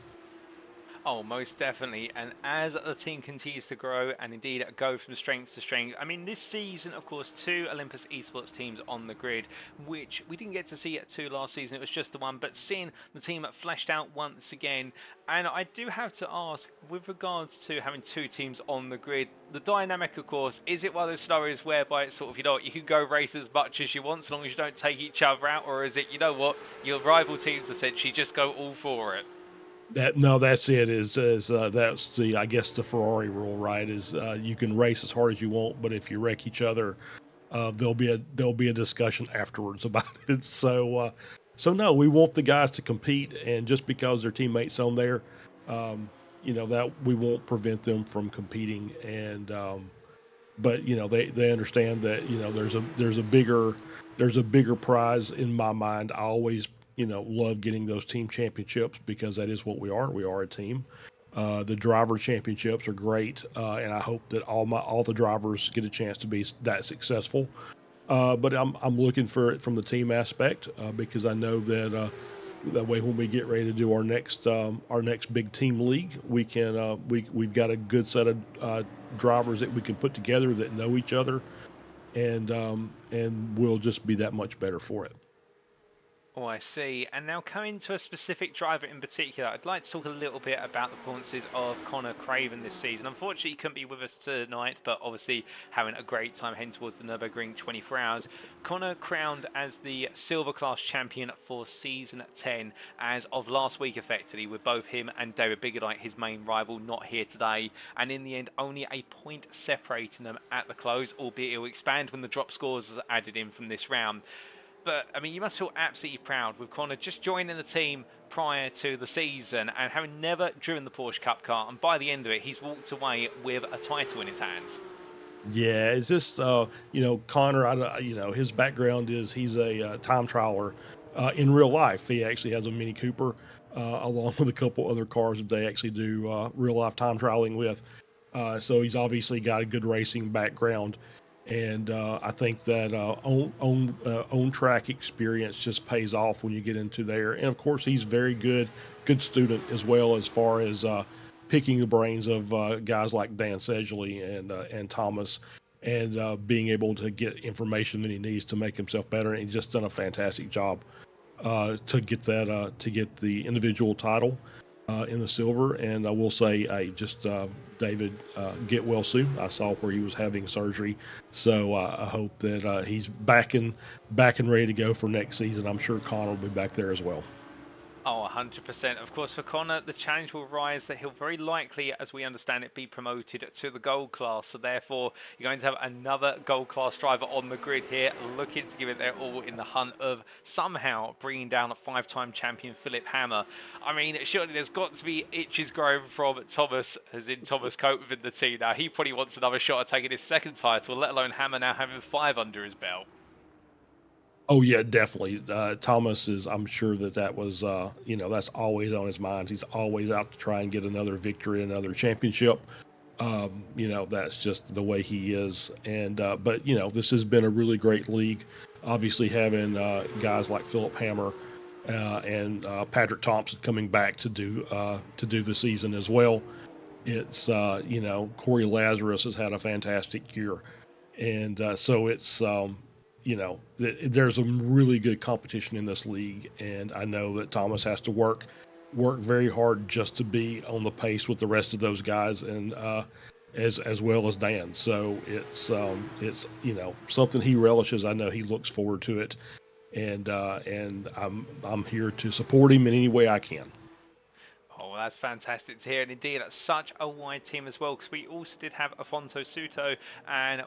[SPEAKER 1] Oh, most definitely. And as the team continues to grow and indeed go from strength to strength, I mean, this season, of course, 2 Olympus esports teams on the grid, which we didn't get to see at 2 last season. It was just the one, but seeing the team fleshed out once again. And I do have to ask, with regards to having 2 teams on the grid, the dynamic, of course, is it one of those scenarios whereby it's sort of, you can go race as much as you want, so long as you don't take each other out, or is it, your rival teams essentially just go all for it?
[SPEAKER 3] That's it. That's I guess the Ferrari rule, right? Is you can race as hard as you want, but if you wreck each other, there'll be a discussion afterwards about it. So no, we want the guys to compete, and just because their teammates on there, that we won't prevent them from competing. And but they understand that there's a bigger prize in my mind. I always love getting those team championships because that is what we are. We are a team. The driver championships are great, and I hope that all the drivers get a chance to be that successful. But I'm looking for it from the team aspect because I know that that way when we get ready to do our next big team league, we've got a good set of drivers that we can put together that know each other, and we'll just be that much better for it.
[SPEAKER 1] Oh, I see. And now coming to a specific driver in particular, I'd like to talk a little bit about the performances of Connor Craven this season. Unfortunately, he couldn't be with us tonight, but obviously having a great time heading towards the Nürburgring 24 hours. Connor crowned as the silver class champion for season 10 as of last week, effectively, with both him and David Biggerdike, his main rival, not here today. And in the end, only a point separating them at the close, albeit it will expand when the drop scores are added in from this round. But, I mean, you must feel absolutely proud with Connor just joining the team prior to the season and having never driven the Porsche Cup car. And by the end of it, he's walked away with a title in his hands.
[SPEAKER 3] Yeah, it's just, Connor, his background is he's a time trialer in real life. He actually has a Mini Cooper along with a couple other cars that they actually do real life time trialing with. So he's obviously got a good racing background. And I think that on track experience just pays off when you get into there. And of course, he's very good student as well, as far as picking the brains of guys like Dan Sedgley and Thomas, and being able to get information that he needs to make himself better. And he's just done a fantastic job to get the individual title in the silver. And I will say, David, get well soon. I saw where he was having surgery, so I hope that he's back and ready to go for next season. I'm sure Connor will be back there as well.
[SPEAKER 1] Oh, 100%. Of course, for Connor, the challenge will rise that he'll very likely, as we understand it, be promoted to the gold class. So therefore, you're going to have another gold class driver on the grid here, looking to give it their all in the hunt of somehow bringing down a 5-time champion Philip Hammer. I mean, surely there's got to be itches growing from Thomas, as in Thomas Cope within the team now. He probably wants another shot at taking his second title, let alone Hammer now having 5 under his belt.
[SPEAKER 3] Oh yeah, definitely. Thomas is. I'm sure that was. That's always on his mind. He's always out to try and get another victory, another championship. That's just the way he is. And but this has been a really great league. Obviously, having guys like Philip Hammer and Patrick Thomsen coming back to do the season as well. It's Corey Lazarus has had a fantastic year, and so it's there's a really good competition in this league, and I know that Thomas has to work very hard just to be on the pace with the rest of those guys, and as well as Dan. So it's something he relishes. I know he looks forward to it, and I'm here to support him in any way I can.
[SPEAKER 1] Oh, well, that's fantastic to hear, and indeed, that's such a wide team as well, because we also did have Afonso Suto, and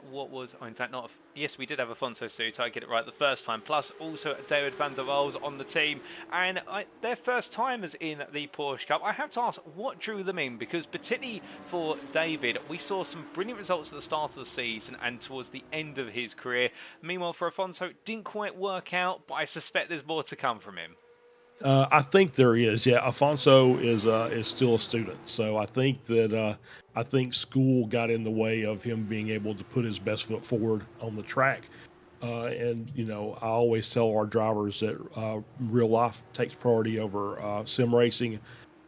[SPEAKER 1] yes, we did have Afonso Suto, I get it right the first time, plus also David van der Waals on the team, and their first timers in the Porsche Cup. I have to ask, what drew them in? Because particularly for David, we saw some brilliant results at the start of the season and towards the end of his career. Meanwhile, for Afonso, it didn't quite work out, but I suspect there's more to come from him.
[SPEAKER 3] I think there is. Yeah, Afonso is still a student, so I think school got in the way of him being able to put his best foot forward on the track. And I always tell our drivers that real life takes priority over sim racing.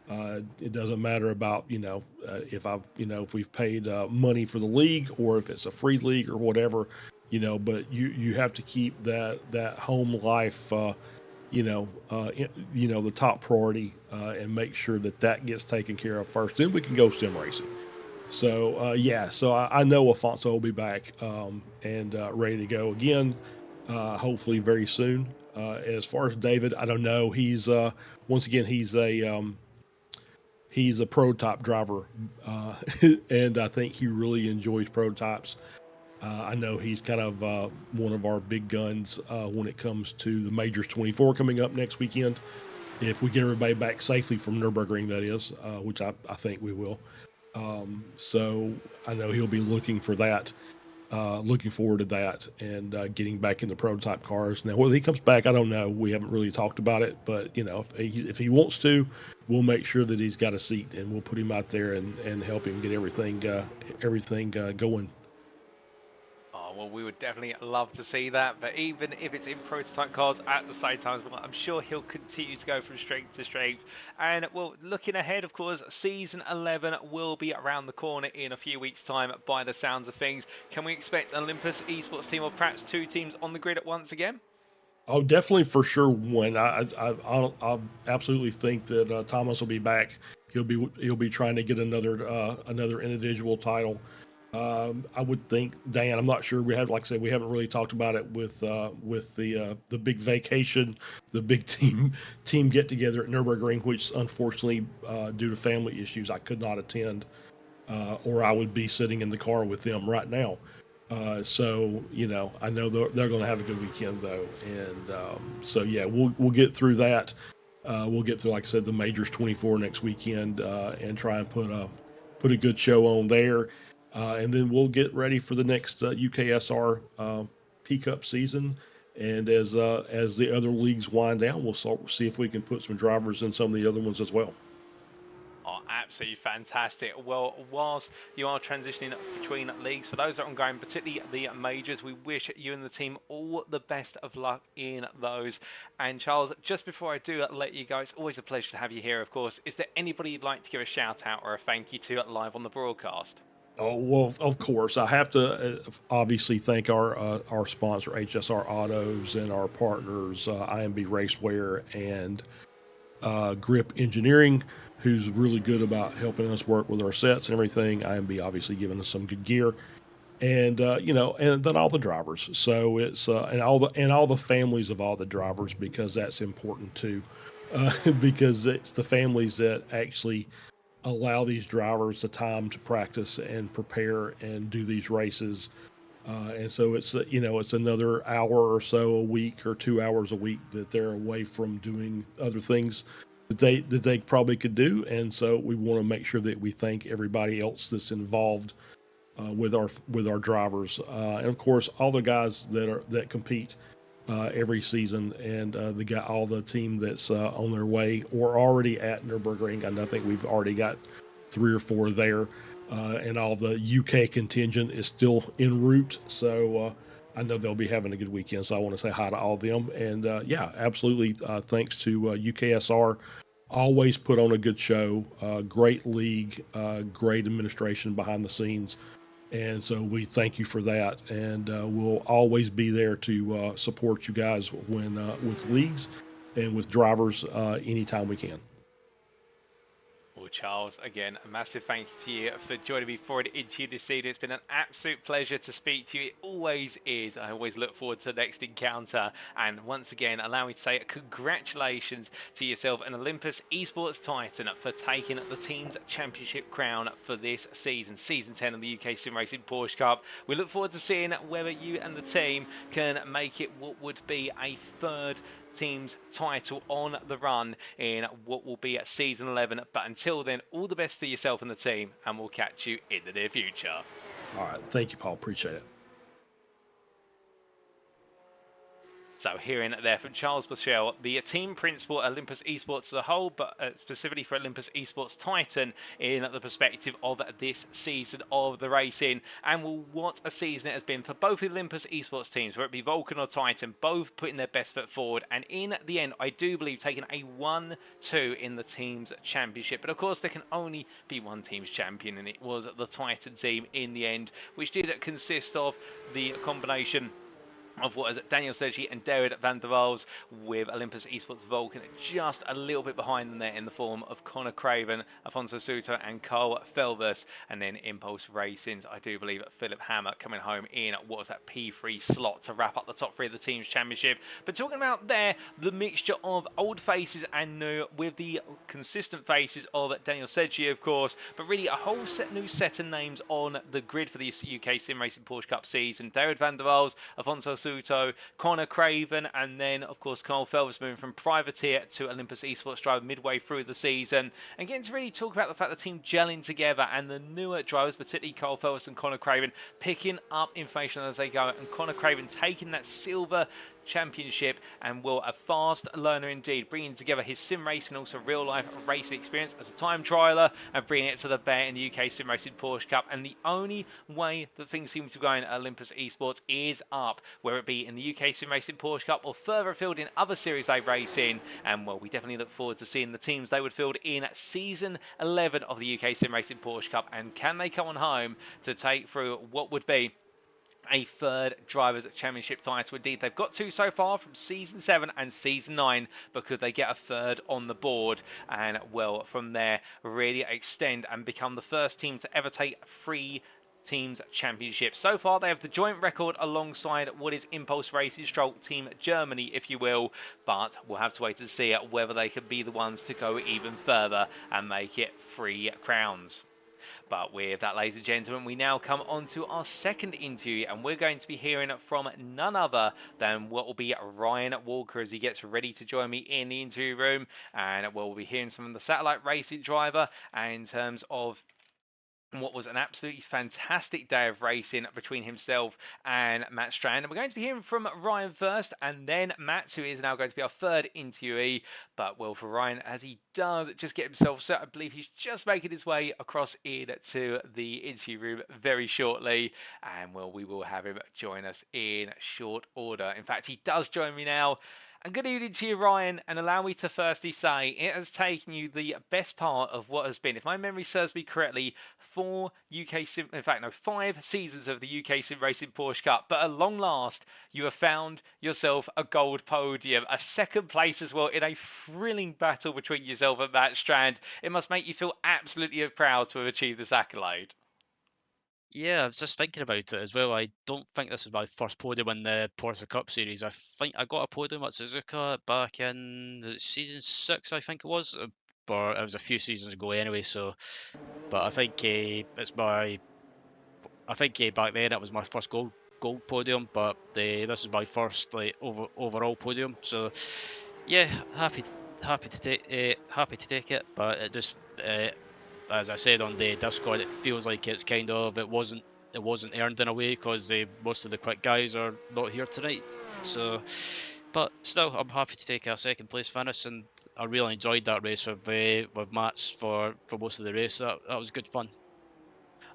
[SPEAKER 3] It doesn't matter about if we've paid money for the league or if it's a free league or whatever, But you have to keep that home life. The top priority, and make sure that gets taken care of first. Then we can go sim racing. So so I know Afonso will be back and ready to go again, hopefully very soon. As far as David, I don't know. He's once again he's a prototype driver, and I think he really enjoys prototypes. I know he's kind of one of our big guns when it comes to the Majors 24 coming up next weekend. If we get everybody back safely from Nürburgring, that is, which I think we will. So I know he'll be looking for that, looking forward to that, and getting back in the prototype cars. Now, whether he comes back, I don't know. We haven't really talked about it, but if he wants to, we'll make sure that he's got a seat, and we'll put him out there and help him get everything going.
[SPEAKER 1] Well, we would definitely love to see that, but even if it's in prototype cars at the same time, I'm sure he'll continue to go from strength to strength. And well, looking ahead, of course, season 11 will be around the corner in a few weeks' time by the sounds of things. Can we expect an Olympus esports team or perhaps two teams on the grid at once again?
[SPEAKER 3] Oh, definitely for sure. When I absolutely think that Thomas will be back. He'll be trying to get another individual title. I would think Dan. I'm not sure. We haven't really talked about it with the big vacation, the big team get together at Nürburgring, which unfortunately due to family issues I could not attend, or I would be sitting in the car with them right now. So I know they're going to have a good weekend though, and we'll get through that. We'll get through, like I said, the Majors 24 next weekend, and try and put a good show on there. And then we'll get ready for the next UKSR P Cup season. And as the other leagues wind down, we'll see if we can put some drivers in some of the other ones as well.
[SPEAKER 1] Oh, absolutely fantastic. Well, whilst you are transitioning between leagues, for those that are ongoing, particularly the majors, we wish you and the team all the best of luck in those. And Charles, just before I do let you go, it's always a pleasure to have you here, of course. Is there anybody you'd like to give a shout out or a thank you to live on the broadcast?
[SPEAKER 3] Oh, well, of course. I have to obviously thank our sponsor, HSR Autos, and our partners, IMB Racewear and Grip Engineering, who's really good about helping us work with our sets and everything. IMB obviously giving us some good gear, and and then all the drivers. So it's and all the families of all the drivers, because that's important too, because it's the families that actually allow these drivers the time to practice and prepare and do these races. And so it's another hour or so a week or 2 hours a week that they're away from doing other things that they probably could do. And so we want to make sure that we thank everybody else that's involved with our drivers, and of course all the guys that compete every season, and all the team that's on their way or already at Nürburgring. And I think we've already got 3 or 4 there, and all the UK contingent is still en route. So I know they'll be having a good weekend, so I want to say hi to all of them. And yeah, absolutely. Thanks to UKSR. Always put on a good show. Great league, great administration behind the scenes. And so we thank you for that. And we'll always be there to support you guys when with leagues and with drivers anytime we can.
[SPEAKER 1] Well, Charles, again, a massive thank you to you for joining me for an interview this season. It's been an absolute pleasure to speak to you. It always is. I always look forward to the next encounter. And once again, allow me to say congratulations to yourself and Olympus Esports Titan for taking the team's championship crown for this season, season 10 of the UK SimRacing Porsche Cup. We look forward to seeing whether you and the team can make it what would be a third team's title on the run in what will be at season 11. But until then, all the best to yourself and the team, and we'll catch you in the near future.
[SPEAKER 3] All right. Thank you, Paul. Appreciate it.
[SPEAKER 1] So hearing there from Charles Bushell, the team principal at Olympus Esports as a whole, but specifically for Olympus Esports Titan in the perspective of this season of the racing. And what a season it has been for both the Olympus Esports teams, whether it be Vulcan or Titan, both putting their best foot forward. And in the end, I do believe taking a 1-2 in the team's championship. But of course, there can only be one team's champion, and it was the Titan team in the end, which did consist of the combination of what is Daniel Sergi and David van der Waals, with Olympus Esports Vulcan just a little bit behind them there in the form of Connor Craven, Afonso Souto and Carl Felvers. And then Impulse Racing's, I do believe, Philip Hammer coming home in what was that P3 slot to wrap up the top three of the team's championship. But talking about there, the mixture of old faces and new, with the consistent faces of Daniel Sergi, of course, but really a whole new set of names on the grid for the UK SimRacing Porsche Cup season. David van der Waals, Afonso Souto, Connor Craven, and then, of course, Carl Felvers moving from privateer to Olympus Esports driver midway through the season. And getting to really talk about the fact the team gelling together and the newer drivers, particularly Carl Felvers and Connor Craven, picking up information as they go. And Connor Craven taking that silver championship, and a fast learner indeed, bringing together his sim racing and also real life racing experience as a time trialer and bringing it to the bear in the UK SimRacing Porsche Cup. And the only way that things seem to be going at Olympus Esports is up, whether it be in the UK SimRacing Porsche Cup or further afield in other series they race in. And we definitely look forward to seeing the teams they would field in season 11 of the UK SimRacing Porsche Cup, and can they come on home to take through what would be a third Drivers' Championship title. Indeed, they've got two so far from Season 7 and Season 9, but could they get a third on the board? And, from there, really extend and become the first team to ever take 3 teams championship. So far, they have the joint record alongside what is Impulse Racing stroke Team Germany, if you will, but we'll have to wait to see whether they could be the ones to go even further and make it 3 crowns. But with that, ladies and gentlemen, we now come on to our second interview, and we're going to be hearing from none other than what will be Ryan Walker as he gets ready to join me in the interview room. And we'll be hearing some of the satellite racing driver, and in terms of what was an absolutely fantastic day of racing between himself and Matt Strand. And we're going to be hearing from Ryan first, and then Matt, who is now going to be our third interviewee. But, for Ryan, as he does just get himself set, I believe he's just making his way across into the interview room very shortly. And, we will have him join us in short order. In fact, he does join me now. And good evening to you, Ryan, and allow me to firstly say it has taken you the best part of what has been, if my memory serves me correctly, 5 seasons of the UK SimRacing Porsche Cup, but at long last, you have found yourself a gold podium, a second place as well in a thrilling battle between yourself and Matt Strand. It must make you feel absolutely proud to have achieved this accolade.
[SPEAKER 4] Yeah, I was just thinking about it as well. I don't think this is my first podium in the Porsche Cup series. I think I got a podium at Suzuka back in season 6, I think it was. But it was a few seasons ago anyway, so... But I think back then it was my first gold podium, but this is my first overall podium. So yeah, happy to take it, but it just as I said on the Discord, it feels like it wasn't earned in a way, because most of the quick guys are not here tonight. So, but still, I'm happy to take a second place finish, and I really enjoyed that race with Mats for most of the race. That was good fun.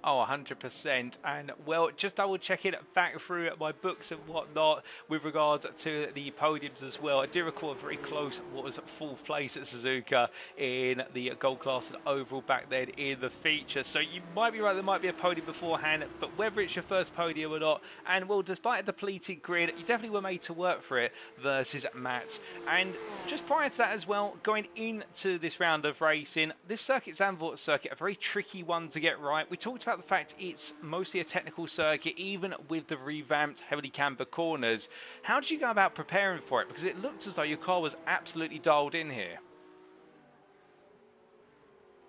[SPEAKER 1] Oh, 100%. And, well, just double checking back through my books and whatnot with regards to the podiums as well. I do recall a very close, what was it, fourth place at Suzuka in the gold class and overall back then in the feature. So you might be right, there might be a podium beforehand, but whether it's your first podium or not, and, well, despite a depleted grid, you definitely were made to work for it versus Matt. And just prior to that as well, going into this round of racing, this Circuit Zandvoort circuit, a very tricky one to get right. We talked about the fact it's mostly a technical circuit, even with the revamped heavily camber corners. How did you go about preparing for it? Because it looked as though your car was absolutely dialed in here.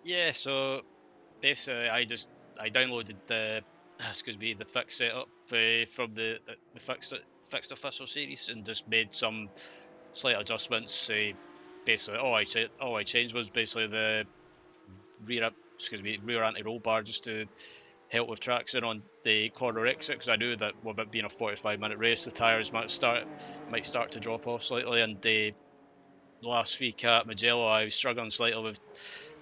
[SPEAKER 4] Yeah, so basically I downloaded the the fixed setup from the fixed official series and just made some slight adjustments. Basically, all I changed was basically the rear anti-roll bar just to help with traction on the corner exit, because I knew that with it being a 45-minute race, the tyres might start to drop off slightly. And the last week at Mugello, I was struggling slightly with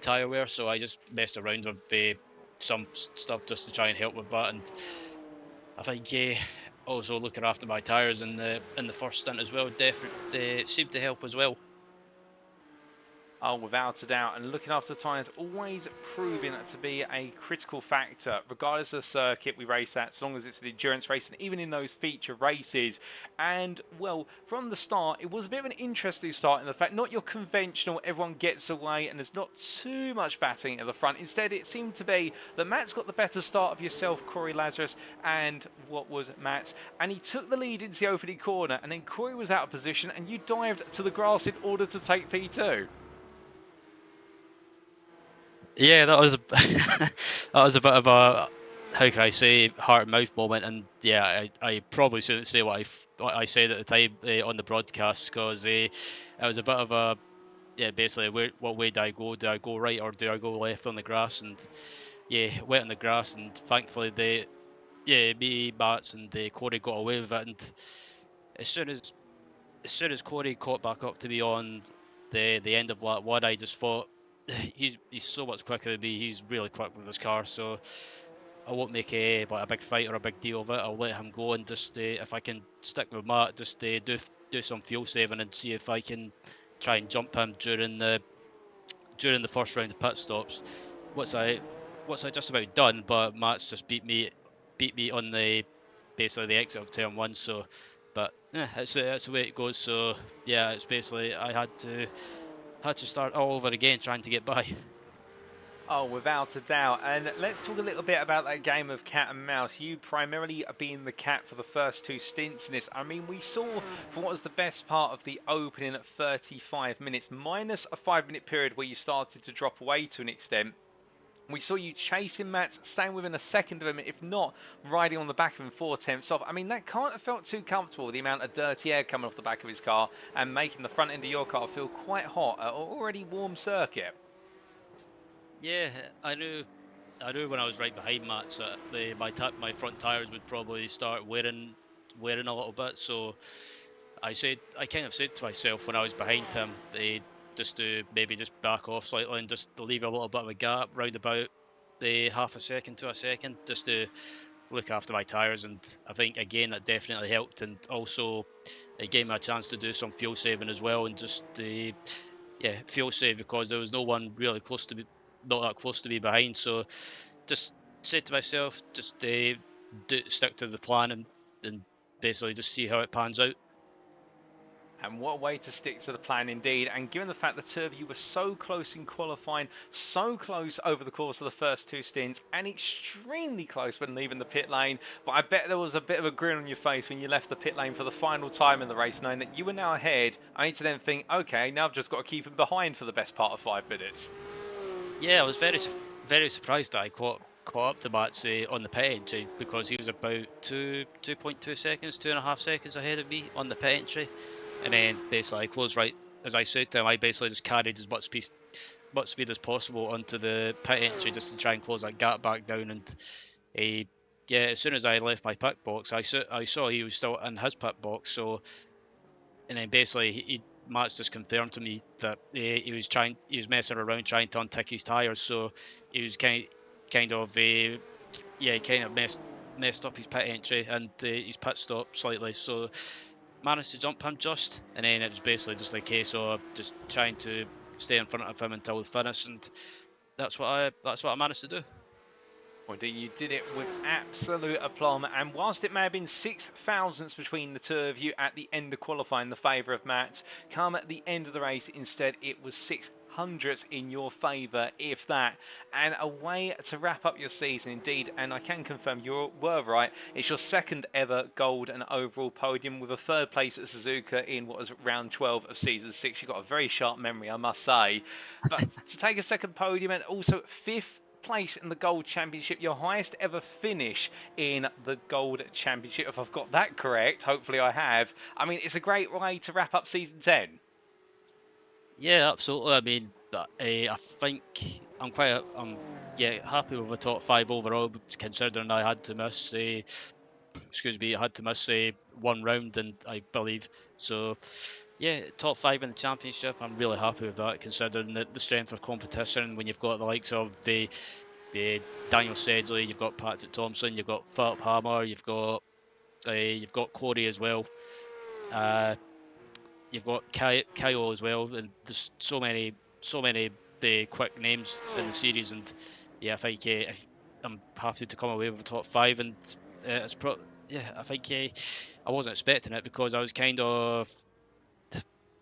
[SPEAKER 4] tyre wear, so I just messed around with some stuff just to try and help with that. And I think also looking after my tyres in the first stint as well definitely seemed to help as well.
[SPEAKER 1] Oh, without a doubt. And looking after the tyres always proving to be a critical factor, regardless of the circuit we race at, as long as it's an endurance race, and even in those feature races. And, well, from the start, it was a bit of an interesting start in the fact not your conventional, everyone gets away, and there's not too much batting at the front. Instead, it seemed to be that Matt's got the better start of yourself, Corey Lazarus, and what was Matt's. And he took the lead into the opening corner, and then Corey was out of position, and you dived to the grass in order to take P2.
[SPEAKER 4] Yeah, that was that was a bit of a, how can I say, heart and mouth moment. And yeah, I probably shouldn't say what I said at the time on the broadcast, because it was a bit of a, yeah, basically, what way do I go? Do I go right or do I go left on the grass? And yeah, went on the grass, and thankfully me, Mats, and Corey got away with it. And as soon as Corey caught back up to me on the end of lap one, I just thought, he's so much quicker than me. He's really quick with his car, so I won't make a big fight or a big deal of it. I'll let him go, and just if I can stick with Matt, just do some fuel saving and see if I can try and jump him during the first round of pit stops. What's I just about done, but Matt's just beat me on basically the exit of turn one. So, but yeah, that's the way it goes. So yeah, it's basically I had to start all over again trying to get by.
[SPEAKER 1] Oh, without a doubt. And let's talk a little bit about that game of cat and mouse. You primarily being the cat for the first two stints in this. I mean, we saw for what was the best part of the opening at 35 minutes, minus a 5-minute period where you started to drop away to an extent. We saw you chasing Matt, staying within a second of him, if not riding on the back of him 4/10 off. I mean, that can't have felt too comfortable, the amount of dirty air coming off the back of his car and making the front end of your car feel quite hot at an already warm circuit.
[SPEAKER 4] Yeah, I knew when I was right behind Matt, so my front tires would probably start wearing a little bit. So I kind of said to myself when I was behind him, just to maybe just back off slightly and just to leave a little bit of a gap, round about the half a second to a second, just to look after my tires. And I think again that definitely helped, and also it gave me a chance to do some fuel saving as well, and just fuel save, because there was no one really not that close to me behind. So just said to myself, just stick to the plan, and basically just see how it pans out.
[SPEAKER 1] And what a way to stick to the plan indeed. And given the fact the two of you were so close in qualifying, so close over the course of the first two stints, and extremely close when leaving the pit lane. But I bet there was a bit of a grin on your face when you left the pit lane for the final time in the race, knowing that you were now ahead. I need to then think, okay, now I've just got to keep him behind for the best part of 5 minutes.
[SPEAKER 4] Yeah, I was very surprised that I caught up to Mats on the pit entry, because he was about 2.2 seconds, 2.5 seconds ahead of me on the pit entry. And then basically I closed right, as I said to him, I basically just carried as much speed as possible onto the pit entry just to try and close that gap back down. And as soon as I left my pit box, I saw he was still in his pit box. So, and then basically Matt's just confirmed to me that he was messing around trying to untick his tyres. So he was kind of yeah, he kind of messed up his pit entry and his pit stop slightly, so managed to jump him just, and then it was basically just a case of just trying to stay in front of him until the finish, and that's what I managed to do.
[SPEAKER 1] Well, you did it with absolute aplomb, and whilst it may have been 6 thousandths between the two of you at the end of qualifying, the favour of Matt, come at the end of the race, instead it was 600ths in your favour, if that, and a way to wrap up your season indeed. And I can confirm you were right, it's your second ever gold and overall podium, with a third place at Suzuka in what was round 12 of season 6. You've got a very sharp memory, I must say, but to take a second podium and also fifth place in the Gold Championship, your highest ever finish in the Gold Championship, if I've got that correct. Hopefully I have. I mean, it's a great way to wrap up season 10.
[SPEAKER 4] Yeah, absolutely. I mean, I think I'm happy with the top 5 overall, considering I had to miss one round, and I believe so. Yeah, top 5 in the championship. I'm really happy with that, considering the strength of competition. When you've got the likes of the Daniel Sedgley, you've got Patrik Thomsen, you've got Philip Hammer, you've got Corey as well. You've got Kyle as well, and there's so many quick names in the series, and yeah, I think I'm happy to come away with the top 5, and I think I wasn't expecting it, because I was kind of,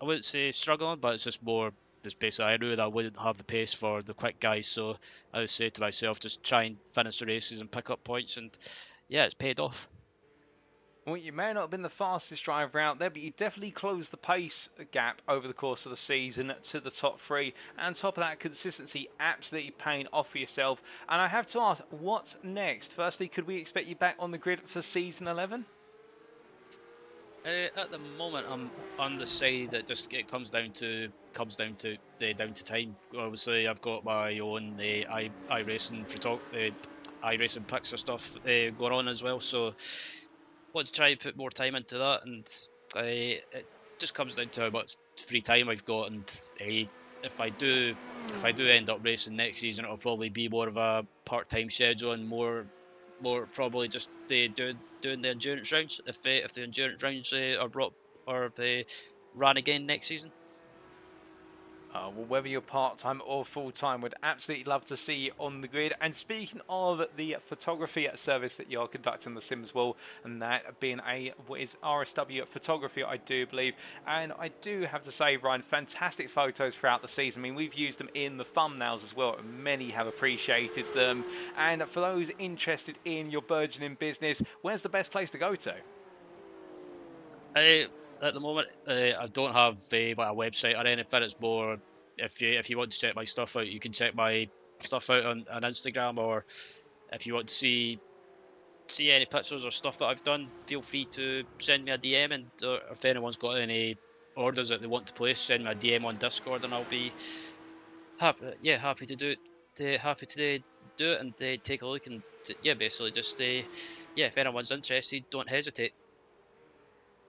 [SPEAKER 4] I wouldn't say struggling, but it's just more just basically I knew that I wouldn't have the pace for the quick guys, so I would say to myself, just try and finish the races and pick up points, and yeah, it's paid off.
[SPEAKER 1] Well, you may not have been the fastest driver out there, but you definitely closed the pace gap over the course of the season to the top 3. And on top of that, consistency absolutely paying off for yourself. And I have to ask, what's next? Firstly, could we expect you back on the grid for season 11?
[SPEAKER 4] At the moment, I'm on the side that just it comes down to time. Obviously, I've got my own iRacing iRacing picture stuff going on as well. So, want to try and put more time into that, and it just comes down to how much free time I've got. And if I do end up racing next season, it'll probably be more of a part-time schedule, and more probably just doing the endurance rounds, if the endurance rounds are brought or they ran again next season.
[SPEAKER 1] Well, whether you're part-time or full-time, would absolutely love to see you on the grid. And speaking of the photography service that you're conducting the Sims World, and that being what is RSW photography, I do believe. And I do have to say, Ryan, fantastic photos throughout the season. I mean, we've used them in the thumbnails as well, and many have appreciated them. And for those interested in your burgeoning business, where's the best place to go to?
[SPEAKER 4] At the moment, I don't have a website or anything. It's more, if you want to check my stuff out, you can check my stuff out on Instagram, or if you want to see any pictures or stuff that I've done, feel free to send me a DM, and or if anyone's got any orders that they want to place, send me a DM on Discord, and I'll be happy to do it. Happy to do it and take a look, and basically just if anyone's interested, don't hesitate.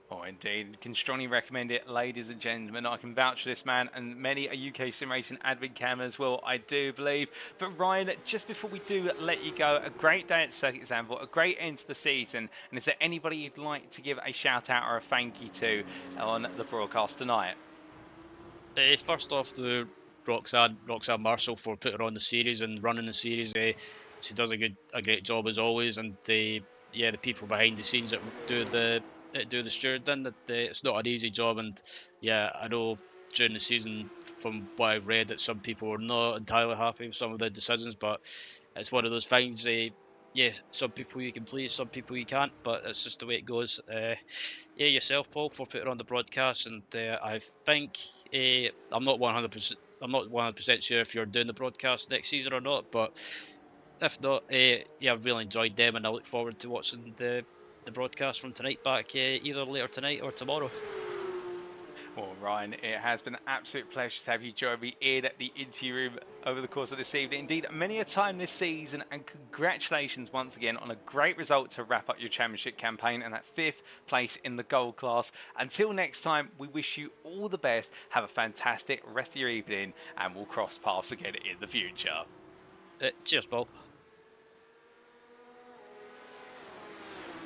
[SPEAKER 1] Oh, indeed. Can strongly recommend it, ladies and gentlemen. I can vouch for this man, and many a UKSimRacing admin cam as well, I do believe. But Ryan, just before we do let you go, a great day at Circuit Zandvoort, a great end to the season. And is there anybody you'd like to give a shout out or a thank you to on the broadcast tonight?
[SPEAKER 4] First off, to Roxanne Marshall for putting on the series and running the series. She does a great job as always, and the people behind the scenes that do the stewarding, it's not an easy job, and I know during the season, from what I've read, that some people were not entirely happy with some of the decisions, but it's one of those things. Some people you can please, some people you can't, but it's just the way it goes. Yourself, Paul, for putting on the broadcast, and I think I'm not 100% sure if you're doing the broadcast next season or not, but if not, I've really enjoyed them, and I look forward to watching the broadcast from tonight back either later tonight or tomorrow.
[SPEAKER 1] Well, Ryan, it has been an absolute pleasure to have you join me in the interview room over the course of this evening. Indeed, many a time this season, and congratulations once again on a great result to wrap up your championship campaign and that 5th place in the gold class. Until next time, we wish you all the best. Have a fantastic rest of your evening, and we'll cross paths again in the future.
[SPEAKER 4] Cheers, Paul.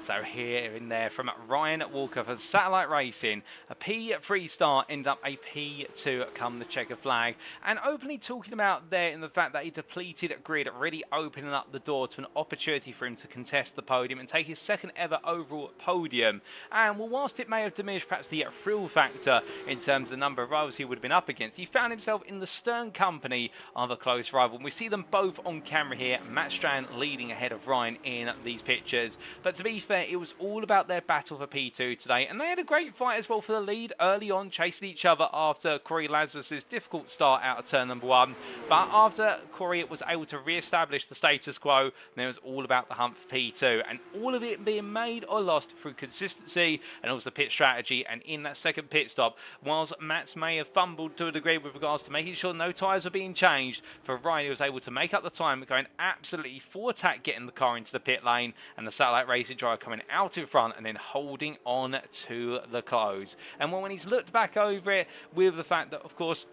[SPEAKER 1] So here in there from Ryan Walker for Satellite Racing, a P3 start, ended up a P2 come the checker flag, and openly talking about there in the fact that he depleted grid, really opening up the door to an opportunity for him to contest the podium and take his second ever overall podium. And well, whilst it may have diminished perhaps the thrill factor in terms of the number of rivals he would have been up against, he found himself in the stern company of a close rival. And we see them both on camera here, Matt Strand leading ahead of Ryan in these pictures. But to be fair, it was all about their battle for P2 today, and they had a great fight as well for the lead early on, chasing each other after Corey Lazarus' difficult start out of turn number 1. But after Corey was able to re-establish the status quo, then it was all about the hunt for P2, and all of it being made or lost through consistency and also pit strategy. And in that second pit stop, whilst Matt may have fumbled to a degree with regards to making sure no tyres were being changed, for Ryan he was able to make up the time, going absolutely full attack, getting the car into the pit lane, and the Satellite Racing driver coming out in front and then holding on to the close. And when he's looked back over it, with the fact that, of course,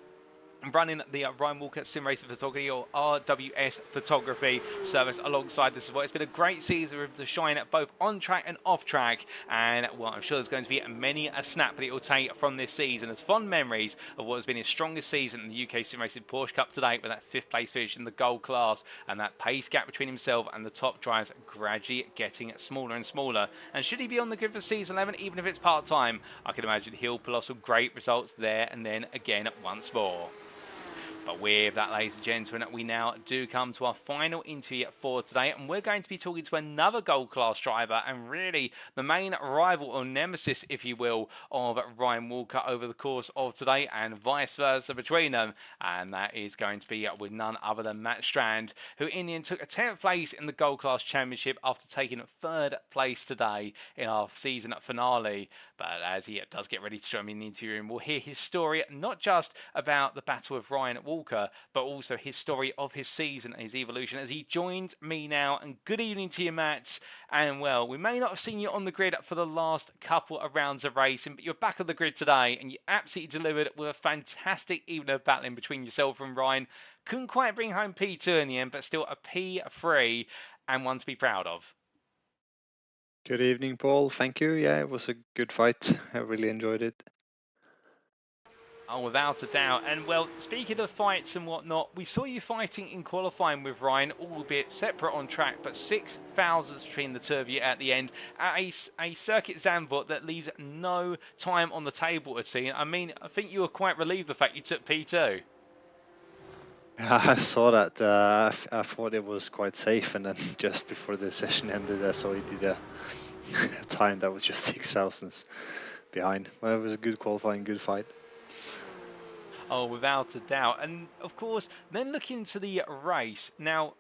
[SPEAKER 1] running the Ryan Walker UKSimRacing Photography, or RWS Photography service alongside this as well. It's been a great season with the shine at both on track and off track, and well, I'm sure there's going to be many a snap that it will take from this season as fond memories of what has been his strongest season in the UKSimRacing Porsche Cup to date, with that 5th place finish in the gold class, and that pace gap between himself and the top drivers gradually getting smaller and smaller. And should he be on the grid for season 11, even if it's part-time, I can imagine he'll pull off some great results there and then again once more. But with that, ladies and gentlemen, we now do come to our final interview for today, and we're going to be talking to another gold class driver, and really the main rival or nemesis, if you will, of Ryan Walker over the course of today, and vice versa between them. And that is going to be with none other than Matt Strand, who in the end took a 10th place in the gold class championship after taking 3rd place today in our season finale. But as he does get ready to join me in the interview room, we'll hear his story, not just about the battle with Ryan Walker, but also his story of his season and his evolution as he joins me now. And good evening to you, Matt. And well, we may not have seen you on the grid for the last couple of rounds of racing, but you're back on the grid today, and you absolutely delivered with a fantastic evening of battling between yourself and Ryan. Couldn't quite bring home P2 in the end, but still a P3, and one to be proud of.
[SPEAKER 5] Good evening, Paul. Thank you. Yeah, it was a good fight. I really enjoyed it.
[SPEAKER 1] Oh, without a doubt. And well, speaking of fights and whatnot, we saw you fighting in qualifying with Ryan, albeit separate on track, but 6 thousands between the two of you at the end at a Circuit Zandvoort that leaves no time on the table, it seems. I mean, I think you were quite relieved the fact you took P2.
[SPEAKER 5] I saw that. I thought it was quite safe, and then just before the session ended, I saw he did a time that was just 6 thousandths behind. But it was a good qualifying, good fight.
[SPEAKER 1] Oh, without a doubt. And of course, then looking into the race. Now,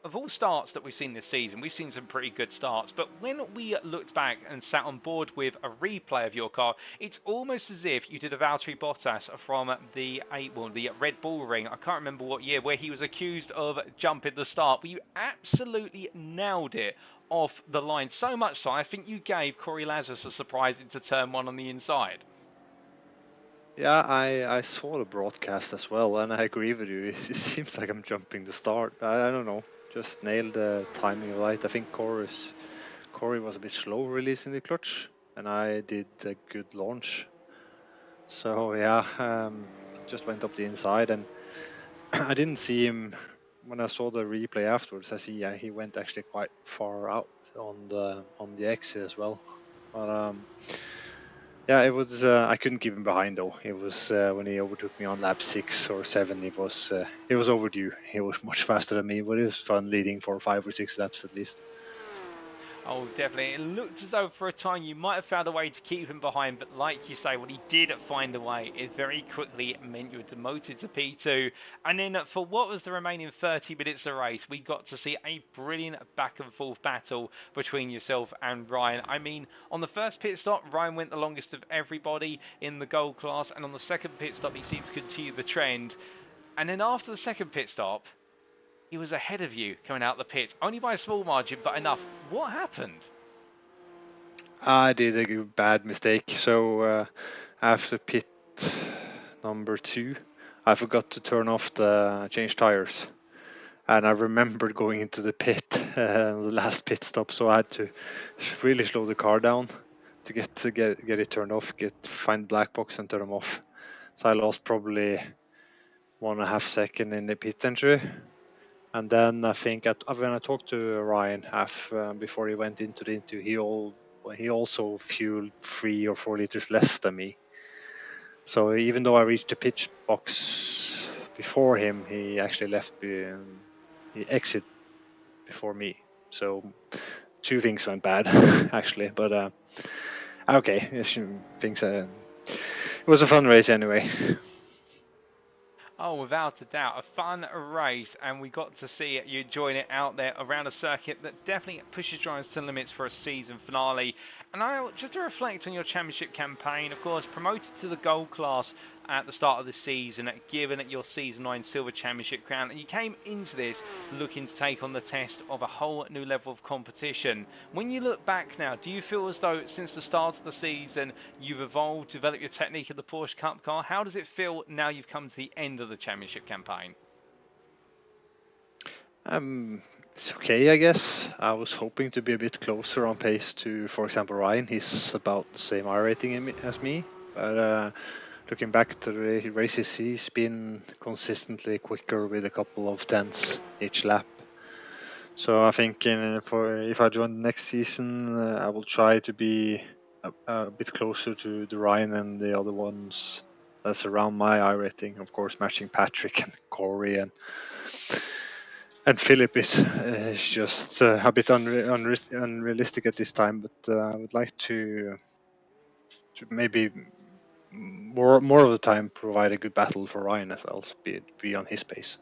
[SPEAKER 1] of all starts that we've seen this season, we've seen some pretty good starts. But when we looked back and sat on board with a replay of your car, it's almost as if you did a Valtteri Bottas from the Red Bull Ring. I can't remember what year, where he was accused of jumping the start. But you absolutely nailed it off the line. So much so, I think you gave Corey Lazarus a surprise into turn 1 on the inside.
[SPEAKER 5] Yeah, I saw the broadcast as well, and I agree with you. It seems like I'm jumping the start. I don't know, just nailed the timing right. I think Corey was a bit slow releasing the clutch, and I did a good launch. So yeah, just went up the inside, and I didn't see him when I saw the replay afterwards. I see he went actually quite far out on the exit as well, but yeah, it was. I couldn't keep him behind though. It was when he overtook me on lap 6 or 7. It was overdue. He was much faster than me, but it was fun leading for 5 or 6 laps at least.
[SPEAKER 1] Oh, definitely. It looked as though for a time you might have found a way to keep him behind, but like you say, when he did find a way, it very quickly meant you were demoted to P2. And then for what was the remaining 30 minutes of race, we got to see a brilliant back and forth battle between yourself and Ryan. I mean, on the first pit stop, Ryan went the longest of everybody in the gold class, and on the second pit stop, he seemed to continue the trend. And then after the second pit stop, he was ahead of you coming out the pits, only by a small margin, but enough. What happened?
[SPEAKER 5] I did a bad mistake. So after pit number 2, I forgot to turn off the change tires, and I remembered going into the pit the last pit stop, so I had to really slow the car down to get it turned off, find black box and turn them off. So I lost probably 1.5 seconds in the pit entry. And then I think when I talked to Ryan before he went into the interview, he also fueled 3 or 4 liters less than me. So even though I reached the pitch box before him, he actually he exited before me. So 2 things went bad actually, but okay, things. It was a fun race anyway.
[SPEAKER 1] Oh, without a doubt, a fun race, and we got to see you enjoying it out there around a circuit that definitely pushes drivers to the limits for a season finale. And now, just to reflect on your championship campaign, of course, promoted to the gold class at the start of the season, given your Season 9 Silver Championship crown, and you came into this looking to take on the test of a whole new level of competition. When you look back now, do you feel as though since the start of the season you've evolved, developed your technique of the Porsche Cup car? How does it feel now you've come to the end of the championship campaign?
[SPEAKER 5] It's okay, I guess. I was hoping to be a bit closer on pace to, for example, Ryan. He's about the same iRating as me, but looking back to the races, he's been consistently quicker with a couple of tenths each lap. So I think if I join next season, I will try to be a bit closer to the Ryan and the other ones that's around my iRating. Of course, matching Patrik and Corey and Philip is just a bit unrealistic at this time. But I would like to maybe more of the time provide a good battle for Ryan as well, be on his pace.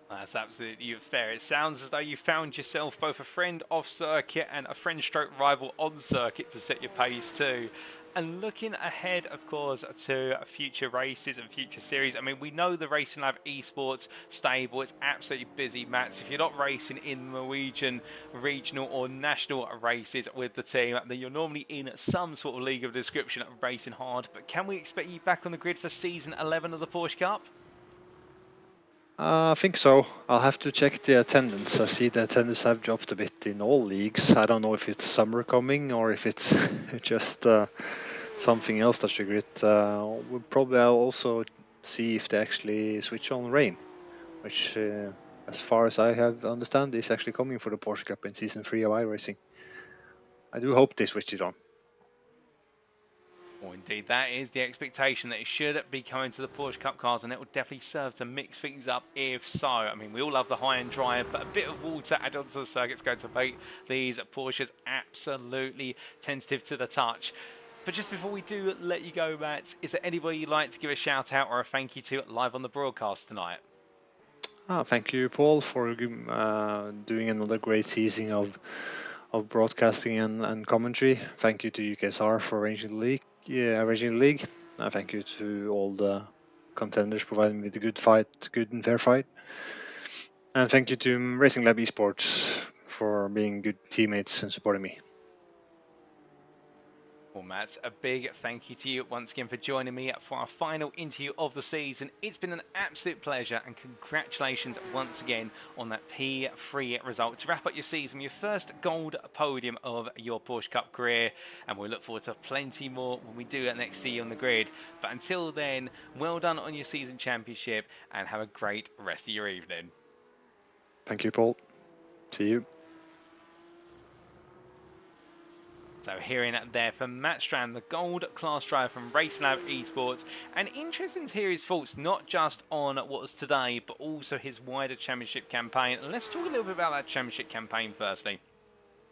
[SPEAKER 1] That's absolutely fair. It sounds as though you found yourself both a friend off circuit and a friend stroke rival on circuit to set your pace too. And looking ahead, of course, to future races and future series, I mean, we know the Racing Lab Esports stable is absolutely busy, Mats. If you're not racing in Norwegian, regional or national races with the team, then you're normally in some sort of league of description racing hard. But can we expect you back on the grid for Season 11 of the Porsche Cup?
[SPEAKER 5] I think so. I'll have to check the attendance. I see the attendance have dropped a bit in all leagues. I don't know if it's summer coming or if it's just something else that triggered it. We'll probably also see if they actually switch on rain, which, as far as I have understand, is actually coming for the Porsche Cup in Season 3 of iRacing. I do hope they switch it on.
[SPEAKER 1] Well, indeed, that is the expectation, that it should be coming to the Porsche Cup cars, and it will definitely serve to mix things up if so. I mean, we all love the high and dry, but a bit of water added onto the circuit is going to make these Porsches absolutely tentative to the touch. But just before we do let you go, Matt, is there anybody you'd like to give a shout out or a thank you to live on the broadcast tonight?
[SPEAKER 5] Thank you, Paul, for doing another great season of broadcasting and commentary. Thank you to UKSR for arranging the league. Thank you to all the contenders providing me the good and fair fight. And thank you to Racing Lab Esports for being good teammates and supporting me.
[SPEAKER 1] Well, Matt, a big thank you to you once again for joining me for our final interview of the season. It's been an absolute pleasure, and congratulations once again on that P3 result to wrap up your season, your first gold podium of your Porsche Cup career. And we look forward to plenty more when we do next see you on the grid. But until then, well done on your season championship, and have a great rest of your evening.
[SPEAKER 5] Thank you, Paul. See you.
[SPEAKER 1] So hearing that there from Matt Strand, the gold class driver from Racing Lab Esports, and interesting to hear his thoughts not just on what was today, but also his wider championship campaign. And let's talk a little bit about that championship campaign firstly.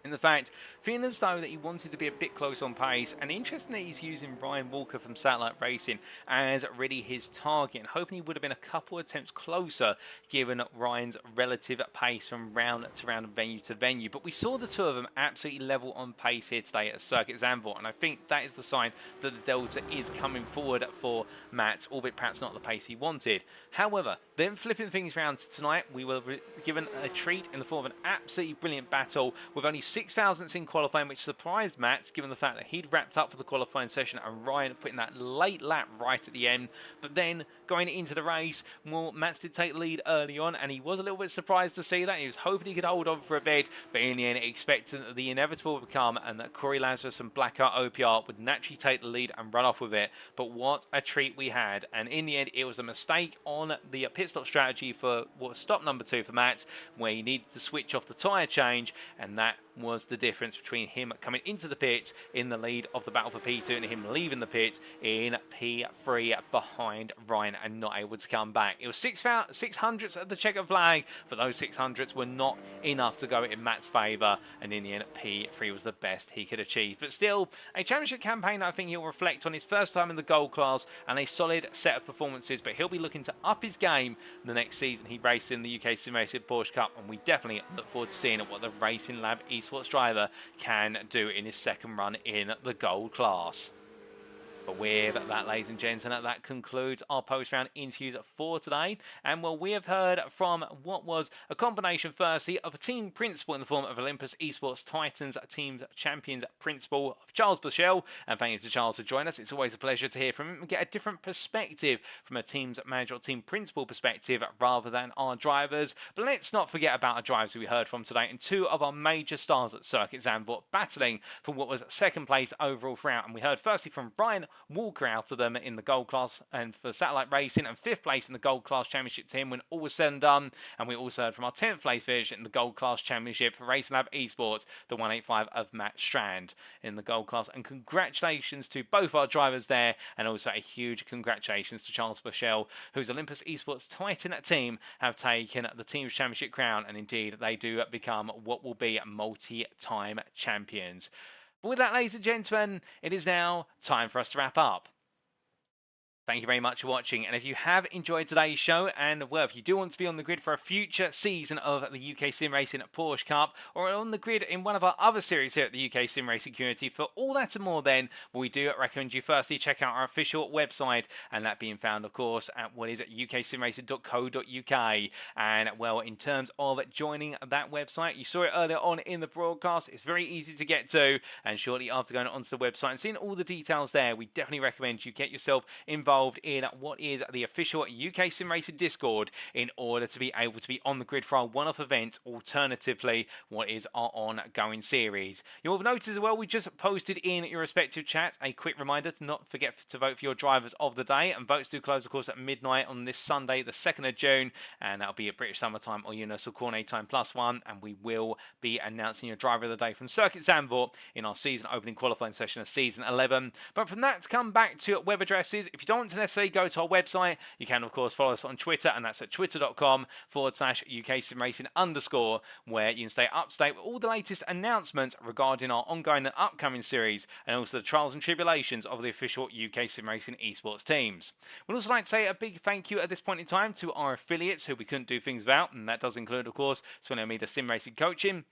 [SPEAKER 1] In the fact, feeling as though that he wanted to be a bit close on pace, and interesting that he's using Ryan Walker from Satellite Racing as really his target, and hoping he would have been a couple of attempts closer given Ryan's relative pace from round to round and venue to venue. But we saw the two of them absolutely level on pace here today at Circuit Zandvoort, and I think that is the sign that the Delta is coming forward for Matt, albeit perhaps not the pace he wanted. However, then flipping things around to tonight, we were given a treat in the form of an absolutely brilliant battle with only 6 thousandths in qualifying, which surprised Matt, given the fact that he'd wrapped up for the qualifying session and Ryan putting that late lap right at the end. But then going into the race, well, Matt did take the lead early on, and he was a little bit surprised to see that. He was hoping he could hold on for a bit, but in the end, expecting that the inevitable would come and that Corey Lazarus and Blackout OPR would naturally take the lead and run off with it. But what a treat we had. And in the end, it was a mistake on the pit stop strategy for what was stop number 2 for Matt, where he needed to switch off the tyre change, and that was the difference between him coming into the pits in the lead of the battle for P2 and him leaving the pit in P3 behind Ryan and not able to come back. It was 600ths at the checker flag, but those 600ths were not enough to go in Matt's favour, and in the end P3 was the best he could achieve. But still, a championship campaign I think he'll reflect on his first time in the gold class and a solid set of performances, but he'll be looking to up his game the next season he races in the UKSimRacing Porsche Cup, and we definitely look forward to seeing what the Racing Lab Esports driver can do in his second run in the gold class. But with that, ladies and gentlemen, that concludes our post-round interviews for today. And well, we have heard from what was a combination, firstly, of a team principal in the form of Olympus Esports Titans Teams Champions Principal of Charles Bushell. And thank you to Charles for joining us. It's always a pleasure to hear from him and get a different perspective from a team's manager or team principal perspective rather than our drivers. But let's not forget about our drivers who we heard from today and 2 of our major stars at Circuit Zandvoort battling for what was second place overall throughout. And we heard firstly from Brian Walker out of them in the gold class and for satellite racing, and 5th place in the gold class championship team when all was said and done. And we also heard from our 10th place finish in the gold class championship for Racing Lab Esports, the 185 of Matt Strand in the gold class. And congratulations to both our drivers there, and also a huge congratulations to Charles Bushell, whose Olympus Esports Titan team have taken the team's championship crown, and indeed they do become what will be multi-time champions. But with that, ladies and gentlemen, it is now time for us to wrap up. Thank you very much for watching, and if you have enjoyed today's show, and well, if you do want to be on the grid for a future season of the UKSimRacing Porsche Cup, or on the grid in one of our other series here at the UKSimRacing community, for all that and more, then we do recommend you firstly check out our official website, and that being found of course at what is at uksimracing.co.uk. And well, in terms of joining that website, you saw it earlier on in the broadcast, it's very easy to get to, and shortly after going onto the website and seeing all the details there, we definitely recommend you get yourself involved in what is the official UKSimRacing Discord in order to be able to be on the grid for our one-off event, alternatively what is our ongoing series. You'll have noticed as well, we just posted in your respective chat a quick reminder to not forget to vote for your drivers of the day, and votes do close of course at midnight on this Sunday the 2nd of June, and that'll be at British Summer Time or Universal Cornet Time +1, and we will be announcing your driver of the day from Circuit Zandvoort in our season opening qualifying session of season 11. But from that, to come back to web addresses, if you don't want to necessarily go to our website, you can of course follow us on Twitter, and that's at twitter.com/UKSimRacing_, where you can stay up to date with all the latest announcements regarding our ongoing and upcoming series, and also the trials and tribulations of the official UKSimRacing esports teams. We'd also like to say a big thank you at this point in time to our affiliates who we couldn't do things without, and that does include of course Swinnermedia Sim Racing Coaching,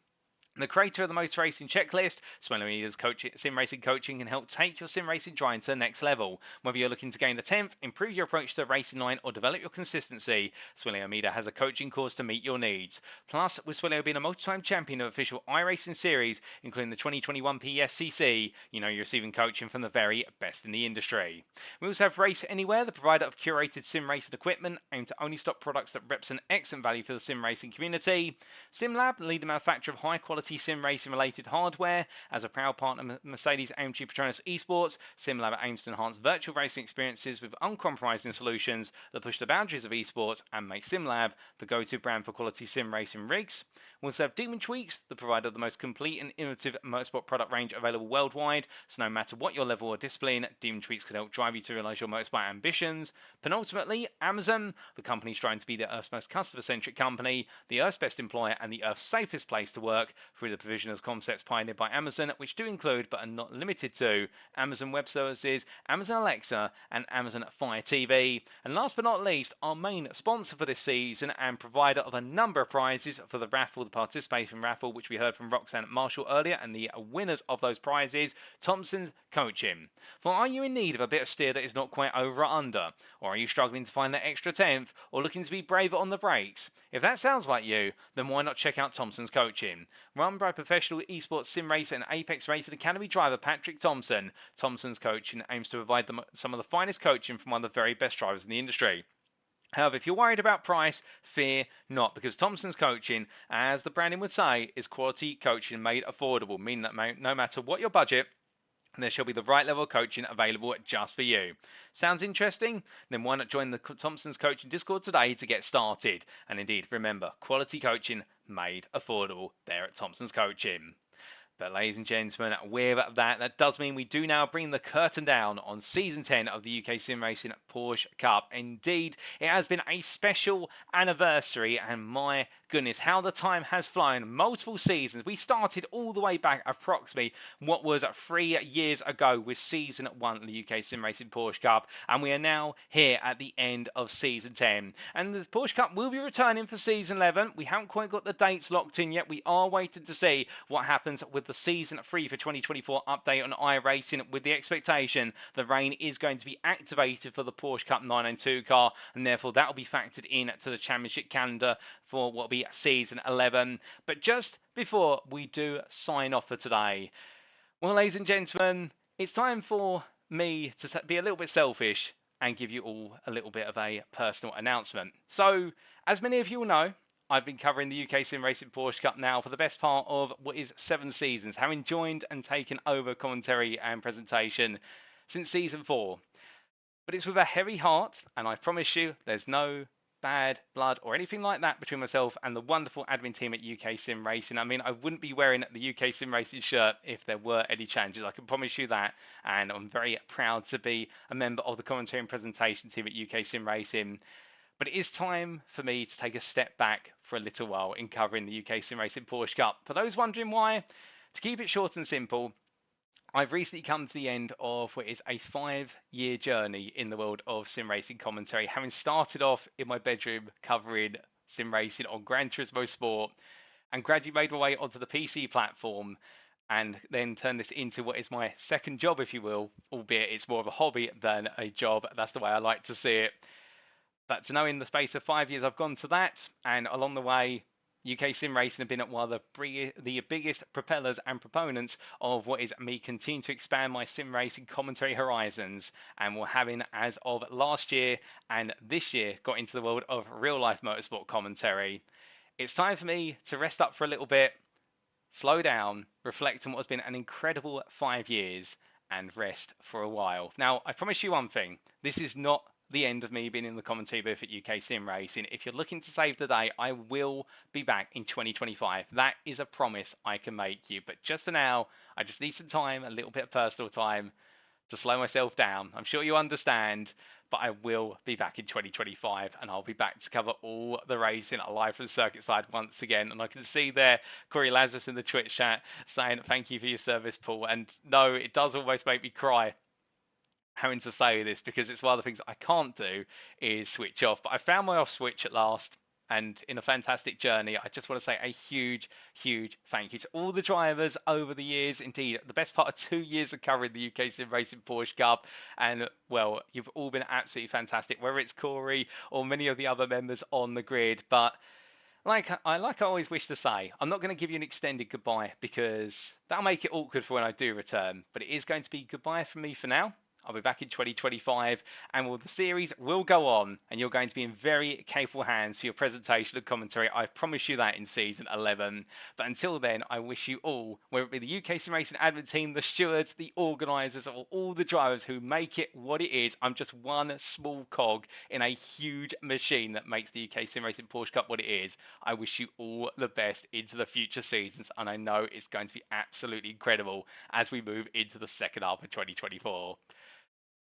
[SPEAKER 1] the creator of the Motor Racing Checklist. Swinnermedia's sim racing coaching can help take your sim racing driving to the next level. Whether you're looking to gain the 10th, improve your approach to the racing line, or develop your consistency, Swinnermedia has a coaching course to meet your needs. Plus, with Swinnermedia being a multi-time champion of official iRacing series, including the 2021 PSCC, you know you're receiving coaching from the very best in the industry. We also have Race Anywhere, the provider of curated sim racing equipment, aimed to only stock products that represent excellent value for the sim racing community. SimLab, the leading manufacturer of high-quality sim racing related hardware. As a proud partner of Mercedes-AMG Petronas Esports, SimLab aims to enhance virtual racing experiences with uncompromising solutions that push the boundaries of esports and make SimLab the go-to brand for quality sim racing rigs. We also have Demon Tweaks, the provider of the most complete and innovative motorsport product range available worldwide, so no matter what your level or discipline, Demon Tweaks can help drive you to realise your motorsport ambitions. Penultimately, Amazon, the company trying to be the Earth's most customer-centric company, the Earth's best employer, and the Earth's safest place to work through the provision of concepts pioneered by Amazon, which do include, but are not limited to, Amazon Web Services, Amazon Alexa, and Amazon Fire TV. And last but not least, our main sponsor for this season and provider of a number of prizes for the raffle, the participation raffle, which we heard from Roxanne Marshall earlier, and the winners of those prizes, Thomsen's Coaching. For are you in need of a bit of steer that is not quite over or under? Or are you struggling to find that extra 10th, or looking to be braver on the brakes? If that sounds like you, then why not check out Thomsen's Coaching? run by professional esports sim racer and Apex Racing Academy driver Patrik Thomsen. Thomsen's coaching aims to provide them some of the finest coaching from one of the very best drivers in the industry. However, if you're worried about price, fear not, because Thomsen's coaching, as the branding would say, is quality coaching made affordable, meaning that no matter what your budget, there shall be the right level of coaching available just for you. Sounds interesting? Then why not join the Thomsen's Coaching Discord today to get started? And indeed, remember, quality coaching made affordable there at Thomsen's Coaching. But ladies and gentlemen, with that does mean we do now bring the curtain down on Season 10 of the UKSimRacing Porsche Cup. Indeed, it has been a special anniversary, and my goodness, how the time has flown. Multiple seasons. We started all the way back approximately what was 3 years ago with Season 1 of the UKSimRacing Porsche Cup, and we are now here at the end of Season 10. And the Porsche Cup will be returning for Season 11. We haven't quite got the dates locked in yet. We are waiting to see what happens with the Season 3 for 2024 update on iRacing, with the expectation the rain is going to be activated for the Porsche Cup 992 car, and therefore that will be factored in to the championship calendar for what will be Season 11. But just before we do sign off for today, well, ladies and gentlemen, it's time for me to be a little bit selfish and give you all a little bit of a personal announcement. So, as many of you will know, I've been covering the UKSimRacing Porsche Cup now for the best part of what is 7 seasons, having joined and taken over commentary and presentation since Season 4. But it's with a heavy heart, and I promise you there's no bad blood or anything like that between myself and the wonderful admin team at UKSimRacing. I mean, I wouldn't be wearing the UKSimRacing shirt if there were any changes, I can promise you that, and I'm very proud to be a member of the commentary and presentation team at UKSimRacing. But it is time for me to take a step back for a little while in covering the UKSimRacing Porsche Cup. For those wondering why, to keep it short and simple, I've recently come to the end of what is a 5-year journey in the world of sim racing commentary, having started off in my bedroom covering sim racing on Gran Turismo Sport, and gradually made my way onto the PC platform, and then turn this into what is my second job, if you will, albeit it's more of a hobby than a job. That's the way I like to see it. But to know in the space of 5 years I've gone to that, and along the way, UKSimRacing have been one of the biggest propellers and proponents of what is me continuing to expand my sim racing commentary horizons, and we're having, as of last year and this year, got into the world of real life motorsport commentary. It's time for me to rest up for a little bit, slow down, reflect on what has been an incredible 5 years, and rest for a while. Now, I promise you one thing, this is not the end of me being in the commentary booth at UKSimRacing. If you're looking to save the day, I will be back in 2025. That is a promise I can make you. But just for now, I just need some time, a little bit of personal time, to slow myself down. I'm sure you understand, but I will be back in 2025, and I'll be back to cover all the racing live from Circuit Side once again. And I can see there Corey Lazarus in the Twitch chat saying thank you for your service, Paul. And no, it does almost make me cry having to say this, because it's one of the things I can't do is switch off. But I found my off switch at last, and in a fantastic journey. I just want to say a huge thank you to all the drivers over the years. Indeed, the best part of 2 years of covering the UKSimRacing Porsche Cup, and well, you've all been absolutely fantastic, whether it's Corey or many of the other members on the grid. But like I always wish to say, I'm not going to give you an extended goodbye, because that'll make it awkward for when I do return. But it is going to be goodbye from me for now. I'll be back in 2025, and the series will go on, and you're going to be in very capable hands for your presentation and commentary. I promise you that in Season 11. But until then, I wish you all, whether it be the UKSimRacing admin team, the stewards, the organisers, or all the drivers who make it what it is. I'm just one small cog in a huge machine that makes the UKSimRacing Porsche Cup what it is. I wish you all the best into the future seasons, and I know it's going to be absolutely incredible as we move into the second half of 2024.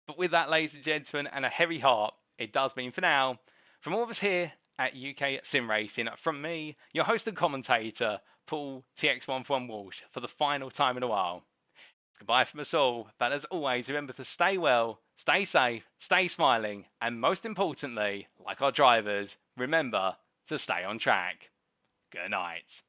[SPEAKER 1] But with that, ladies and gentlemen, and a heavy heart, it does mean for now, from all of us here at UKSimRacing, from me, your host and commentator, Paul TX141 Walsh, for the final time in a while. Goodbye from us all, but as always, remember to stay well, stay safe, stay smiling, and most importantly, like our drivers, remember to stay on track. Good night.